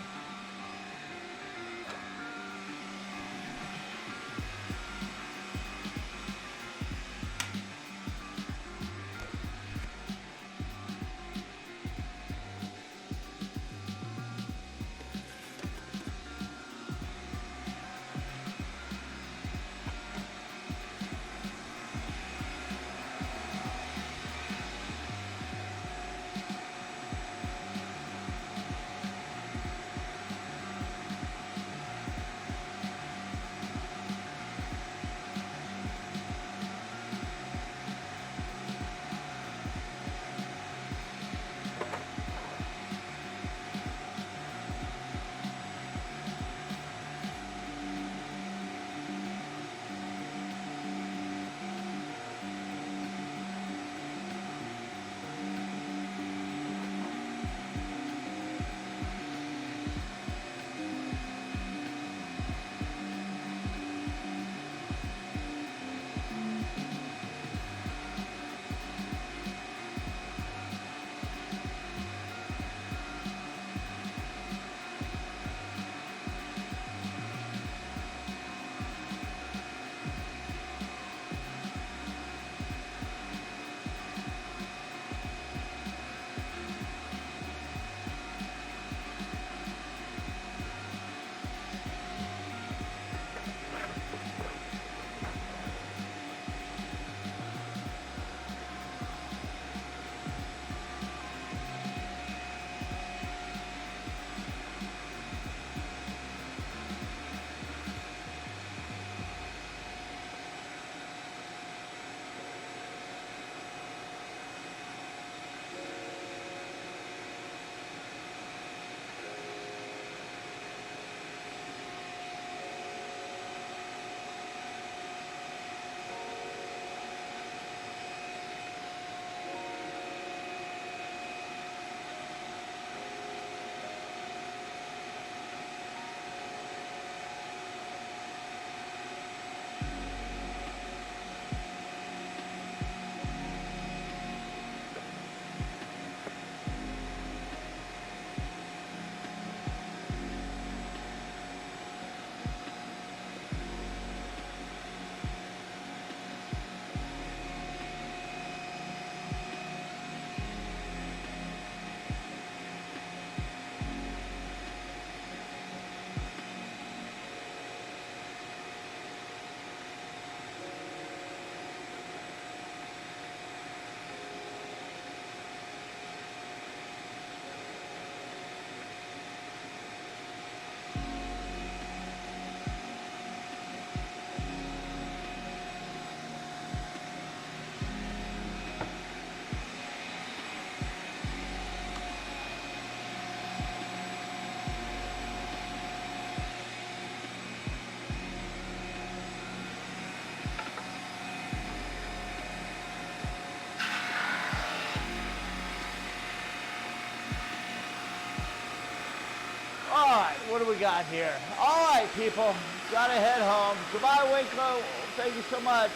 All right, what do we got here? All right, people, gotta head home. Goodbye, Winkler. Thank you so much.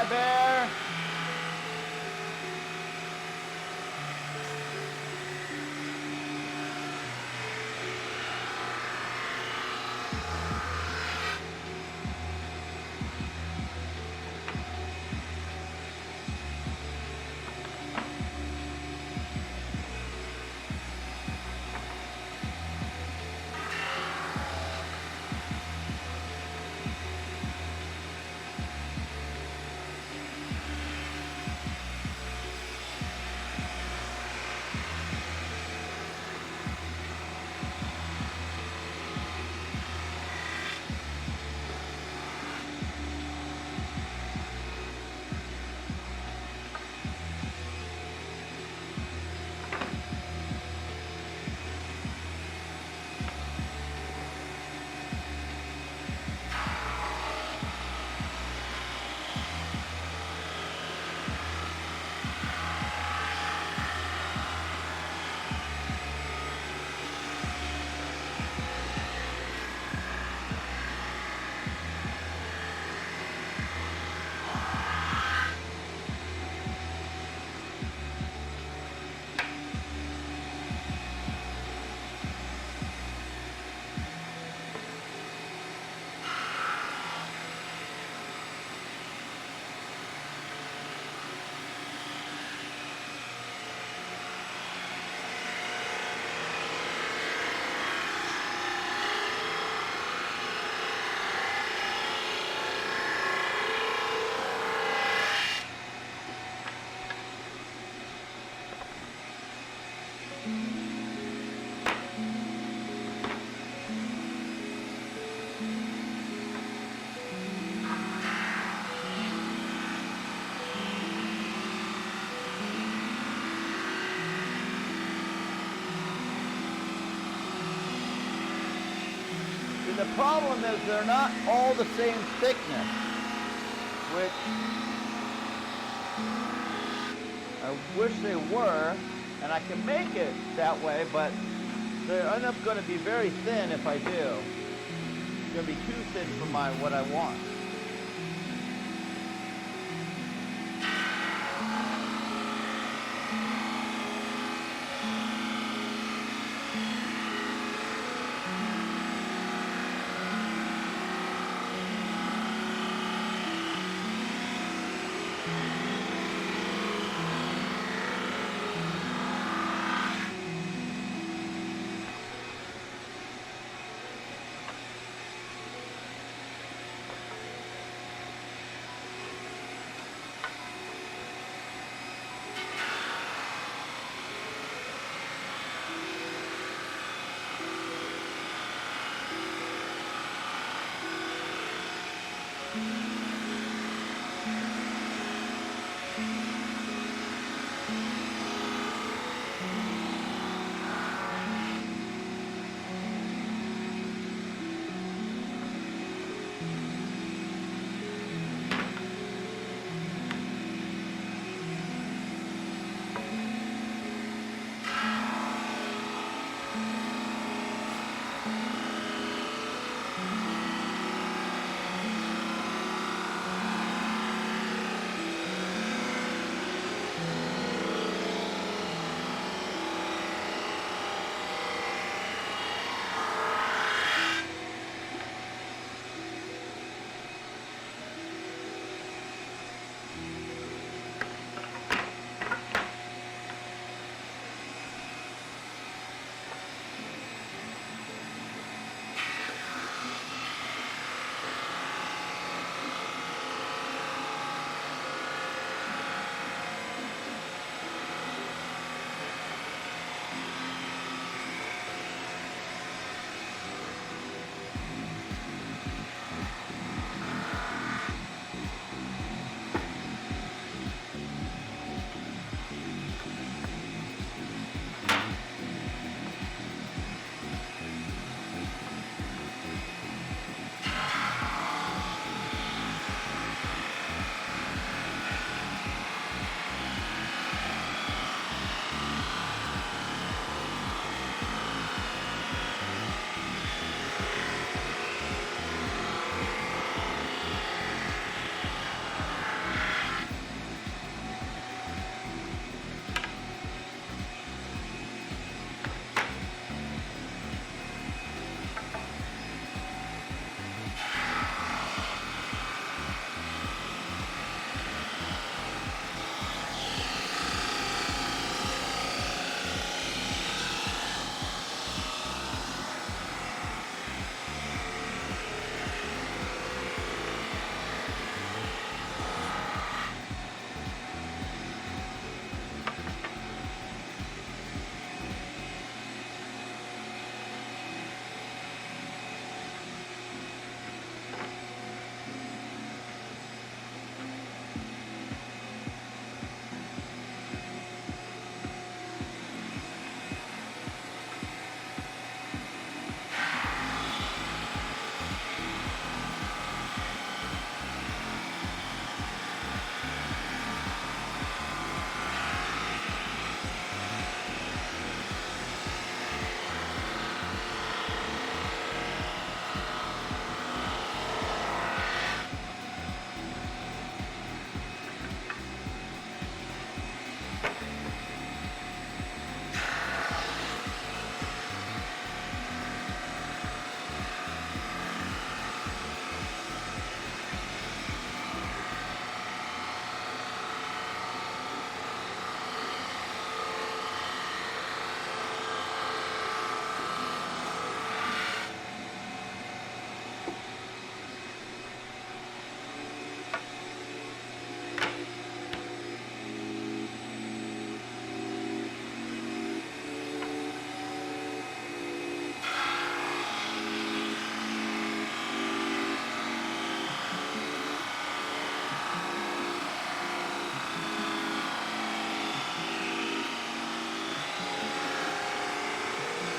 Hi, Bear. The problem is they're not all the same thickness, which I wish they were, and I can make it that way, but they end up going to be very thin if I do. It's going to be too thin for what I want.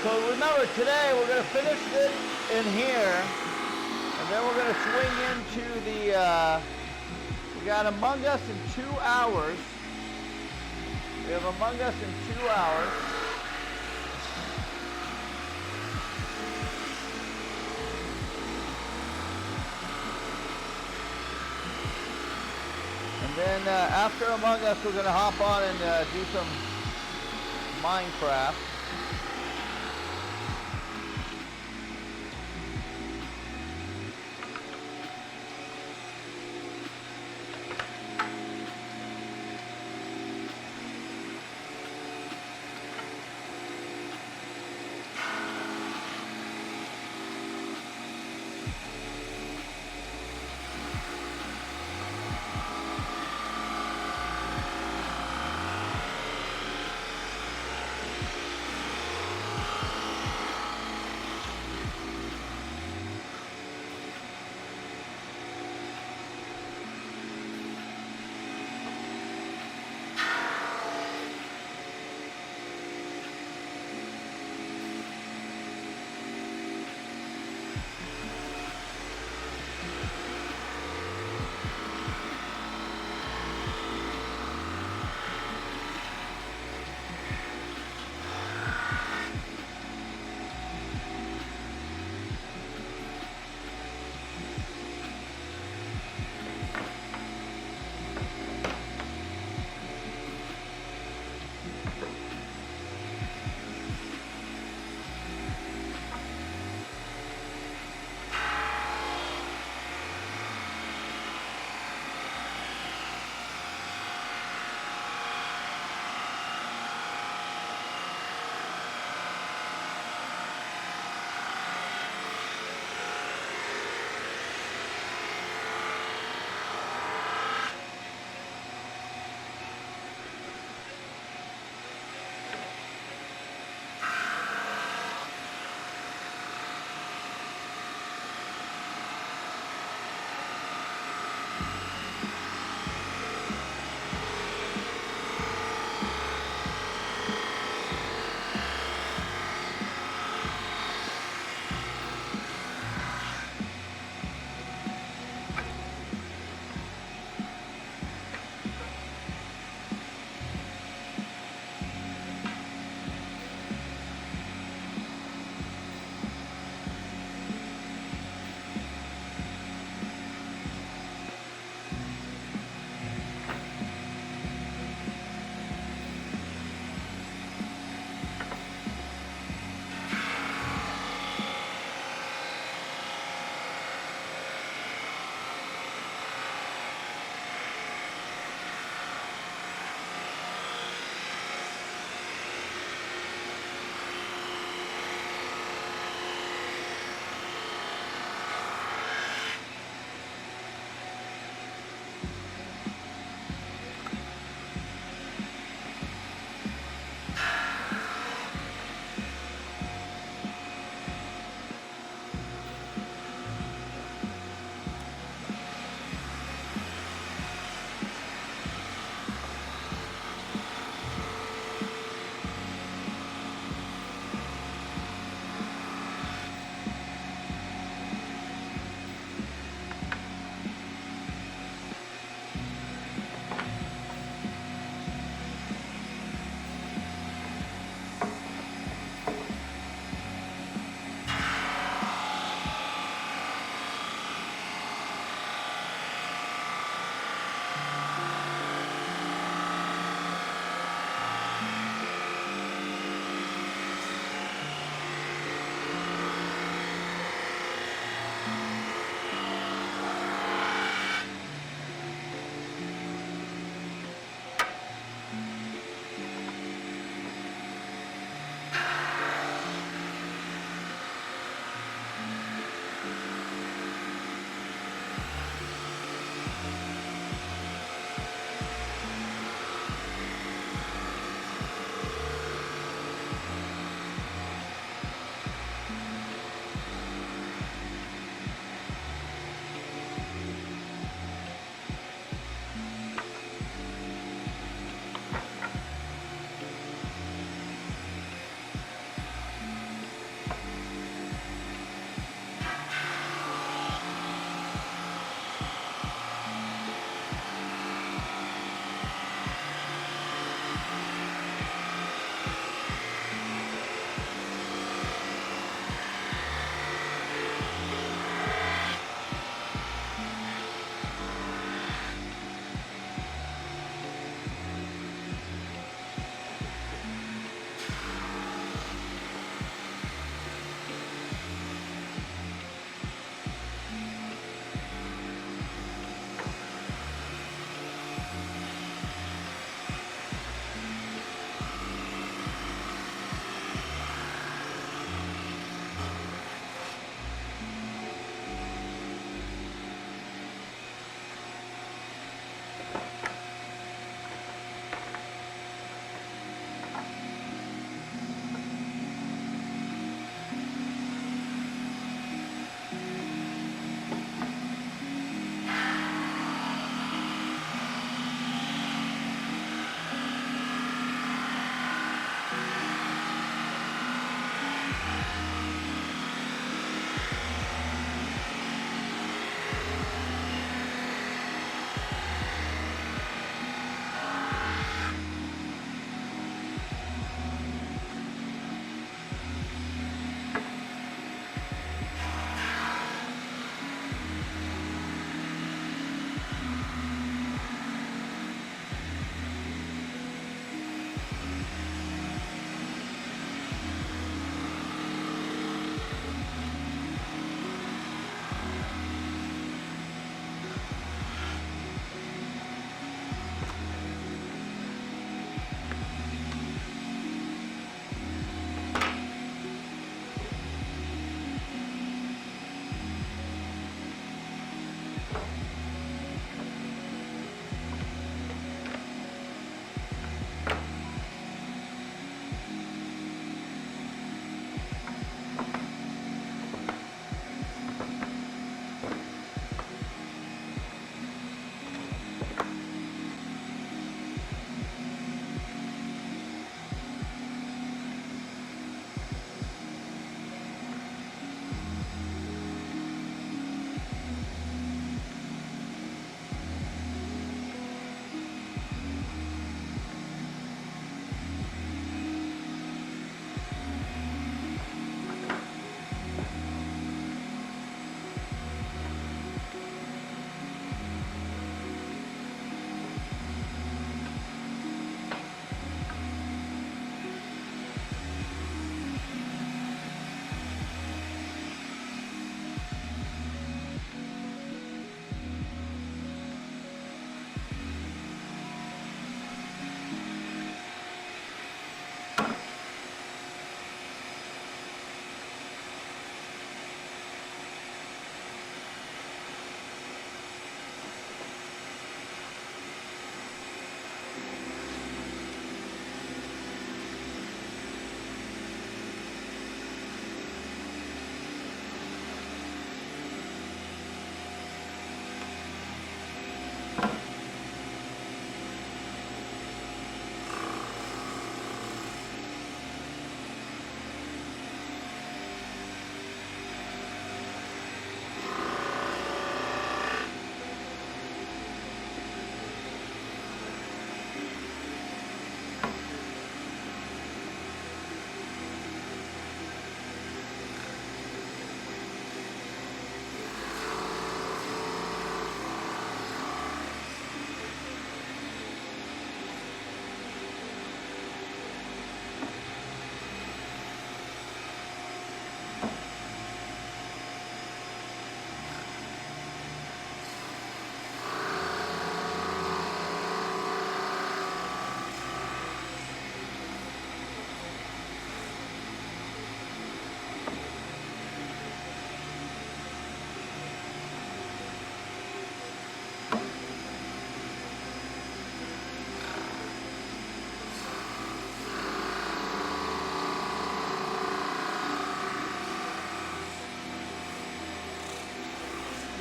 So remember, today we're going to finish it in here, and then we're going to swing into the, we got Among Us in 2 hours. We have Among Us in 2 hours. And then after Among Us, we're going to hop on and do some Minecraft.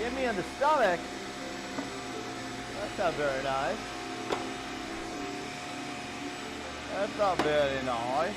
Hit me in the stomach. That's not very nice. That's not very nice.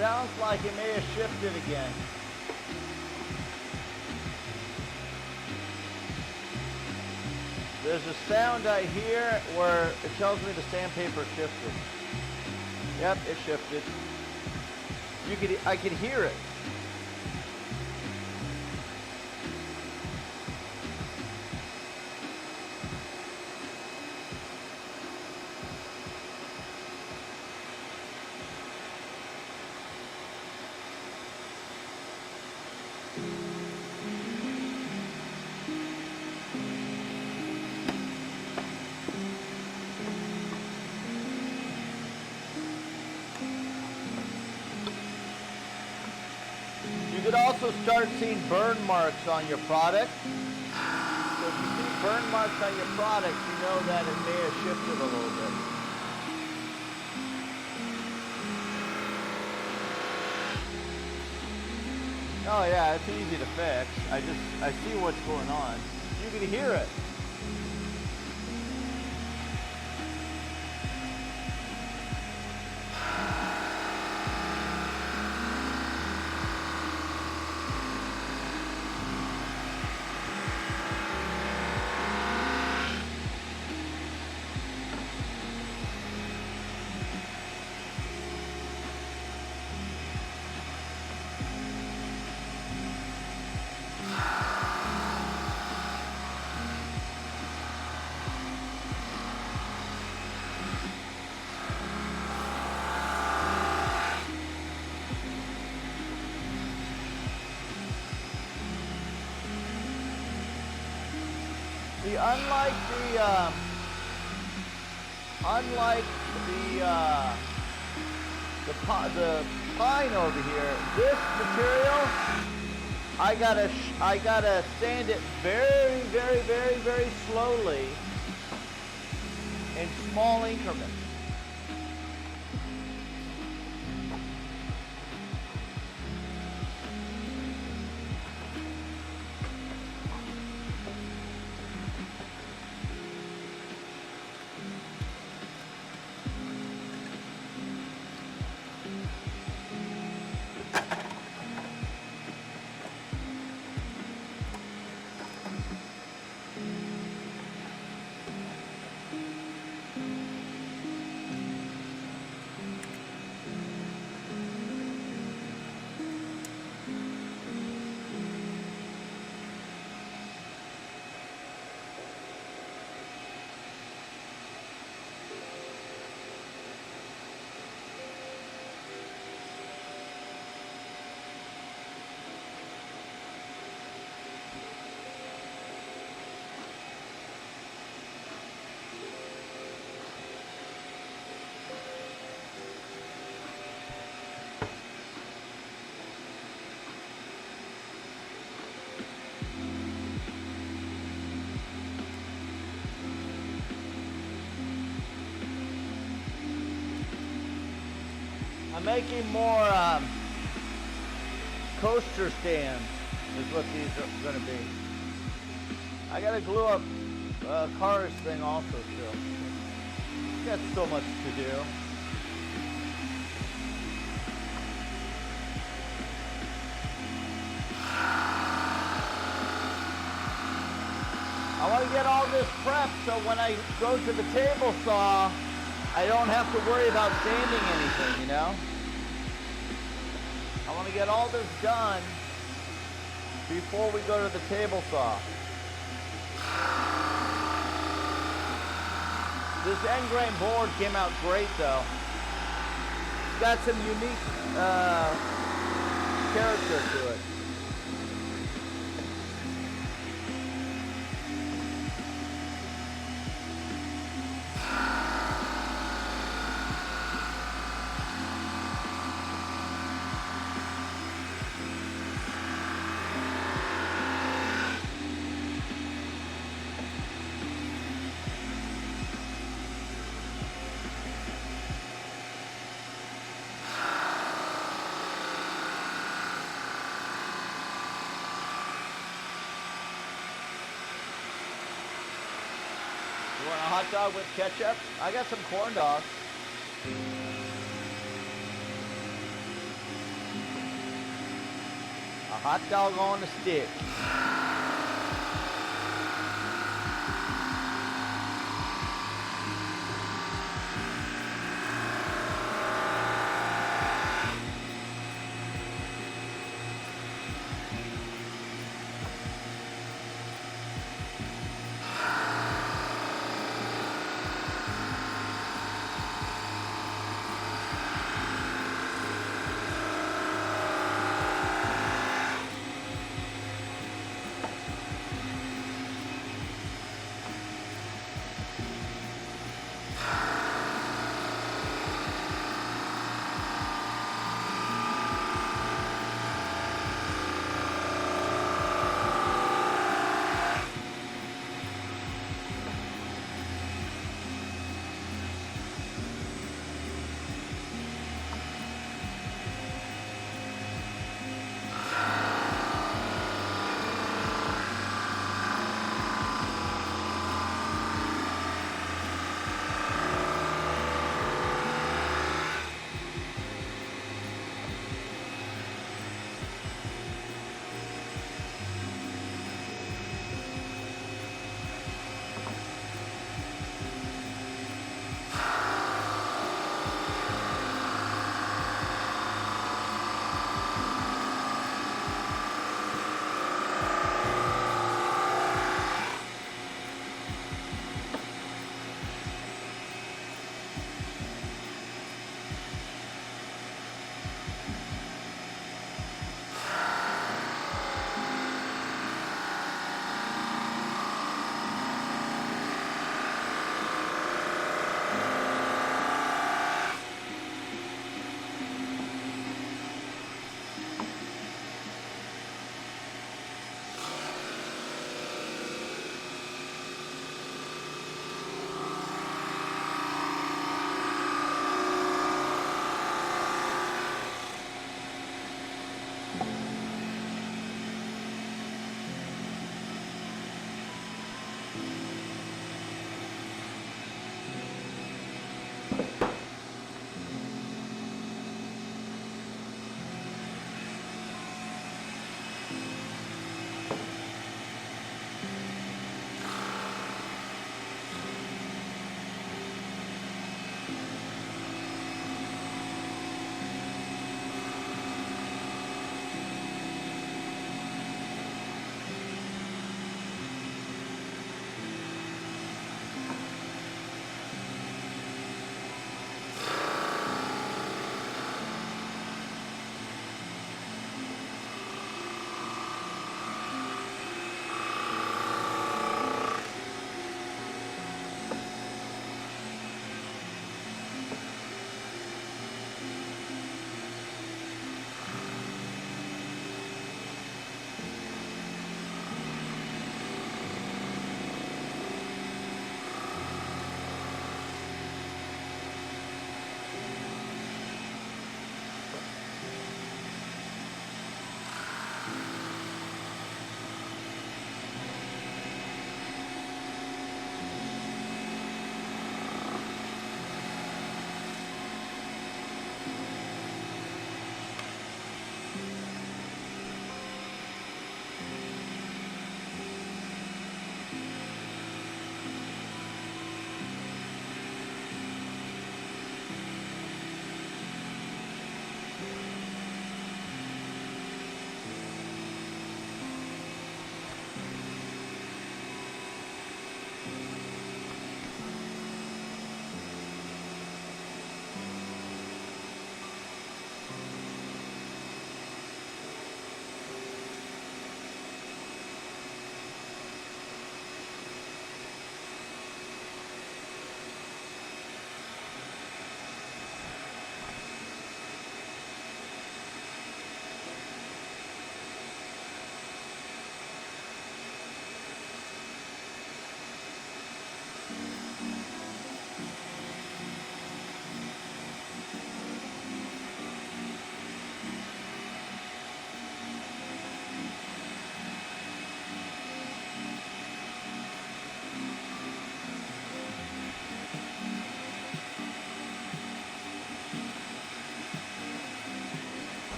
Sounds like it may have shifted again. There's a sound I hear where it tells me the sandpaper shifted. Yep, it shifted. I could hear it. You could also start seeing burn marks on your product. So if you see burn marks on your product, you know that it may have shifted a little bit. Oh yeah, it's easy to fix. I see what's going on. You can hear it. See, unlike the pine over here, this material, I gotta sand it very, very, very, very slowly in small increments. I'm making more coaster stands is what these are going to be. I got to glue up cars thing also still. Got so much to do. I want to get all this prepped so when I go to the table saw, I don't have to worry about sanding anything, you know? I want to get all this done before we go to the table saw. This end grain board came out great though. It's got some unique character to it. You want a hot dog with ketchup? I got some corn dogs. A hot dog on a stick.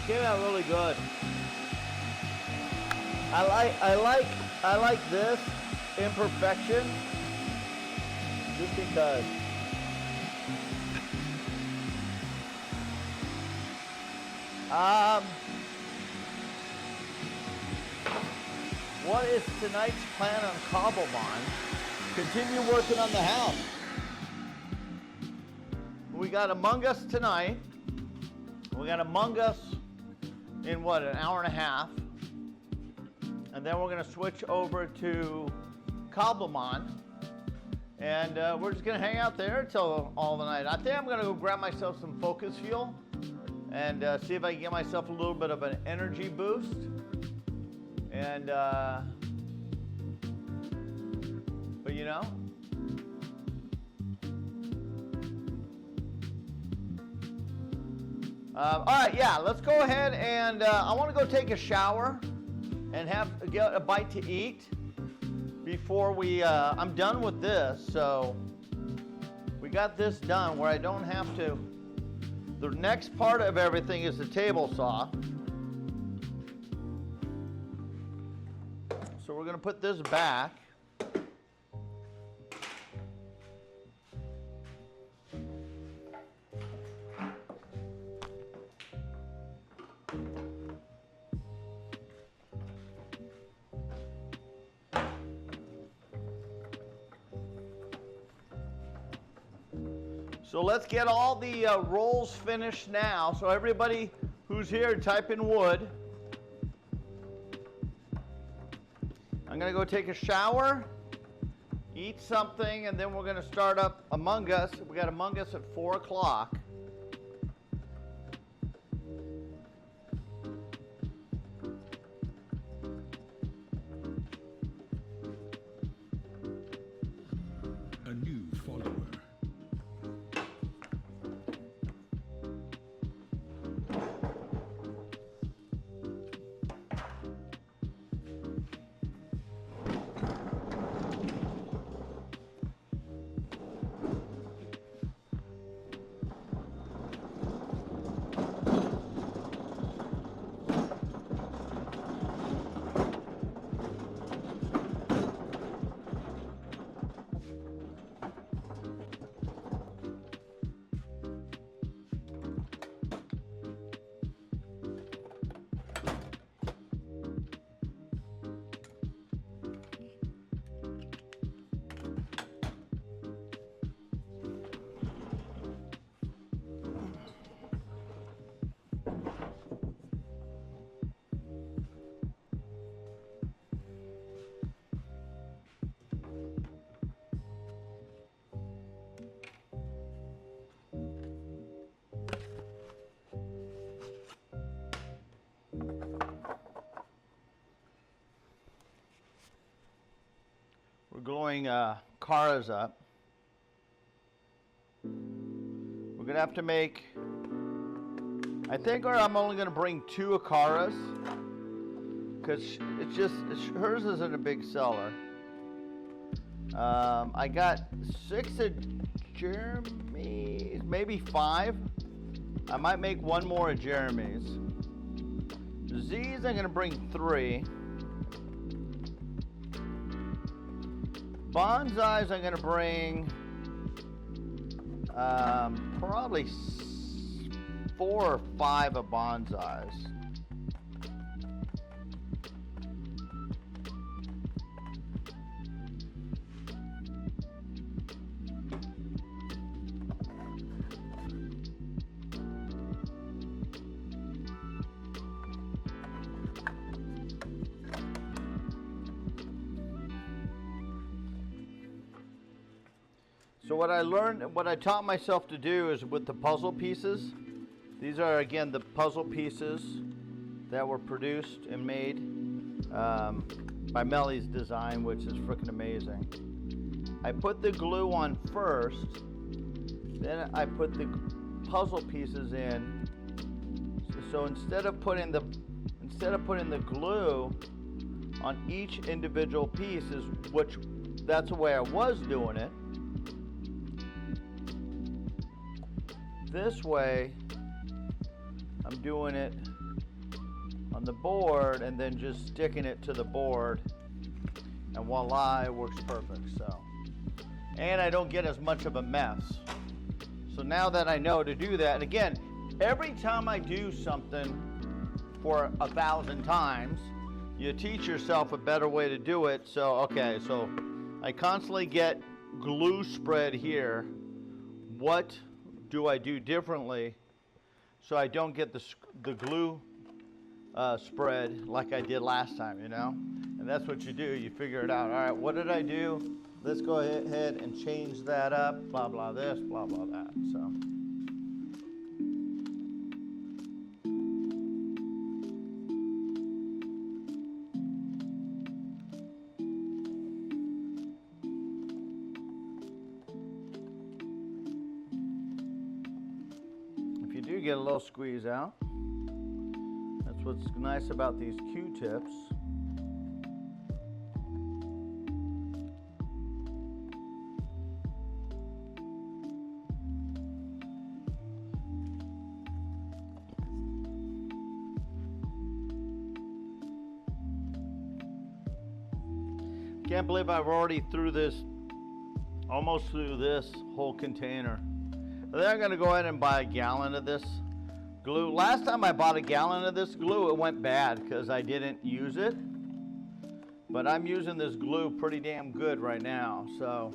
came out really good. I like this imperfection just because. What is tonight's plan on Cobblemon? Continue working on the house. We got Among Us tonight. We got Among Us in what, an hour and a half. And then we're going to switch over to Cobblemon. And we're just going to hang out there till all the night. I think I'm going to go grab myself some focus fuel and see if I can get myself a little bit of an energy boost. And, but you know, all right, yeah, let's go ahead and I want to go take a shower and get a bite to eat before I'm done with this. So we got this done where I don't have to. The next part of everything is the table saw. So we're going to put this back. So let's get all the rolls finished now. So everybody who's here, type in wood. I'm going to go take a shower, eat something, and then we're going to start up Among Us. We got Among Us at 4 o'clock. A new follower. We're going Kara's up. We're going to have to make, I think I'm only going to bring 2 Akaras because hers isn't a big seller. I got 6 of Jeremy's, maybe 5. I might make 1 more of Jeremy's. Z's I'm going to bring 3. Bonsais I'm going to bring probably 4 or 5 of bonsais. So what I taught myself to do is with the puzzle pieces. These are, again, the puzzle pieces that were produced and made by Melly's design, which is freaking amazing. I put the glue on first, then I put the puzzle pieces in. So instead of putting the glue on each individual piece, that's the way I was doing it. This way, I'm doing it on the board and then just sticking it to the board, and voila, it works perfect. So, and I don't get as much of a mess. So now that I know to do that, and again, every time I do something for 1,000 times, you teach yourself a better way to do it. So, okay, so I constantly get glue spread here. What do I do differently so I don't get the glue spread like I did last time, you know? And that's what you do. You figure it out. All right, what did I do? Let's go ahead and change that up. Blah, blah, this, blah, blah, that. So. If you do get a little squeeze out, that's what's nice about these Q-tips. Can't believe I've already almost through this whole container. But then I'm going to go ahead and buy a gallon of this glue. Last time I bought a gallon of this glue, it went bad because I didn't use it. But I'm using this glue pretty damn good right now. So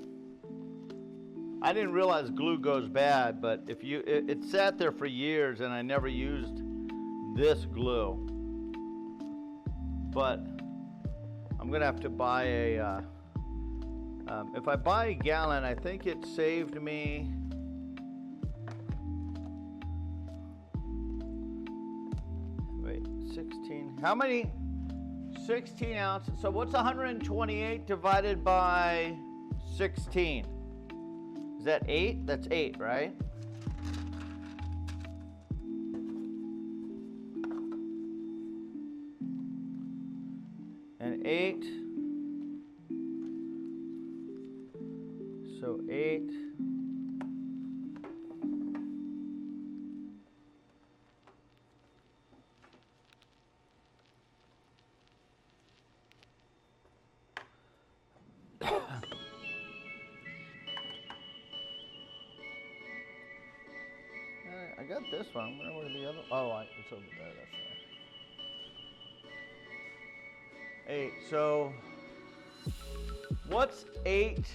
I didn't realize glue goes bad, but it sat there for years and I never used this glue. But I'm gonna have to buy if I buy a gallon, I think it saved me wait, 16, how many? 16 ounces. So what's 128 divided by 16? Is that 8? That's 8, right? And 8. So 8. I got this one. Where were the other? Oh, it's over there. That's right. 8. So, what's 8?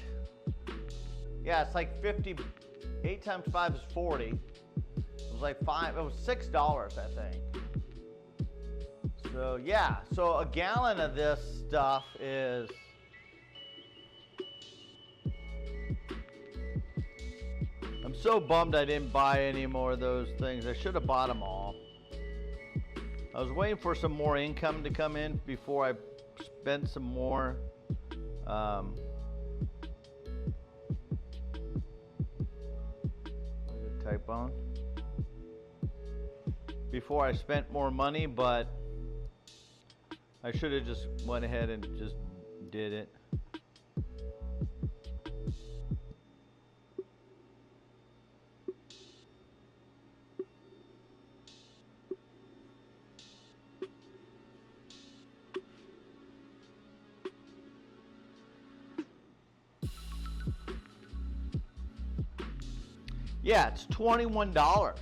Yeah, it's like 50. 8 times 5 is 40. It was like $5. It was $6, I think. So yeah. So a gallon of this stuff is. I'm so bummed I didn't buy any more of those things. I should have bought them all. I was waiting for some more income to come in before I spent some more. Type on. Before I spent more money, but I should have just went ahead and just did it. Yeah, it's $21.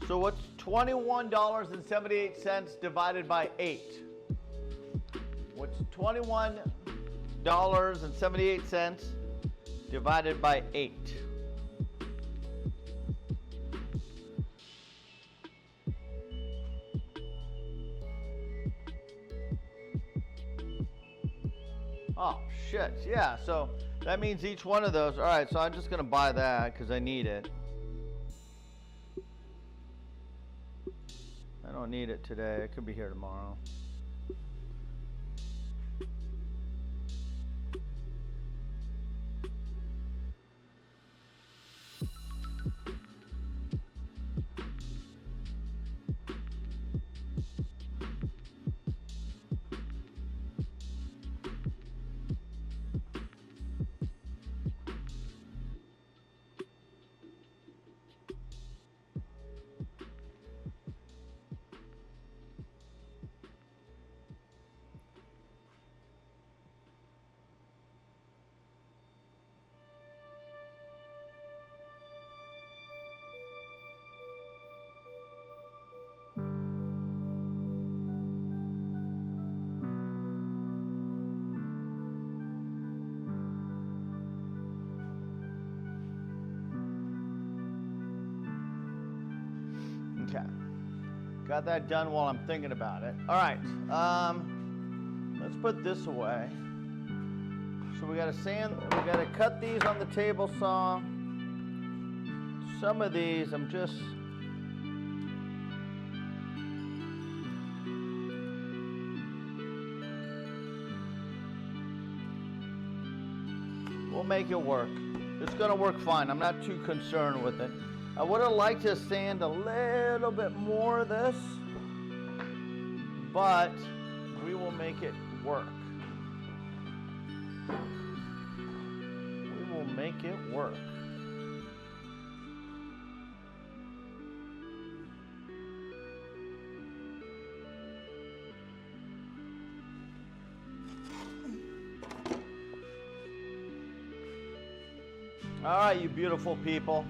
So what's $21.78 divided by 8? What's $21.78 divided by 8? Oh, shit. Yeah, so that means each one of those. All right, so I'm just going to buy that because I need it. I don't need it today. It could be here tomorrow. got that done while I'm thinking about it. All right, let's put this away. So we gotta cut these on the table saw. Some of these I'm just we'll make it work. It's gonna work fine. I'm not too concerned with it. I would have liked to sand a little bit more of this, but we will make it work. We will make it work. All right, you beautiful people.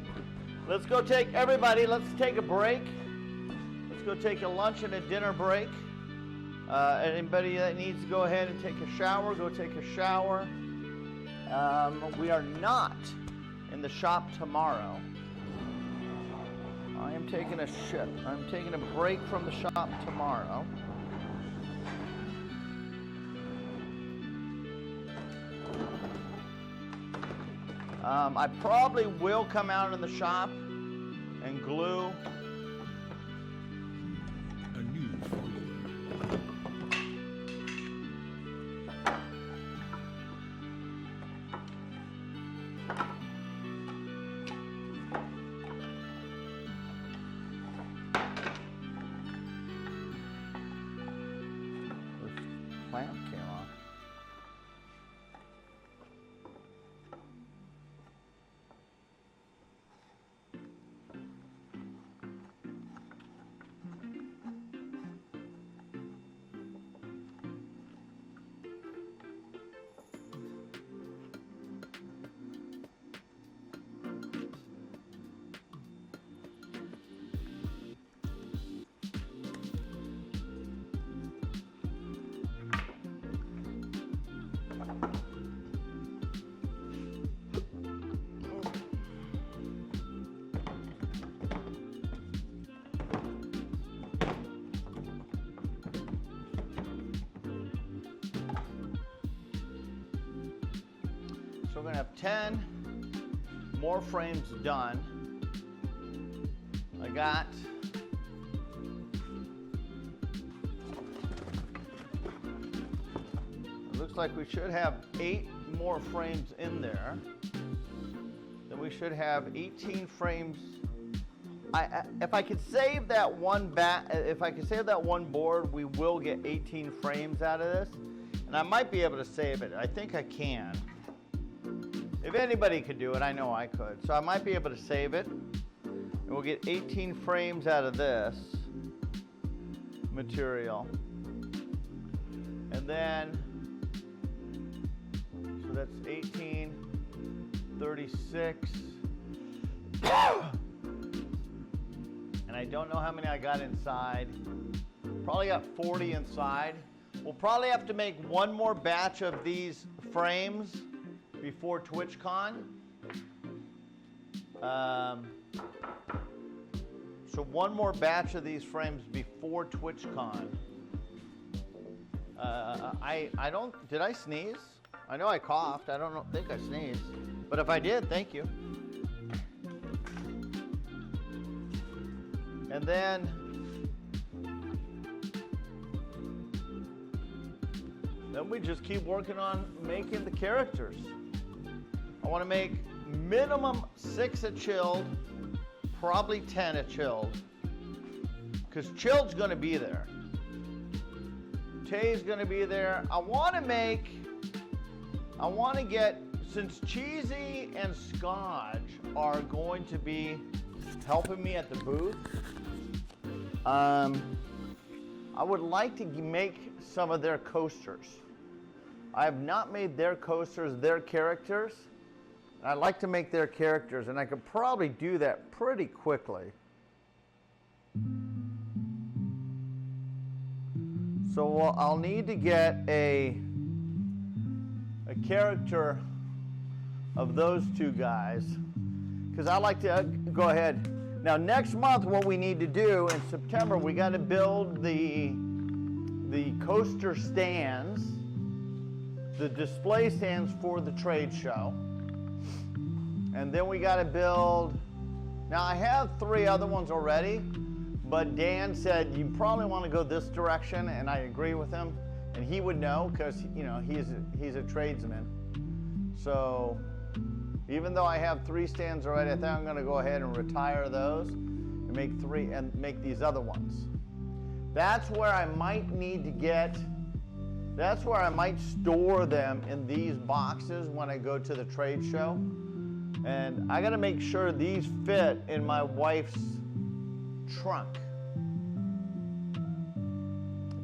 Let's go take a break. Let's go take a lunch and a dinner break. Anybody that needs to go ahead and take a shower, go take a shower. We are not in the shop tomorrow. I'm taking a break from the shop tomorrow. I probably will come out in the shop and glue A new follower. this clamp came off. So we're gonna have 10 more frames done. I got it looks like we should have 8 more frames in there. Then we should have 18 frames. If I could save that one board, we will get 18 frames out of this. And I might be able to save it. I think I can. If anybody could do it, I know I could. So I might be able to save it. And we'll get 18 frames out of this material. And then, so that's 18, 36. And I don't know how many I got inside. Probably got 40 inside. We'll probably have to make one more batch of these frames before TwitchCon. So one more batch of these frames before TwitchCon. Did I sneeze? I know I coughed. I don't think I sneezed. But if I did, thank you. And then we just keep working on making the characters. I want to make minimum 6 at Chilled, probably 10 at Chilled, because Chilled's going to be there. Tay's going to be there. I want to get, since Cheesy and Scotch are going to be helping me at the booth, I would like to make some of their coasters. I have not made their coasters, their characters. I'd like to make their characters, and I could probably do that pretty quickly. So I'll need to get a character of those two guys, because I like to go ahead. Now next month, what we need to do in September, we got to build the coaster stands, the display stands for the trade show. And then we got to build, now I have 3 other ones already, but Dan said you probably want to go this direction, and I agree with him. And he would know because, you know, he's a tradesman. So even though I have 3 stands already, I think I'm going to go ahead and retire those and make 3 and make these other ones. That's where I might need to get, that's where I might store them in these boxes when I go to the trade show. And I got to make sure these fit in my wife's trunk,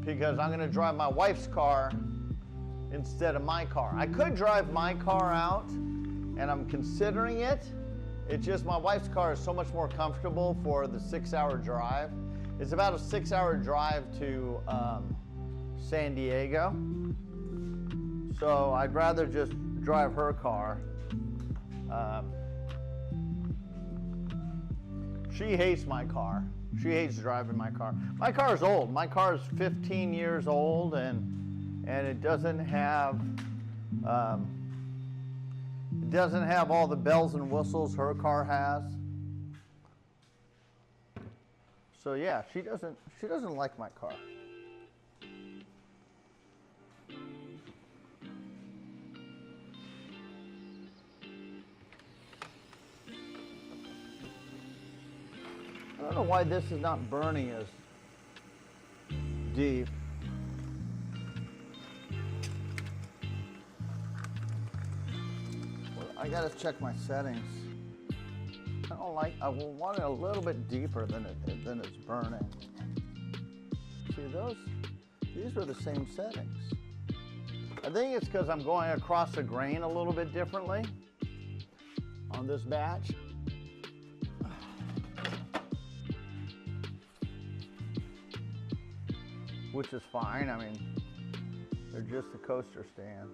because I'm going to drive my wife's car instead of my car. I could drive my car out, and I'm considering it. It's just my wife's car is so much more comfortable for the 6-hour drive. It's about a 6-hour drive to San Diego. So I'd rather just drive her car. She hates my car. She hates driving my car. My car is old. My car is 15 years old, and it doesn't have all the bells and whistles her car has. So yeah, she doesn't like my car. I don't know why this is not burning as deep. Well, I gotta check my settings. I want it a little bit deeper than it's burning. See these are the same settings. I think it's because I'm going across the grain a little bit differently on this batch. Which is fine. I mean, they're just the coaster stands.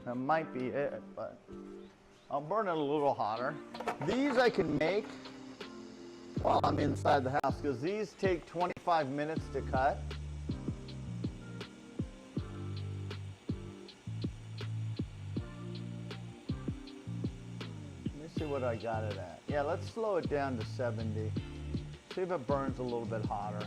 That might be it, but I'll burn it a little hotter. These I can make while I'm inside the house, because these take 25 minutes to cut. Let me see what I got it at. Yeah, let's slow it down to 70. See if it burns a little bit hotter.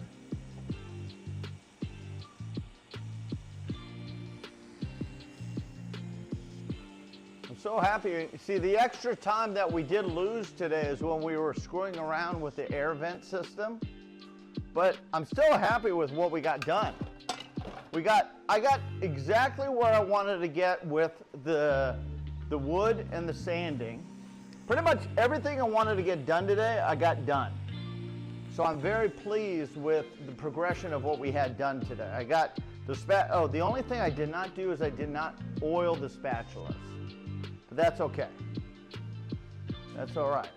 I'm so happy. See, the extra time that we did lose today is when we were screwing around with the air vent system. But I'm still happy with what we got done. I got exactly where I wanted to get with the wood and the sanding. Pretty much everything I wanted to get done today, I got done. So I'm very pleased with the progression of what we had done today. I got the the only thing I did not do is I did not oil the spatulas. But that's okay. That's all right.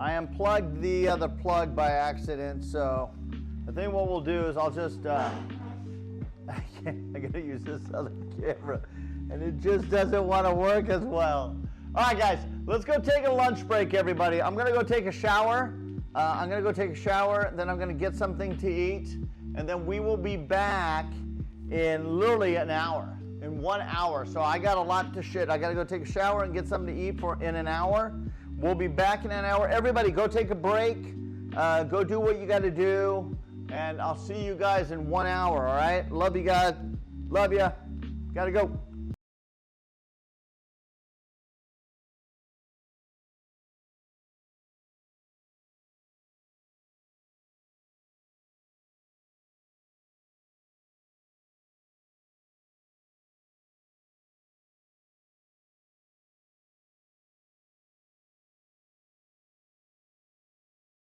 I unplugged the other plug by accident, so I think what we'll do is I'll just, I gotta use this other camera, and it just doesn't want to work as well. All right, guys, let's go take a lunch break, everybody. I'm gonna go take a shower. Then I'm gonna get something to eat, and then we will be back in literally an hour, in 1 hour. So I got a lot to shit. I gotta go take a shower and get something to eat in an hour. We'll be back in an hour. Everybody, go take a break. Go do what you got to do, and I'll see you guys in 1 hour. All right? Love you guys. Love ya. Gotta go.